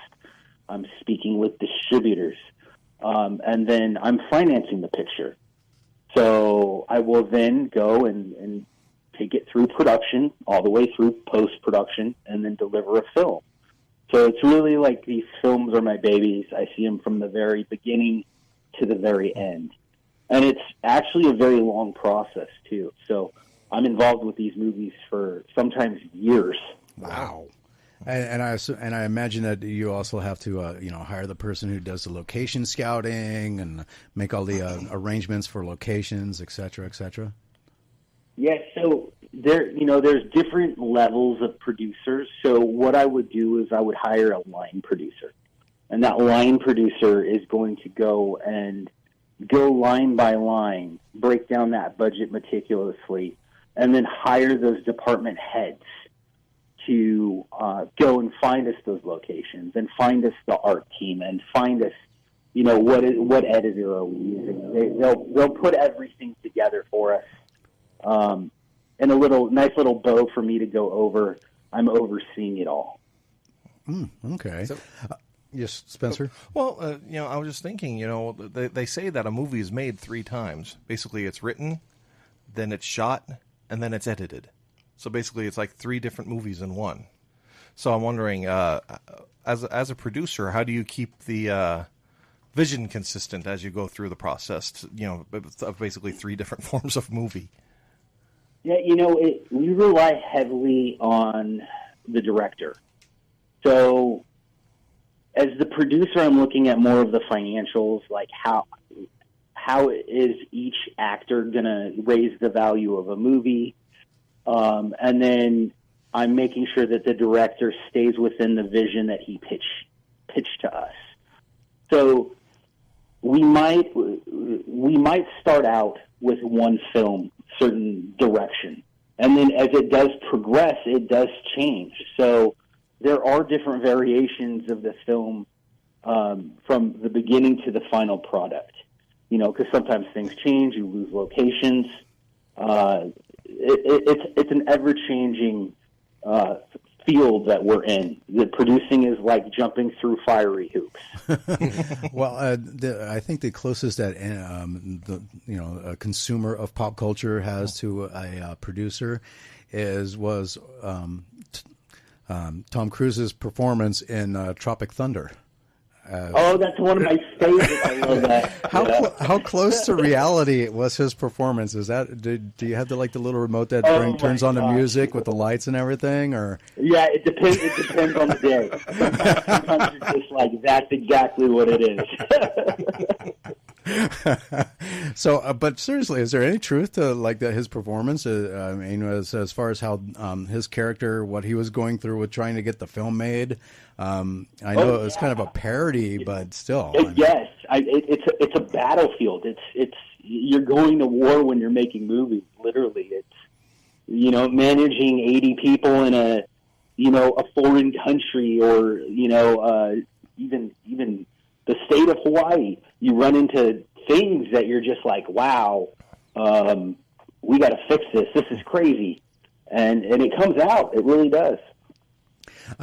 I'm speaking with distributors. And then I'm financing the picture. So I will then go and take it through production, all the way through post-production, and then deliver a film. So it's really like these films are my babies. I see them from the very beginning to the very end. And it's actually a very long process, too. So I'm involved with these movies for sometimes years. Wow. And I imagine that you also have to hire the person who does the location scouting and make all the arrangements for locations, et cetera, et cetera. Yes, so there's different levels of producers. So what I would do is I would hire a line producer. And that line producer is going to go line by line, break down that budget meticulously, and then hire those department heads to go and find us those locations and find us the art team and find us, what editor are we using. They'll put everything together for us. And a nice little bow for me to go over. I'm overseeing it all. Okay. So, yes, Spencer? Well, I was just thinking, they say that a movie is made 3 times. Basically, it's written, then it's shot, and then it's edited. So basically, it's like 3 different movies in one. So I'm wondering, as a producer, how do you keep the vision consistent as you go through the process? Of basically 3 different forms of movie. Yeah, we rely heavily on the director. So as the producer, I'm looking at more of the financials, like how how is each actor going to raise the value of a movie. And then I'm making sure that the director stays within the vision that he pitched to us. So we might start out with one film, certain direction. And then as it does progress, it does change. So there are different variations of the film from the beginning to the final product. You know, because sometimes things change, you lose locations. It's an ever-changing field that we're in. The producing is like jumping through fiery hoops. Well, I think the closest that a consumer of pop culture has to a producer was Tom Cruise's performance in Tropic Thunder. That's one of my favorites. I love that. How close to reality was his performance? Is that do you have the little remote that turns on the music with the lights and everything, or? Yeah, it depends. It depends on the day. Sometimes it's just like that's exactly what it is. So, but seriously, is there any truth to his performance? I mean, as far as how his character, what he was going through with trying to get the film made. I know it was kind of a parody, but still. Yes, it's a battlefield. It's you're going to war when you're making movies. Literally, it's managing 80 people in a foreign country, or even the state of Hawaii. You run into things that you're just like, wow, we got to fix this. This is crazy, and it comes out. It really does.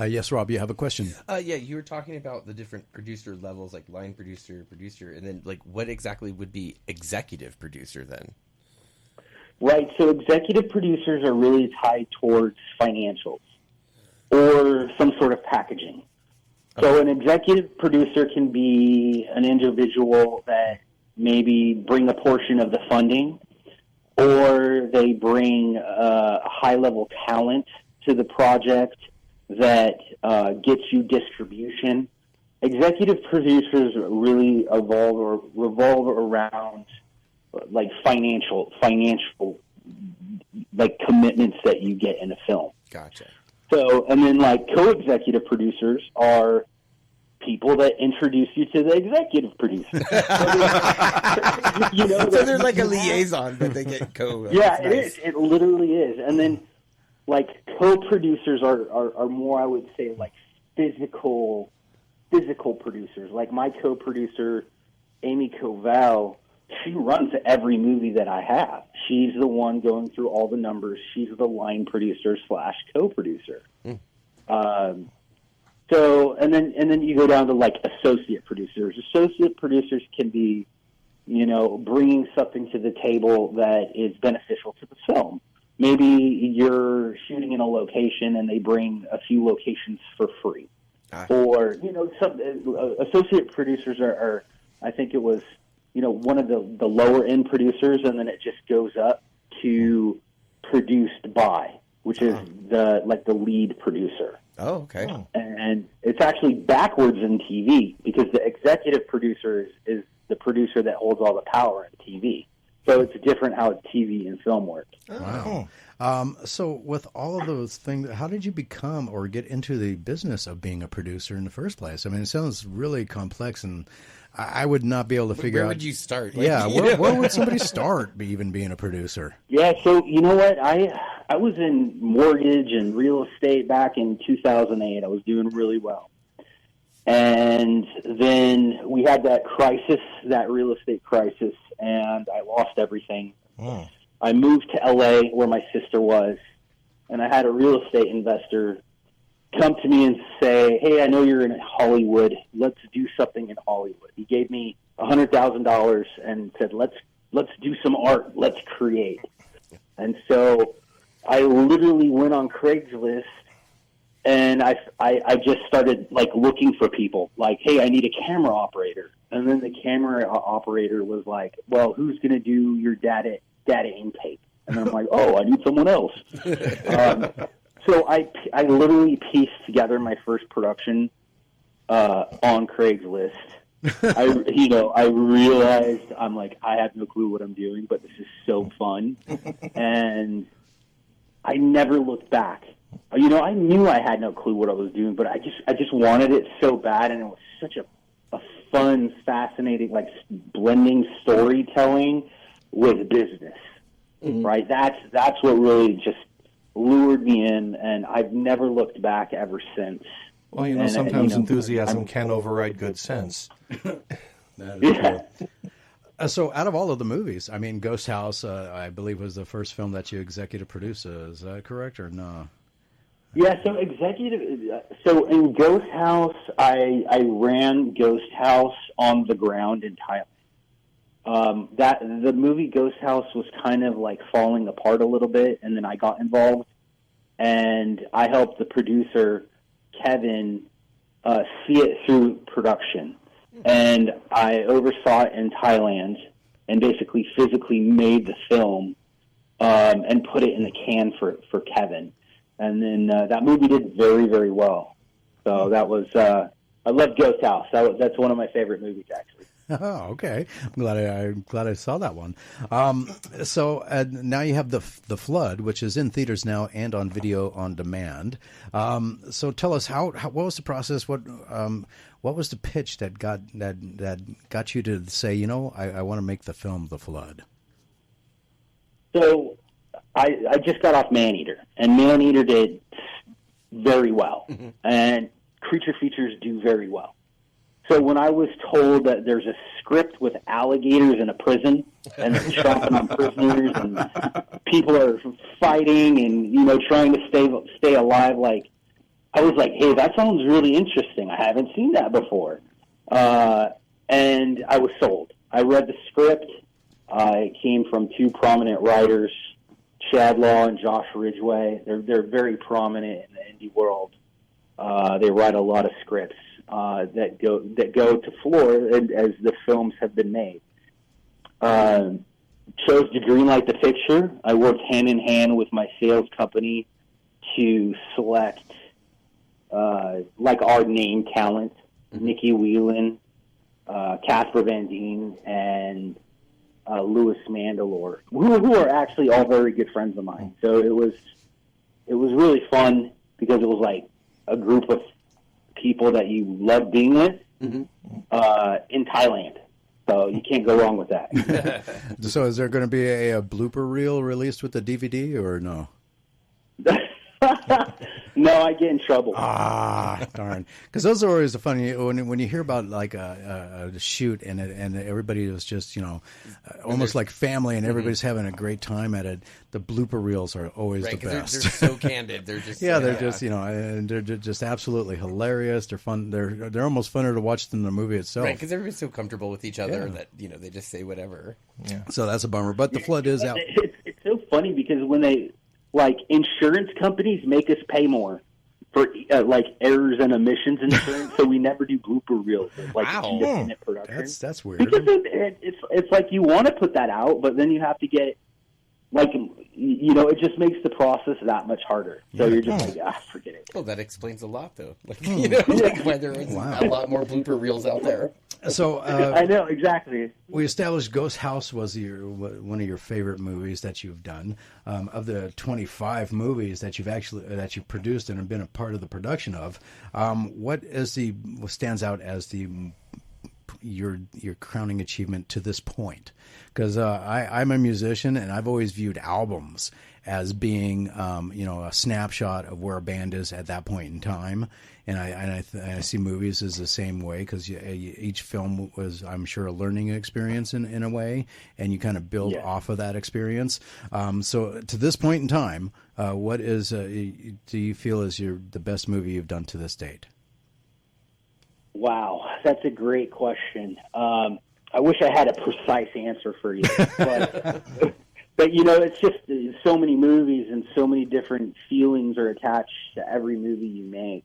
Yes, Rob, you have a question. Yeah, you were talking about the different producer levels, like line producer, and then what exactly would be executive producer then? Right. So executive producers are really tied towards financials or some sort of packaging. So an executive producer can be an individual that maybe bring a portion of the funding, or they bring a high-level talent to the project that gets you distribution. Executive producers really revolve around financial commitments that you get in a film. Gotcha. So, and then co-executive producers are people that introduce you to the executive producer. So they're like a liaison, but they get co. Yeah, it is. It literally is. And then co-producers are more, I would say, physical producers. Like my co-producer, Amy Covell, she runs every movie that I have. She's the one going through all the numbers. She's the line producer / co-producer. So, and then you go down to associate producers. Associate producers can be, bringing something to the table that is beneficial to the film. Maybe you're shooting in a location and they bring a few locations for free. Or, some associate producers are, I think it was, one of the lower end producers, and then it just goes up to produced by, which is the lead producer. Oh, okay. And it's actually backwards in TV, because the executive producer is the producer that holds all the power in TV. So it's different how TV and film work. Wow. So with all of those things, how did you become or get into the business of being a producer in the first place? I mean, it sounds really complex, and I would not be able to figure out. Where would you start? Where would somebody start even being a producer? Yeah, so you know what? I was in mortgage and real estate back in 2008. I was doing really well. And then we had that crisis, that real estate crisis, and I lost everything. I moved to LA where my sister was, and I had a real estate investor come to me and say, hey, I know you're in Hollywood. Let's do something in Hollywood. He gave me $100,000 and said, let's do some art. Let's create. And so I literally went on Craigslist, and I just started looking for people, hey, I need a camera operator. And then the camera operator was like, well, who's going to do your data intake? And I'm like, oh, I need someone else. So I literally pieced together my first production on Craigslist, I realized I'm like, I have no clue what I'm doing, but this is so fun. And I never looked back. I knew I had no clue what I was doing, but I just wanted it so bad, and it was such a fun, fascinating, like blending storytelling with business, right? That's what really just lured me in, and I've never looked back ever since. Well, sometimes enthusiasm can override good sense. That is cool. So out of all of the movies, I mean, Ghost House, I believe, was the first film that you executive produced. Is that correct or no? Yeah, so in Ghost House, I ran Ghost House on the ground in Thailand. The movie Ghost House was kind of like falling apart a little bit, and then I got involved, and I helped the producer Kevin see it through production, and I oversaw it in Thailand, and basically physically made the film and put it in the can for Kevin. And then that movie did very, very well. So that was I love Ghost House. That's one of my favorite movies, actually. Oh, okay. I'm glad I saw that one. So now you have the Flood, which is in theaters now and on video on demand. So tell us what was the process? What was the pitch that got you to say, I want to make the film The Flood? So I just got off Maneater, and Maneater did very well, and Creature Features do very well. So when I was told that there's a script with alligators in a prison, and they're chopping on prisoners, and people are fighting and trying to stay alive, like I was like, hey, that sounds really interesting. I haven't seen that before, and I was sold. I read the script. It came from two prominent writers, Chad Law and Josh Ridgway. They're very prominent in the indie world. They write a lot of scripts that go to floor as the films have been made. Chose to greenlight the picture. I worked hand in hand with my sales company to select our name talent, Nikki Whelan, Casper Van Dien, and Louis Mandalore, who are actually all very good friends of mine. So it was really fun because it was like a group of people that you love being with in Thailand. So you can't go wrong with that. So is there going to be a blooper reel released with the DVD or no? No, I get in trouble. Darn. Because those are always the funny when you hear about like a shoot and everybody was just almost like family and everybody's having a great time at it. The blooper reels are always the best. They're so candid. They're just just and they're just absolutely hilarious. They're fun. They're almost funner to watch than the movie itself. Right, because everybody's so comfortable with each other that they just say whatever. Yeah. So that's a bummer. But The Flood is out. It's so funny because when they insurance companies make us pay more for errors and omissions insurance, so we never do blooper reels of independent production. That's weird. Because it's like you want to put that out, but then you have to get it just makes the process that much harder. So you're just forget it. Well, that explains a lot, though. Why there is a lot more blooper reels out there. So I know exactly. We established Ghost House was one of your favorite movies that you've done. Of the 25 movies that you've produced and have been a part of the production of, what stands out as your crowning achievement to this point? Because I'm a musician and I've always viewed albums as being a snapshot of where a band is at that point in time, and I see movies as the same way because each film was, I'm sure, a learning experience in a way, and you kind of build off of that experience. So to this point in time, what do you feel is the best movie you've done to this date? Wow, that's a great question. I wish I had a precise answer for you, but it's just so many movies and so many different feelings are attached to every movie you make.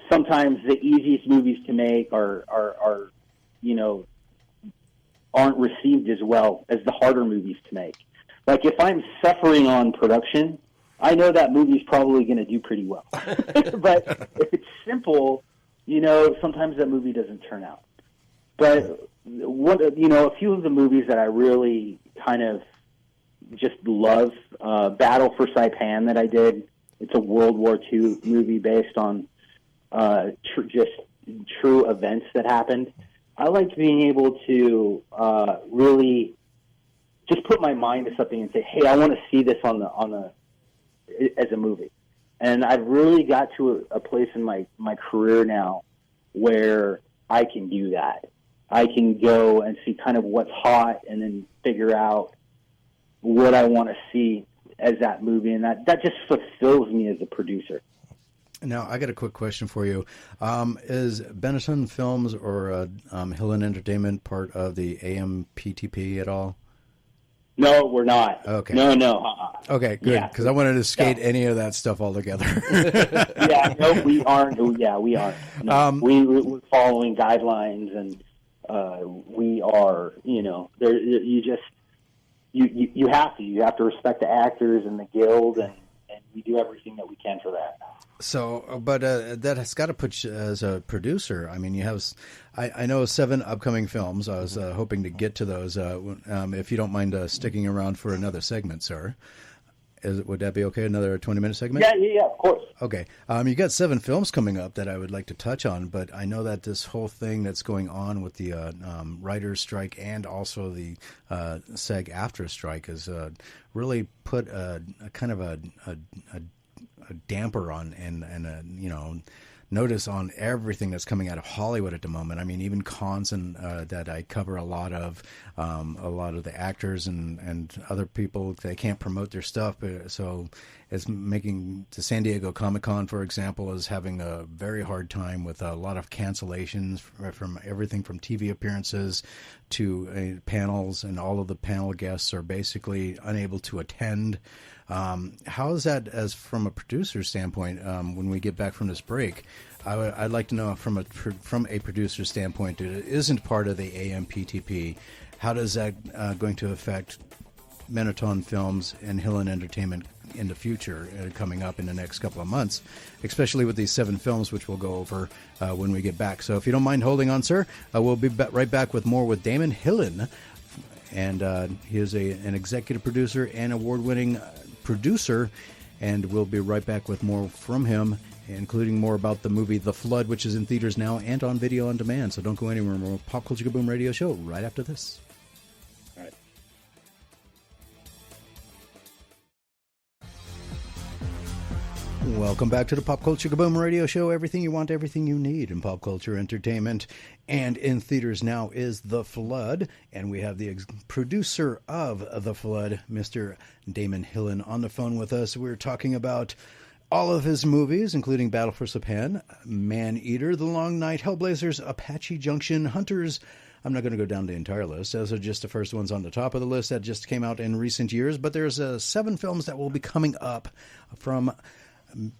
Sometimes the easiest movies to make are aren't received as well as the harder movies to make. Like if I'm suffering on production, I know that movie's probably going to do pretty well. But if it's simple, sometimes that movie doesn't turn out. But a few of the movies that I really kind of just love, Battle for Saipan that I did. It's a World War II movie based on just true events that happened. I liked being able to really just put my mind to something and say, "Hey, I want to see this as a movie." And I've really got to a place in my career now where I can do that. I can go and see kind of what's hot and then figure out what I want to see as that movie, and that just fulfills me as a producer. Now, I got a quick question for you. Is Benetton Films or Hillen Entertainment part of the AMPTP at all? No, we're not. Okay. No. Okay, good, because I wanted to skate any of that stuff altogether. No, we aren't. Yeah, we aren't. No, we're following guidelines, and we are. There you have to respect the actors and the guild, and we do everything that we can for that. So, but that has got to put you as a producer. I mean, you have, I know 7 upcoming films. I was hoping to get to those. If you don't mind sticking around for another segment, sir. Would that be okay? Another 20-minute segment? Yeah, of course. Okay. You got 7 films coming up that I would like to touch on, but I know that this whole thing that's going on with the writer's strike and also the SAG-AFTRA strike has really put a kind of a damper on and notice on everything that's coming out of Hollywood at the moment. I mean, even cons and that I cover a lot of the actors and other people, they can't promote their stuff. So it's making the San Diego Comic-Con, for example, is having a very hard time with a lot of cancellations from everything from TV appearances to panels, and all of the panel guests are basically unable to attend. How is that, as from a producer standpoint, when we get back from this break? I'd like to know from a producer standpoint that it isn't part of the AMPTP. How does that going to affect Benetton Films and Hillen Entertainment in the future, coming up in the next couple of months, especially with these 7 films, which we'll go over when we get back. So if you don't mind holding on, sir, we'll be right back with more with Damon Hillen. And he is an executive producer and award-winning producer, and we'll be right back with more from him, including more about the movie The Flood, which is in theaters now and on video on demand. So don't go anywhere. More Pop Culture Kaboom Radio Show right after this. All right. Welcome back to the Pop Culture Kaboom Radio Show. Everything you want, everything you need in pop culture entertainment. And in theaters now is The Flood. And we have the producer of The Flood, Mr. Damon Hillen, on the phone with us. We're talking about all of his movies, including Battle for Saipan, Man-Eater, The Long Night, Hellblazers, Apache Junction, Hunters. I'm not going to go down the entire list. Those are just the first ones on the top of the list that just came out in recent years. But there's 7 films that will be coming up from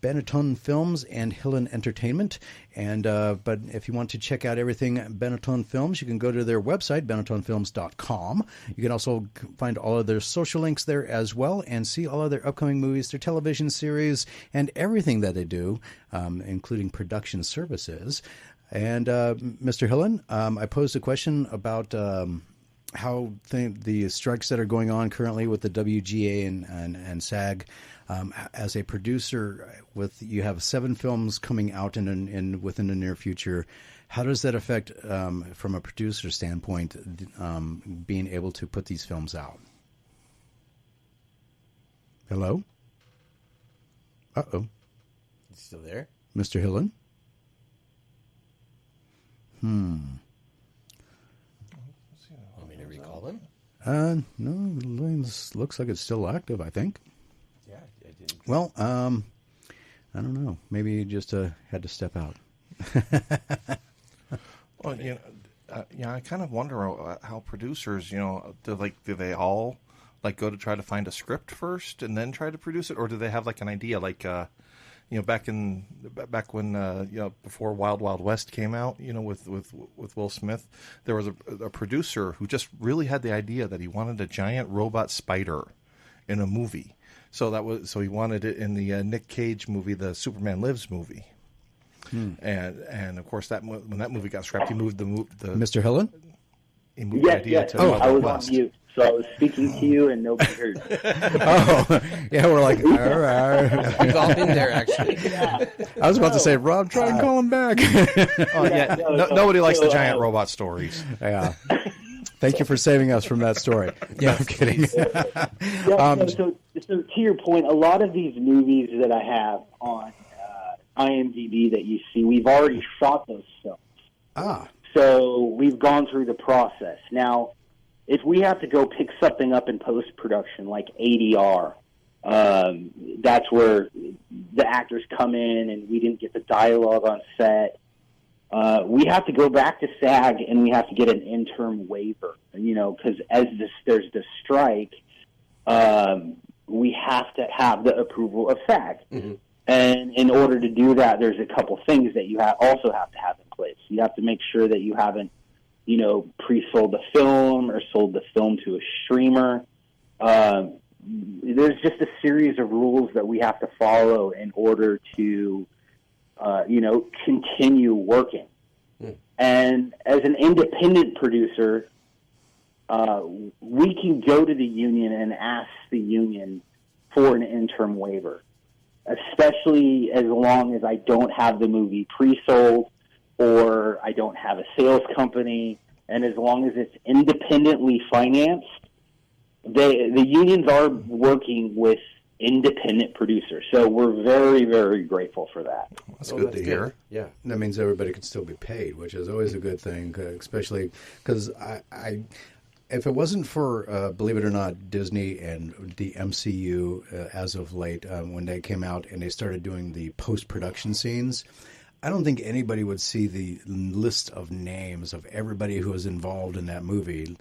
Benetton Films and Hillen Entertainment. And but if you want to check out everything Benetton Films, you can go to their website, benettonfilms.com. You can also find all of their social links there as well, and see all of their upcoming movies, their television series, and everything that they do, including production services. And Mr. Hillen, I posed a question about how the strikes that are going on currently with the WGA and SAG. As a producer, you have 7 films coming out within the near future. How does that affect, from a producer standpoint, being able to put these films out? Hello? Uh-oh. You still there? Mr. Hillen? Want me to recall him? No, the line looks like it's still active, I think. Yeah, I didn't. Well, I don't know. Maybe you just had to step out. Well, I kind of wonder how producers, do they all go to try to find a script first and then try to produce it, or do they have an idea back when before Wild Wild West came out, with Will Smith, there was a producer who just really had the idea that he wanted a giant robot spider in a movie. So he wanted it in the Nick Cage movie, the Superman Lives movie. And of course when that movie got scrapped, he moved the Mr. Hillen? he moved the Yes, idea yes. to I Wild was West. on mute, so I was speaking to you and nobody heard. Oh, yeah, we're like, all right. We've all been there, actually. I was about to say, Rob, try and call him back. Oh, yeah, nobody likes the giant robot stories. Yeah. Thank you for saving us from that story. Yeah, I'm kidding. So to your point, a lot of these movies that I have on IMDb that you see, we've already shot those films. Ah. So we've gone through the process. Now, if we have to go pick something up in post-production, like ADR, that's where the actors come in and we didn't get the dialogue on set. We have to go back to SAG and we have to get an interim waiver, because there's the strike, we have to have the approval of SAG. Mm-hmm. And in order to do that, there's a couple things that you also have to have in place. You have to make sure that you haven't, pre-sold the film or sold the film to a streamer. There's just a series of rules that we have to follow in order to, continue working. And as an independent producer, we can go to the union and ask the union for an interim waiver, especially as long as I don't have the movie pre-sold or I don't have a sales company, and as long as it's independently financed. The unions are working with independent producers, so we're very, very grateful for that. That's good to hear. Yeah. That means everybody can still be paid, which is always a good thing, especially because if it wasn't for, believe it or not, Disney and the MCU as of late, when they came out and they started doing the post-production scenes, I don't think anybody would see the list of names of everybody who was involved in that movie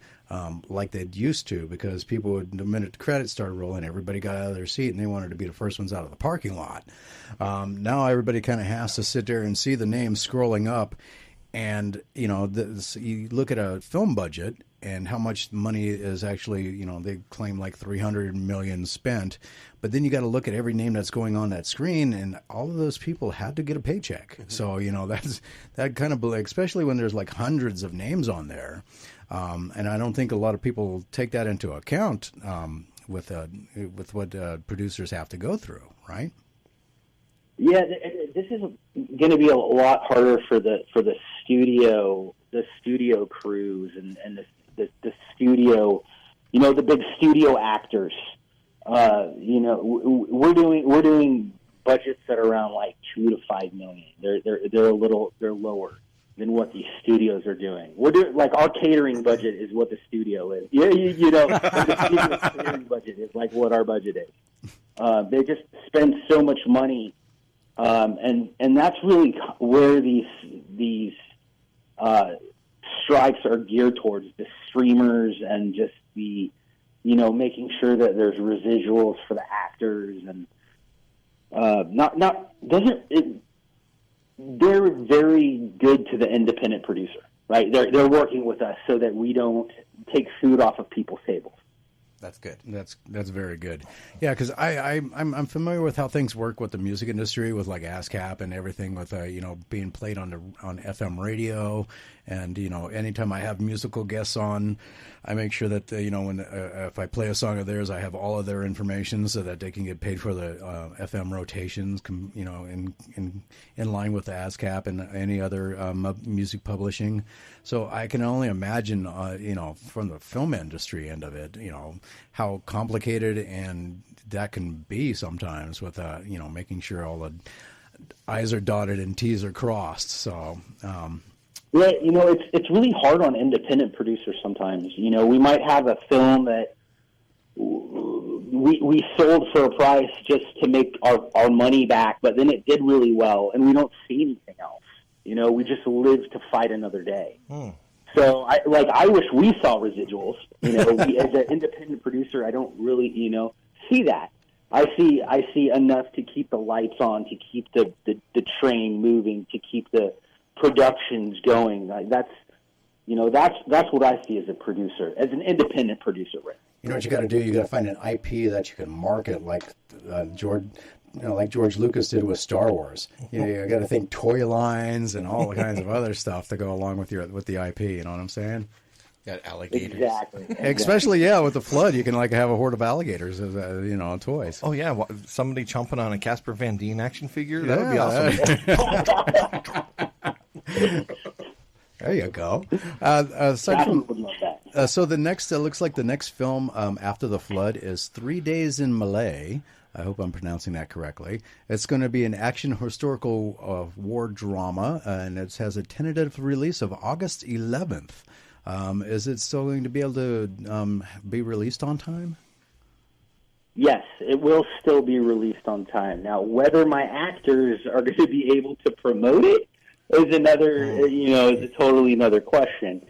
like they'd used to, because people would, the minute the credits started rolling, everybody got out of their seat and they wanted to be the first ones out of the parking lot. Now everybody kind of has to sit there and see the names scrolling up. And, you look at a film budget and how much money is actually, they claim like $300 million spent. But then you got to look at every name that's going on that screen, and all of those people had to get a paycheck. So, that kind of, especially when there's like hundreds of names on there. And I don't think a lot of people take that into account with what producers have to go through, right? Yeah, this is going to be a lot harder for the studio crews and the studio, the big studio actors. We're doing budgets that are around like $2 to $5 million. They're lower than what these studios are doing. We're doing like our catering budget is what the studio is. Yeah, the studio's catering budget is like what our budget is. They just spend so much money. And that's really where these strikes are geared towards, the streamers and just the, making sure that there's residuals for the actors and they're very good to the independent producer, right? They're working with us so that we don't take food off of people's tables. That's good. That's very good. Yeah, because I'm familiar with how things work with the music industry, with like ASCAP and everything, with being played on FM radio, and anytime I have musical guests on, I make sure that when if I play a song of theirs, I have all of their information so that they can get paid for the FM rotations, in line with the ASCAP and any other music publishing. So I can only imagine, from the film industry end of it, how complicated and that can be sometimes with, making sure all the I's are dotted and T's are crossed. So, yeah, it's really hard on independent producers sometimes. We might have a film that we sold for a price just to make our money back, but then it did really well, and we don't see anything else. We just live to fight another day. So I wish we saw residuals. As an independent producer, I don't really, see that. I see enough to keep the lights on, to keep the train moving, to keep the productions going. That's what I see as a producer, as an independent producer. Right? You know what you got to do? You got to find an IP that you can market, like like George Lucas did with Star Wars. You got to think toy lines and all kinds of other stuff to go along with the IP. You know what I'm saying? Got alligators. Exactly. Especially, with the flood, you can like have a horde of alligators as toys. Oh yeah, somebody chomping on a Casper Van Dien action figure. That would be awesome. There you go. So the next, looks like the next film after the flood is 3 Days in Malay. I hope I'm pronouncing that correctly. It's going to be an action historical war drama, and it has a tentative release of August 11th. Is it still going to be able to be released on time? Yes, it will still be released on time. Now, whether my actors are going to be able to promote it is is a totally another question.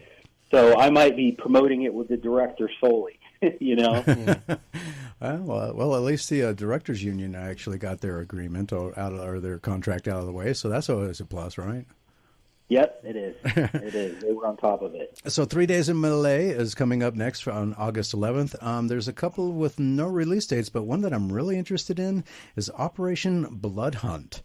So I might be promoting it with the director solely, Well, at least the Directors Union actually got their agreement or their contract out of the way, so that's always a plus, right? Yep, it is. It is. They were on top of it. So 3 Days in Malay is coming up next on August 11th. There's a couple with no release dates, but one that I'm really interested in is Operation Blood Hunt,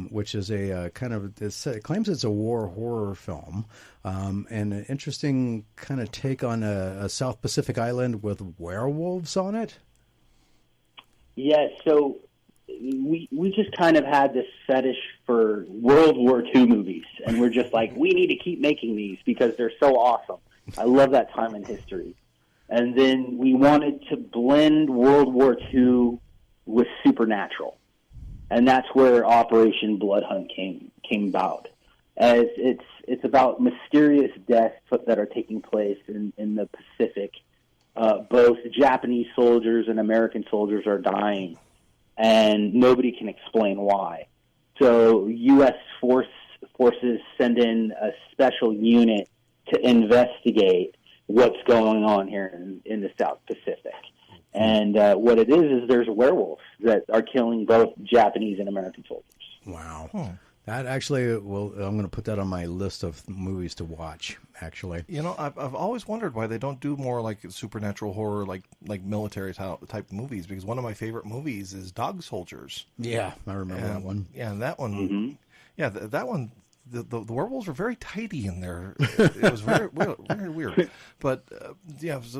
which is a it claims it's a war horror film, and an interesting kind of take on a South Pacific island with werewolves on it. Yeah, so we just kind of had this fetish for World War II movies, and we're just like, we need to keep making these because they're so awesome. I love that time in history. And then we wanted to blend World War II with supernatural, and that's where Operation Blood Hunt came about. As it's about mysterious deaths that are taking place in the Pacific. Both Japanese soldiers and American soldiers are dying, and nobody can explain why. So U.S. forces send in a special unit to investigate what's going on here in the South Pacific. And what it is there's werewolves that are killing both Japanese and American soldiers. Wow. That actually I'm going to put that on my list of movies to watch, actually. I've always wondered why they don't do more like supernatural horror, like military type movies, because one of my favorite movies is Dog Soldiers. Yeah, I remember that one. Yeah, and that one, that one, the werewolves were very tidy in there. It was very weird. But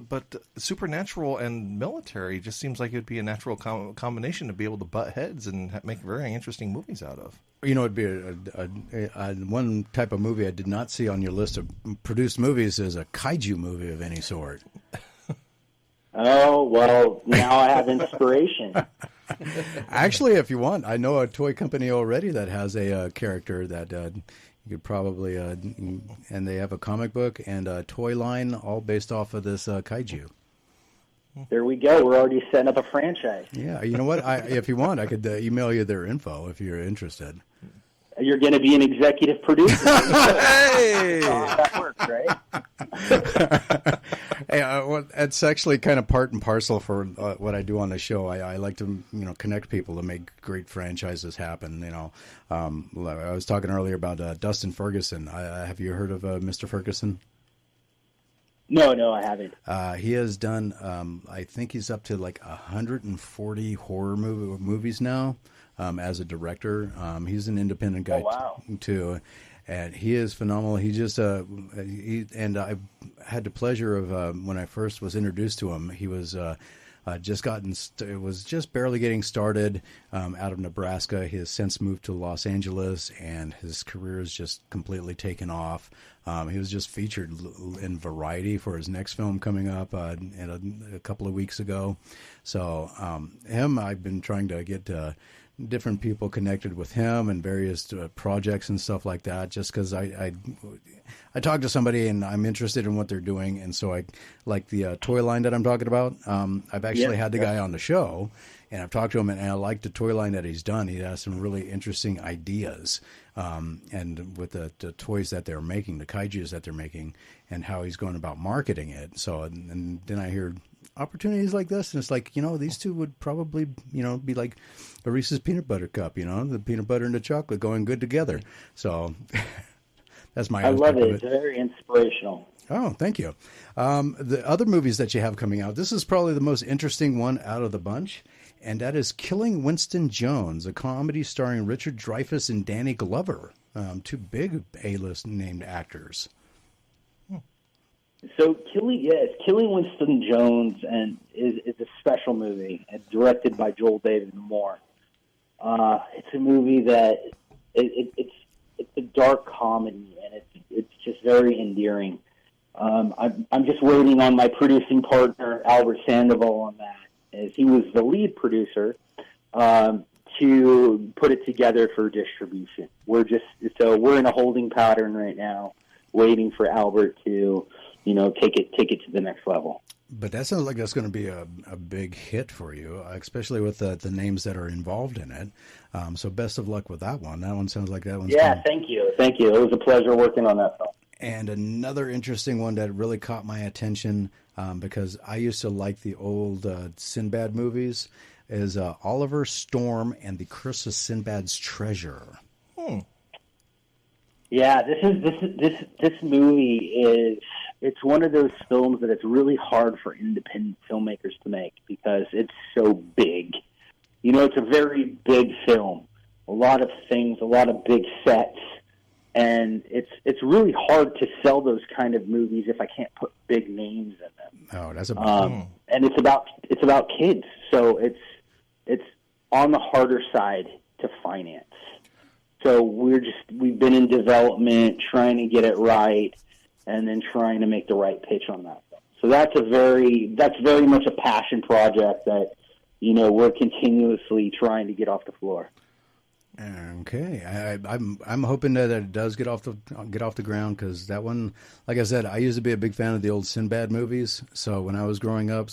but supernatural and military just seems like it would be a natural combination to be able to butt heads and make very interesting movies out of. It'd be a one type of movie I did not see on your list of produced movies is a kaiju movie of any sort. Oh, well, now I have inspiration. Actually, if you want, I know a toy company already that has a character that you could probably, and they have a comic book and a toy line all based off of this kaiju. There we go. We're already setting up a franchise. Yeah, you know what? If you want, I could email you their info if you're interested. You're going to be an executive producer. Hey! That works, right? Hey, it's actually kind of part and parcel for what I do on the show. I like to, connect people to make great franchises happen. I was talking earlier about Dustin Ferguson. Have you heard of Mr. Ferguson? No, I haven't. He has done, I think he's up to like 140 horror movies now as a director. He's an independent guy too, and he is phenomenal. He just, and I had the pleasure of, when I first was introduced to him, he was it was just barely getting started out of Nebraska. He has since moved to Los Angeles, and his career has just completely taken off. He was just featured in Variety for his next film coming up a couple of weeks ago. So I've been trying to get different people connected with him and various projects and stuff like that, just because I talk to somebody and I'm interested in what they're doing, and so I like the toy line that I'm talking about. I've actually had the guy on the show, and I've talked to him, and I like the toy line that he's done. He has some really interesting ideas, and with the toys that they're making, the kaijus that they're making, and how he's going about marketing it. So, and then I hear opportunities like this, and it's like, these two would probably, be like a Reese's peanut butter cup, the peanut butter and the chocolate going good together. So that's my. I love it. It's very inspirational. Oh, thank you. The other movies that you have coming out, this is probably the most interesting one out of the bunch, and that is Killing Winston Jones, a comedy starring Richard Dreyfuss and Danny Glover, two big A-list named actors. So Killing Winston Jones and is a special movie, directed by Joel David Moore. It's a movie that it's a dark comedy, and it's just very endearing. I'm just waiting on my producing partner Albert Sandoval on that, as he was the lead producer, to put it together for distribution. We're in a holding pattern right now, waiting for Albert to take it to the next level. But that sounds like that's going to be a big hit for you, especially with the names that are involved in it. So best of luck with that one. That one sounds like that one's Thank you. It was a pleasure working on that film. And another interesting one that really caught my attention, because I used to like the old Sinbad movies, is Oliver Storm and the Curse of Sinbad's Treasure. Yeah, this movie is, it's one of those films that it's really hard for independent filmmakers to make because it's so big. It's a very big film. A lot of things, a lot of big sets, and it's really hard to sell those kind of movies if I can't put big names in them. Oh, that's a and it's about kids, so it's on the harder side to finance. So we've been in development, trying to get it right, and then trying to make the right pitch on that. So that's very much a passion project that we're continuously trying to get off the floor. Okay, I'm hoping that it does get off the ground, because that one, like I said, I used to be a big fan of the old Sinbad movies. So when I was growing up,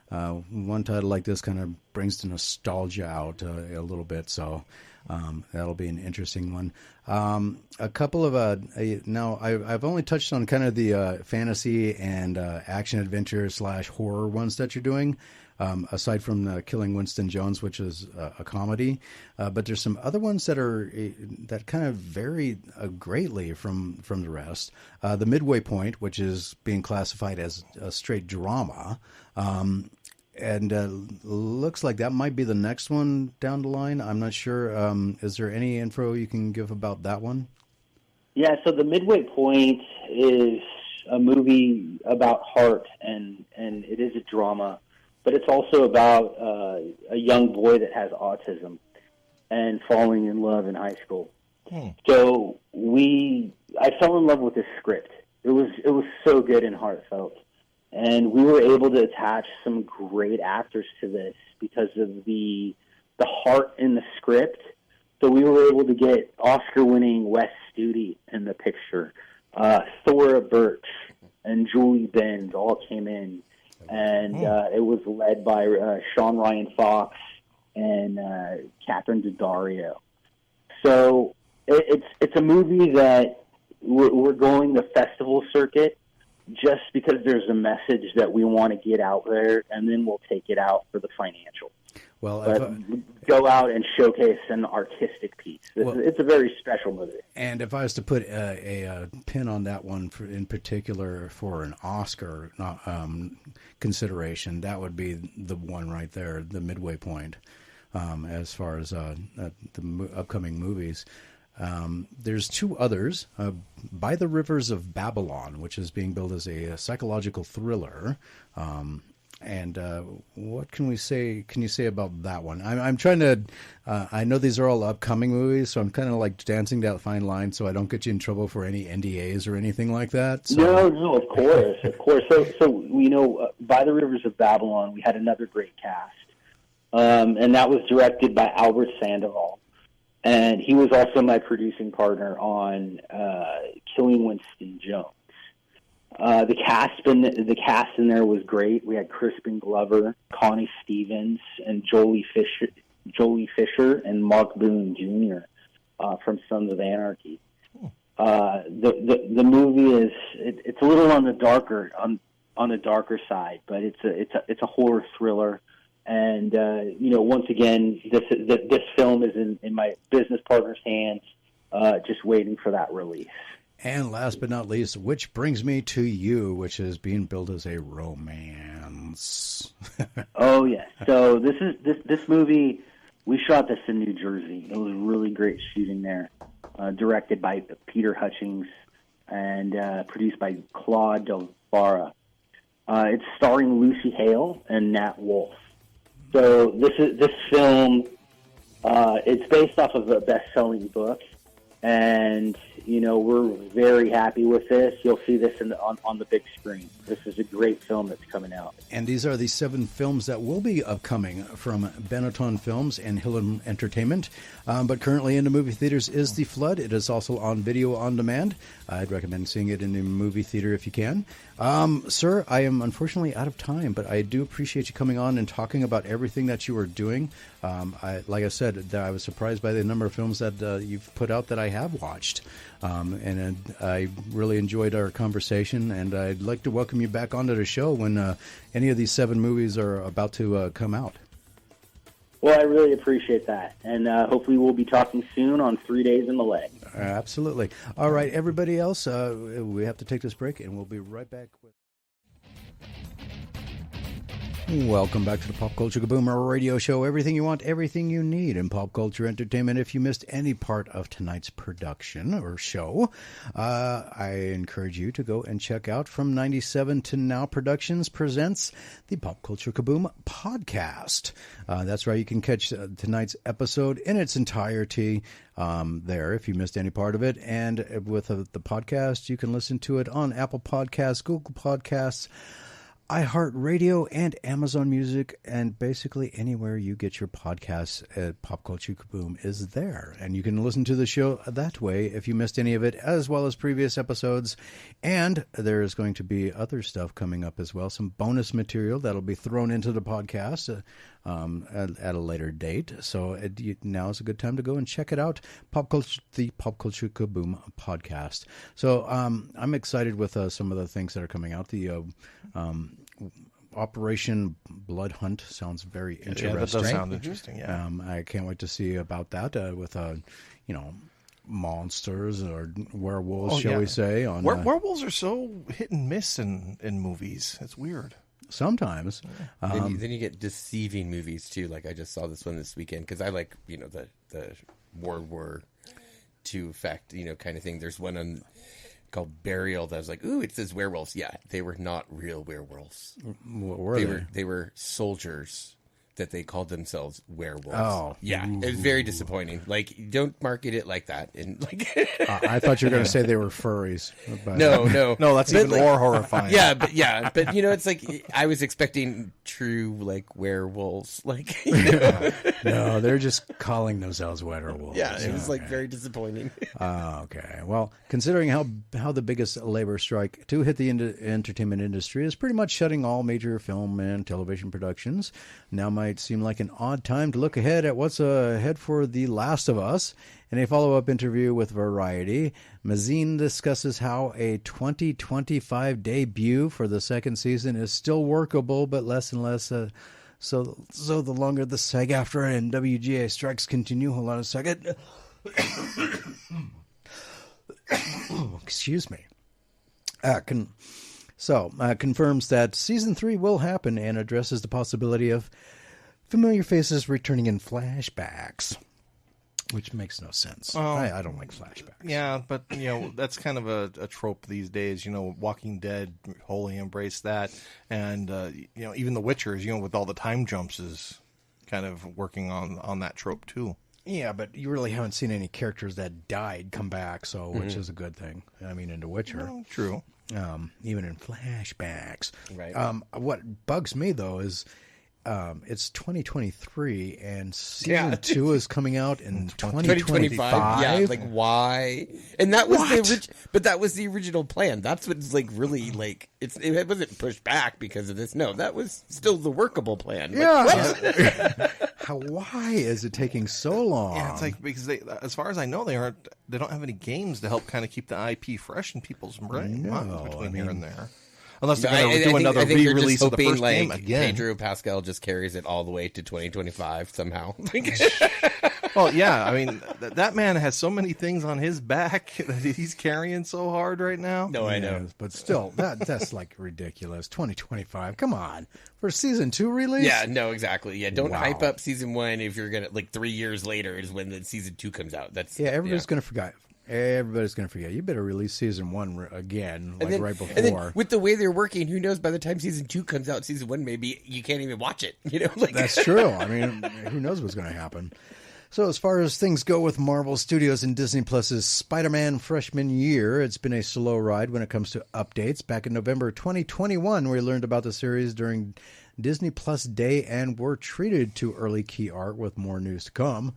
one title like this kind of brings the nostalgia out a little bit. So that'll be an interesting one. A couple of now I've only touched on kind of the fantasy and action adventure / horror ones that you're doing. Aside from the Killing Winston Jones, which is a comedy, but there's some other ones that kind of vary greatly from the rest. The Midway Point, which is being classified as a straight drama, and looks like that might be the next one down the line. I'm not sure. Is there any info you can give about that one? Yeah, so The Midway Point is a movie about heart, and it is a drama. But it's also about a young boy that has autism and falling in love in high school. So I fell in love with this script. It was so good and heartfelt, and we were able to attach some great actors to this because of the heart in the script. So we were able to get Oscar-winning Wes Studi in the picture. Thora Birch and Julie Benz all came in. And it was led by Sean Ryan Fox and Catherine Daddario. So it's a movie that we're going the festival circuit just because there's a message that we want to get out there, and then we'll take it out for the financial. Well, go out and showcase an artistic piece. It's a very special movie. And if I was to put a pin on that one in particular for an Oscar consideration, that would be the one right there, The Midway Point, as far as the upcoming movies. There's two others, By the Rivers of Babylon, which is being billed as a psychological thriller. And what can you say about that one? I'm trying to, I know these are all upcoming movies, so I'm kind of like dancing that fine line so I don't get you in trouble for any NDAs or anything like that. So. No, of course. So By the Rivers of Babylon, we had another great cast. And that was directed by Albert Sandoval. And he was also my producing partner on Killing Winston Jones. The cast in there was great. We had Crispin Glover, Connie Stevens, and Jolie Fisher, and Mark Boone Jr. From Sons of Anarchy. The movie it's a little on the darker side, but it's a horror thriller. And once again, this film is in my business partner's hands, just waiting for that release. And last but not least, which brings me to you, which is being billed as a romance. bounce. Oh yeah. So this movie, we shot this in New Jersey. It was really great shooting there. Directed by Peter Hutchings and produced by Claude Del Barra. It's starring Lucy Hale and Nat Wolff. So this film. It's based off of a best-selling book, and we're very happy with this. You'll see this on the big screen. This is a great film that's coming out. And these are the 7 films that will be upcoming from Benetton Films and Hillen Entertainment. But currently in the movie theaters is The Flood. It is also on video on demand. I'd recommend seeing it in the movie theater if you can. Sir, I am unfortunately out of time, but I do appreciate you coming on and talking about everything that you are doing. Like I said, I was surprised by the number of films that you've put out that I have watched. And I really enjoyed our conversation, and I'd like to welcome you back onto the show when any of these 7 movies are about to come out. Well, I really appreciate that, and hopefully we'll be talking soon on 3 Days in Malay. Absolutely. All right, everybody else, we have to take this break, and we'll be right back with... Welcome back to the Pop Culture Kaboomer radio show. Everything you want, everything you need in pop culture entertainment. If you missed any part of tonight's production or show, I encourage you to go and check out From 97 to Now Productions presents the Pop Culture Kaboom podcast. That's right. You can catch tonight's episode in its entirety there if you missed any part of it. And with the podcast, you can listen to it on Apple Podcasts, Google Podcasts, iHeartRadio, and Amazon Music, and basically anywhere you get your podcasts at Pop Culture Kaboom is there. And you can listen to the show that way if you missed any of it, as well as previous episodes. And there is going to be other stuff coming up as well, some bonus material that'll be thrown into the podcast at a later date. So now is a good time to go and check it out, the Pop Culture Kaboom podcast. So I'm excited with some of the things that are coming out. The Operation Blood Hunt sounds very interesting. Yeah, that does sound interesting. Yeah, I can't wait to see about that with monsters or werewolves, shall we say? On werewolves are so hit and miss in movies. It's weird. Sometimes. Then you get deceiving movies too. Like I just saw this one this weekend because I like the World War II effect kind of thing. There's one called Burial that was like, ooh, it says werewolves. Yeah, they were not real werewolves. What were they? They were soldiers that they called themselves werewolves. Oh, yeah, it was very disappointing. Like, don't market it like that. And I thought you were going to say they were furries. But... No, that's even more horrifying. But it's like I was expecting true werewolves. No, they're just calling themselves werewolves. Yeah, it was very disappointing. Okay, well, considering how the biggest labor strike to hit the entertainment industry is pretty much shutting all major film and television productions, now might seem like an odd time to look ahead at what's ahead for The Last of Us. In a follow-up interview with Variety, Mazin discusses how a 2025 debut for the second season is still workable, but less and less so the longer the SAG-AFTRA and WGA strikes continue. Hold on a second. Excuse me. Confirms that season 3 will happen and addresses the possibility of familiar faces returning in flashbacks, which makes no sense. I don't like flashbacks. Yeah, but that's kind of a trope these days. Walking Dead wholly embraced that, and even The Witchers, with all the time jumps, is kind of working on that trope too. Yeah, but you really haven't seen any characters that died come back, which is a good thing. I mean, in The Witcher. No, true. Even in flashbacks. Right. What bugs me, though, is it's 2023 and season 2 is coming out in 2025. Yeah, why? And that was that was the original plan. That's what's really it wasn't pushed back because of this. No, that was still the workable plan. Yeah. Why is it taking so long? Yeah, it's because they, as far as I know, they don't have any games to help kind of keep the IP fresh in people's brains between here and there. Unless they're going to do another re-release of the first game again. Pedro Pascal just carries it all the way to 2025 somehow. Well, yeah, I mean, that man has so many things on his back that he's carrying so hard right now. No, I know. Yes, but still, that's like ridiculous. 2025. Come on, for season 2 release. Yeah, no, exactly. Yeah, don't Wow. hype up season 1 if you're gonna 3 years later is when the season 2 comes out. That's Everybody's gonna forget. Everybody's gonna forget. You better release season 1 again, like right before. And then with the way they're working, who knows? By the time season 2 comes out, season 1 maybe you can't even watch it. That's true. I mean, who knows what's going to happen? So as far as things go with Marvel Studios and Disney Plus's Spider-Man freshman year, it's been a slow ride when it comes to updates. Back in November 2021, we learned about the series during Disney Plus Day and were treated to early key art with more news to come.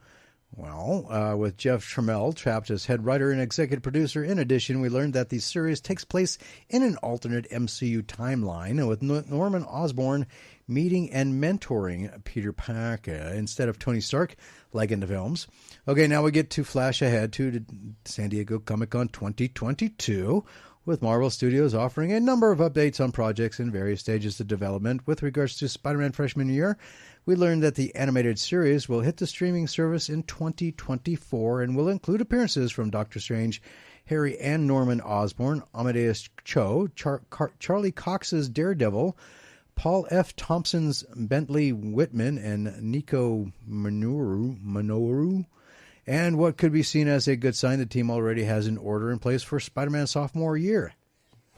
Well, with Jeff Trammell trapped as head writer and executive producer, in addition, we learned that the series takes place in an alternate MCU timeline with Norman Osborn meeting and mentoring Peter Parker instead of Tony Stark, like in the films. Okay, now we get to flash ahead to San Diego Comic-Con 2022, with Marvel Studios offering a number of updates on projects in various stages of development. With regards to Spider-Man freshman year, we learned that the animated series will hit the streaming service in 2024 and will include appearances from Doctor Strange, Harry and Norman Osborn, Amadeus Cho, Charlie Cox's Daredevil, Paul F. Thompson's Bentley Whitman, and Nico Minoru. And what could be seen as a good sign, the team already has an order in place for Spider-Man sophomore year.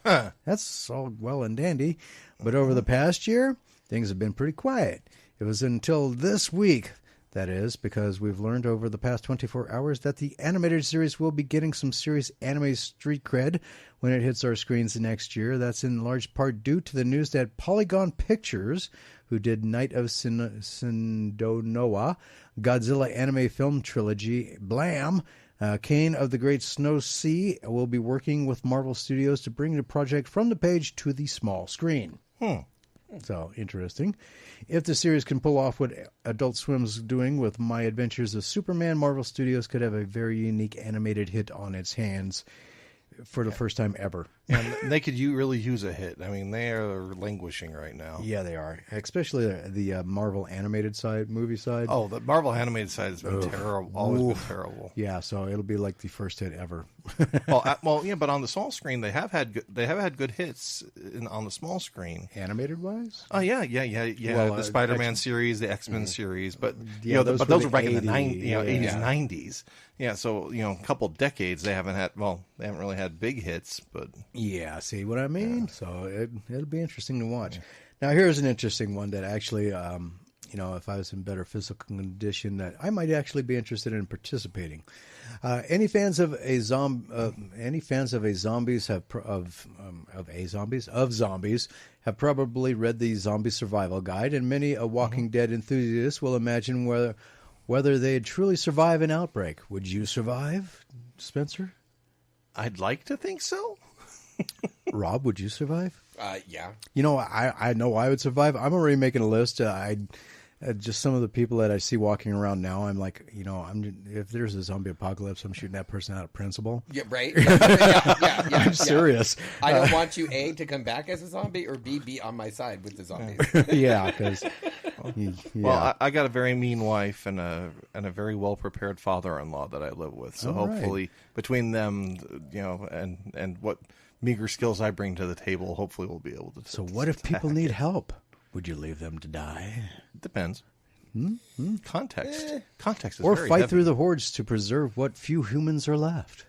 That's all well and dandy. But over the past year, things have been pretty quiet. It was until this week, that is, because we've learned over the past 24 hours that the animated series will be getting some serious anime street cred when it hits our screens next year. That's in large part due to the news that Polygon Pictures, who did Night of Sindonoa, Godzilla anime film trilogy, Blam, Kane of the Great Snow Sea, will be working with Marvel Studios to bring the project from the page to the small screen. So, interesting. If the series can pull off what Adult Swim's doing with My Adventures of Superman, Marvel Studios could have a very unique animated hit on its hands for the first time ever. And they could really use a hit. I mean, they are languishing right now. Yeah, they are. Especially the Marvel animated side, movie side. Oh, the Marvel animated side has been terrible. Always been terrible. Yeah, so it'll be like the first hit ever. well, yeah, but on the small screen, they have had good hits on the small screen. Animated wise? Oh yeah. Well, the Spider-Man series, the X-Men series, but Yeah, those were back in the 80s, yeah. 90s. Yeah, so a couple decades they haven't really had big hits, but yeah, see what I mean? Yeah. So it'll be interesting to watch. Yeah. Now here's an interesting one that actually, if I was in better physical condition, that I might actually be interested in participating. Any fans of zombies have probably read the Zombie Survival Guide, and many a Walking Dead enthusiast will imagine whether they'd truly survive an outbreak. Would you survive, Spencer? I'd like to think so. Rob, would you survive? Yeah. I know I would survive. I'm already making a list. Just some of the people that I see walking around now, I'm like, if there's a zombie apocalypse, I'm shooting that person out of principle. Yeah, right. Yeah, I'm serious. I don't want you, A, to come back as a zombie, or B, be on my side with the zombies. Yeah, because... Well, I got a very mean wife and a very well prepared father-in-law that I live with. So hopefully, between them, and what meager skills I bring to the table, hopefully we'll be able to. So what if people need help? Would you leave them to die? Depends. Context. Context is or very fight heavy. through the hordes to preserve what few humans are left.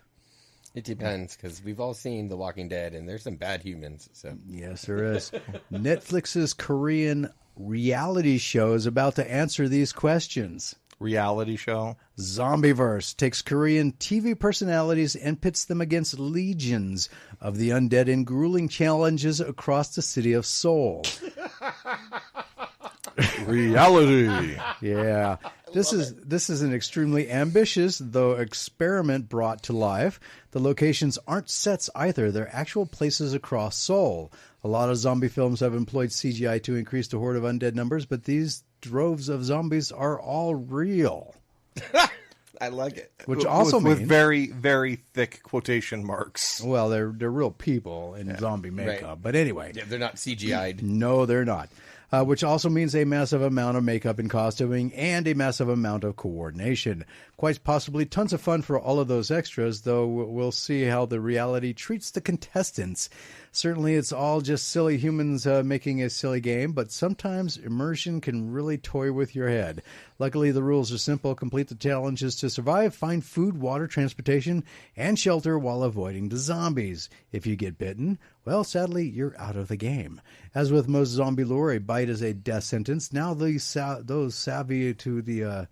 It depends, because we've all seen The Walking Dead, and there's some bad humans. So yes, there is. Netflix's Korean reality show is about to answer these questions. Reality show? Zombieverse takes Korean TV personalities and pits them against legions of the undead in grueling challenges across the city of Seoul. Reality. Yeah. This is an extremely ambitious, though experiment brought to life. The locations aren't sets either. They're actual places across Seoul. A lot of zombie films have employed CGI to increase the horde of undead numbers, but these droves of zombies are all real. I like it. Which also means... With very, very thick quotation marks. Well, they're real people in zombie makeup. Right. But anyway. Yeah, they're not CGI'd. No, they're not. which also means a massive amount of makeup and costuming and a massive amount of coordination. Quite possibly tons of fun for all of those extras, though we'll see how the reality treats the contestants. Certainly, it's all just silly humans making a silly game, but sometimes immersion can really toy with your head. Luckily, the rules are simple. Complete the challenges to survive, find food, water, transportation, and shelter while avoiding the zombies. If you get bitten, well, sadly, you're out of the game. As with most zombie lore, a bite is a death sentence. Now, those savvy to the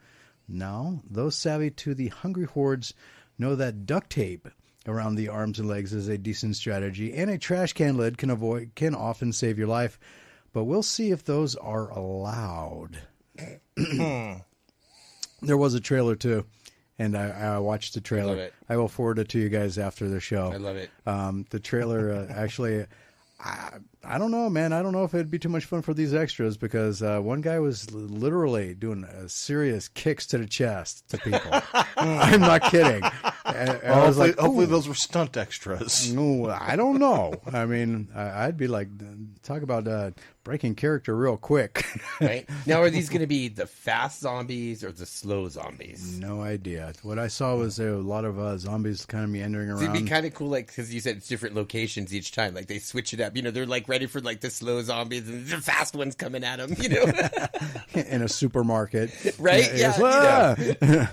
hungry hordes know that duct tape around the arms and legs is a decent strategy, and a trash can lid can often save your life. But we'll see if those are allowed. There was a trailer too, and I watched the trailer. I love it. I will forward it to you guys after the show. I love it. The trailer actually. I don't know, man. I don't know if it'd be too much fun for these extras because one guy was literally doing serious kicks to the chest to people. I'm not kidding. And I was like, hopefully those were stunt extras. no, I don't know. I mean, I'd be like, talk about breaking character real quick. Right? Now, are these going to be the fast zombies or the slow zombies? No idea. What I saw was a lot of zombies kind of meandering around. It'd be kind of cool, like, because you said it's different locations each time. Like, they switch it up. You know, they're like ready for like the slow zombies and the fast ones coming at them, you know? In a supermarket. Right? Yeah.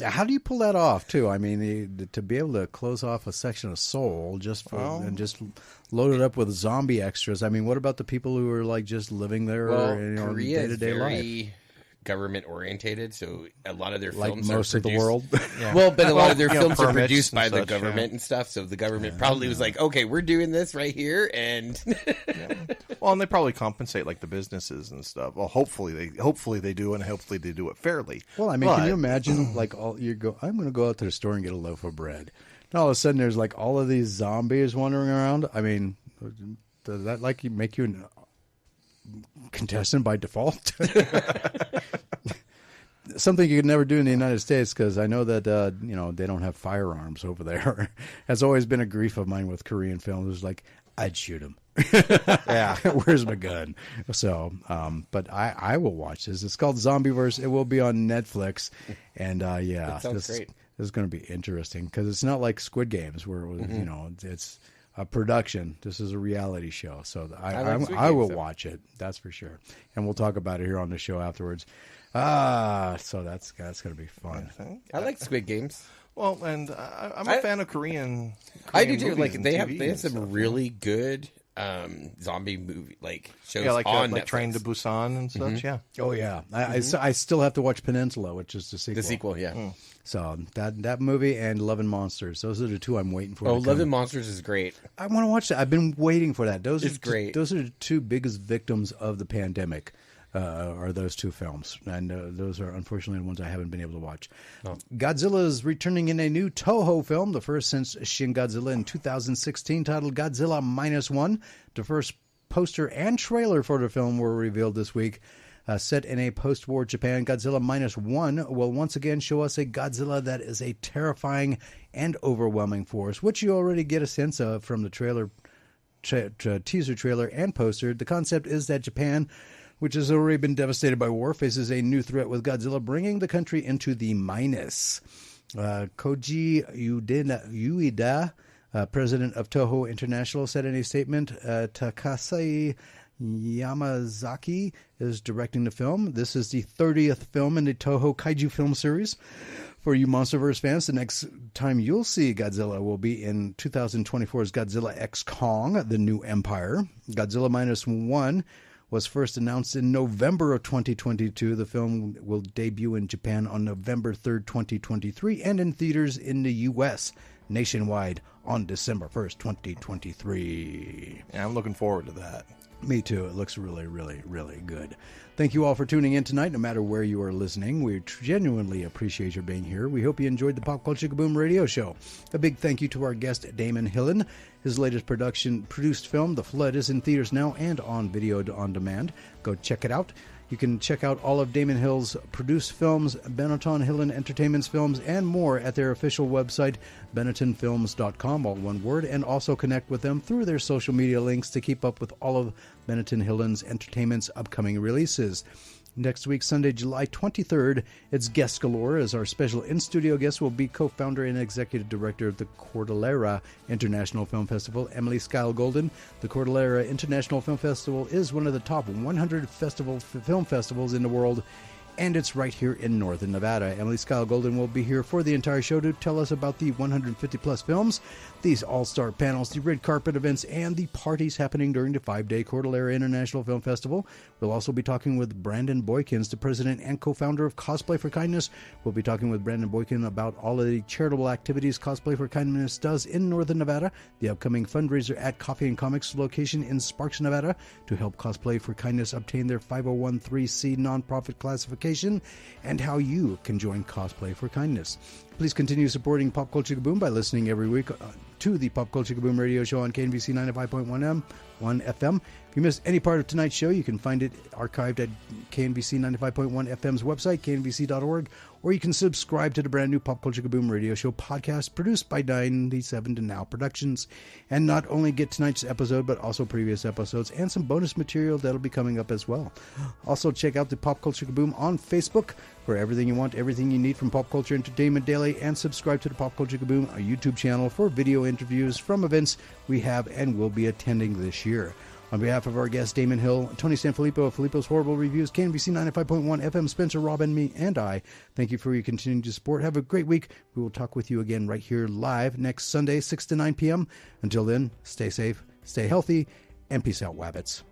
How do you pull that off, too? I mean, to be able to close off a section of Seoul and just load it up with zombie extras. I mean, what about the people who are like just living there Korea is day-to-day life? very government orientated, so a lot of their Like films most are of the produced- world. Yeah. Well, but a lot of their films are permits produced by and the such, government and stuff, so the government probably was like, okay, we're doing this right here, and Well, and they probably compensate like the businesses and stuff. Well, hopefully they do, and hopefully they do it fairly. Well, I mean, But- can you imagine, like, I'm going to go out to the store and get a loaf of bread. And all of a sudden, there's, like, all of these zombies wandering around. I mean, does that, like, make you a contestant by default? Something you could never do in the United States, because I know that, they don't have firearms over there. Has always been a grief of mine with Korean films. It's like, I'd shoot him. Yeah. Where's my gun? So, but I will watch this. It's called Zombieverse. It will be on Netflix. And That sounds this great. is going to be interesting because it's not like Squid Games where it was, it's a production. This is a reality show. So I will watch it. That's for sure. And we'll talk about it here on the show afterwards. So that's going to be fun. I like Squid Games. Well, and I'm a fan of Korean. I do too. movies Like and they TV have and some stuff. really good zombie movie shows Yeah, like on like Netflix. Train to Busan and such. Yeah. Oh yeah, I still have to watch Peninsula, which is the sequel. The sequel, yeah. So that movie and Love and Monsters, those are the two I'm waiting for. Oh, to Love come. and Monsters is great. I want to watch that. I've been waiting for that. It's great. Those are the two biggest victims of the pandemic. Are those two films, and those are unfortunately the ones I haven't been able to watch. Godzilla is returning in a new Toho film, the first since Shin Godzilla in 2016, titled Godzilla -1. The first poster and trailer for the film were revealed this week. Set in a post-war Japan, Godzilla -1 will once again show us a Godzilla that is a terrifying and overwhelming force, which you already get a sense of from the trailer, teaser trailer and poster. The concept is that Japan, which has already been devastated by war, faces a new threat with Godzilla, bringing the country into the minus. Koji Ueda, president of Toho International, said in a statement, Takase Yamazaki is directing the film. This is the 30th film in the Toho Kaiju film series. For you Monsterverse fans, the next time you'll see Godzilla will be in 2024's Godzilla X Kong, The New Empire. Godzilla -1 was first announced in November of 2022. The film will debut in Japan on November 3rd, 2023, and in theaters in the U.S. nationwide on December 1st, 2023. Yeah, I'm looking forward to that. Me too. It looks really, really, really good. Thank you all for tuning in tonight, no matter where you are listening. We genuinely appreciate your being here. We hope you enjoyed the Pop Culture Kaboom radio show. A big thank you to our guest, Damon Hillen. His latest produced film, The Flood, is in theaters now and on video on demand. Go check it out. You can check out all of Damon Hill's produced films, Benetton Hill and Entertainment's films, and more at their official website, BenettonFilms.com, all one word, and also connect with them through their social media links to keep up with all of Benetton Hill and Entertainment's upcoming releases. Next week, Sunday, July 23rd, it's guest galore, as our special in-studio guest will be co-founder and executive director of the Cordillera International Film Festival, Emily Skyle Golden. The Cordillera International Film Festival is one of the top 100 film festivals in the world, and it's right here in northern Nevada. Emily Skyle Golden will be here for the entire show to tell us about the 150-plus films, these all-star panels, the red carpet events, and the parties happening during the 5-day Cordillera International Film Festival. We'll also be talking with Brandon Boykins, the president and co-founder of Cosplay for Kindness. We'll be talking with Brandon Boykin about all of the charitable activities Cosplay for Kindness does in northern Nevada, the upcoming fundraiser at Coffee and Comics location in Sparks, Nevada, to help Cosplay for Kindness obtain their 501(c) nonprofit classification, and how you can join Cosplay for Kindness. Please continue supporting Pop Culture Kaboom by listening every week to the Pop Culture Kaboom radio show on KNVC 95.1 FM. If you missed any part of tonight's show, you can find it archived at KNVC 95.1 FM's website, knvc.org, or you can subscribe to the brand new Pop Culture Kaboom radio show podcast produced by 97 to Now Productions, and not only get tonight's episode, but also previous episodes and some bonus material that'll be coming up as well. Also, check out the Pop Culture Kaboom on Facebook for everything you want, everything you need from Pop Culture Entertainment Daily, and subscribe to the Pop Culture Kaboom, our YouTube channel, for video interviews from events we have and will be attending this year. On behalf of our guest, Damon Hill, Tony Sanfilippo of Filippo's Horrible Reviews, KNVC 95.1 FM, Spencer, Rob, and me, and I, thank you for your continued support. Have a great week. We will talk with you again right here live next Sunday, 6 to 9 p.m. Until then, stay safe, stay healthy, and peace out, Wabbits.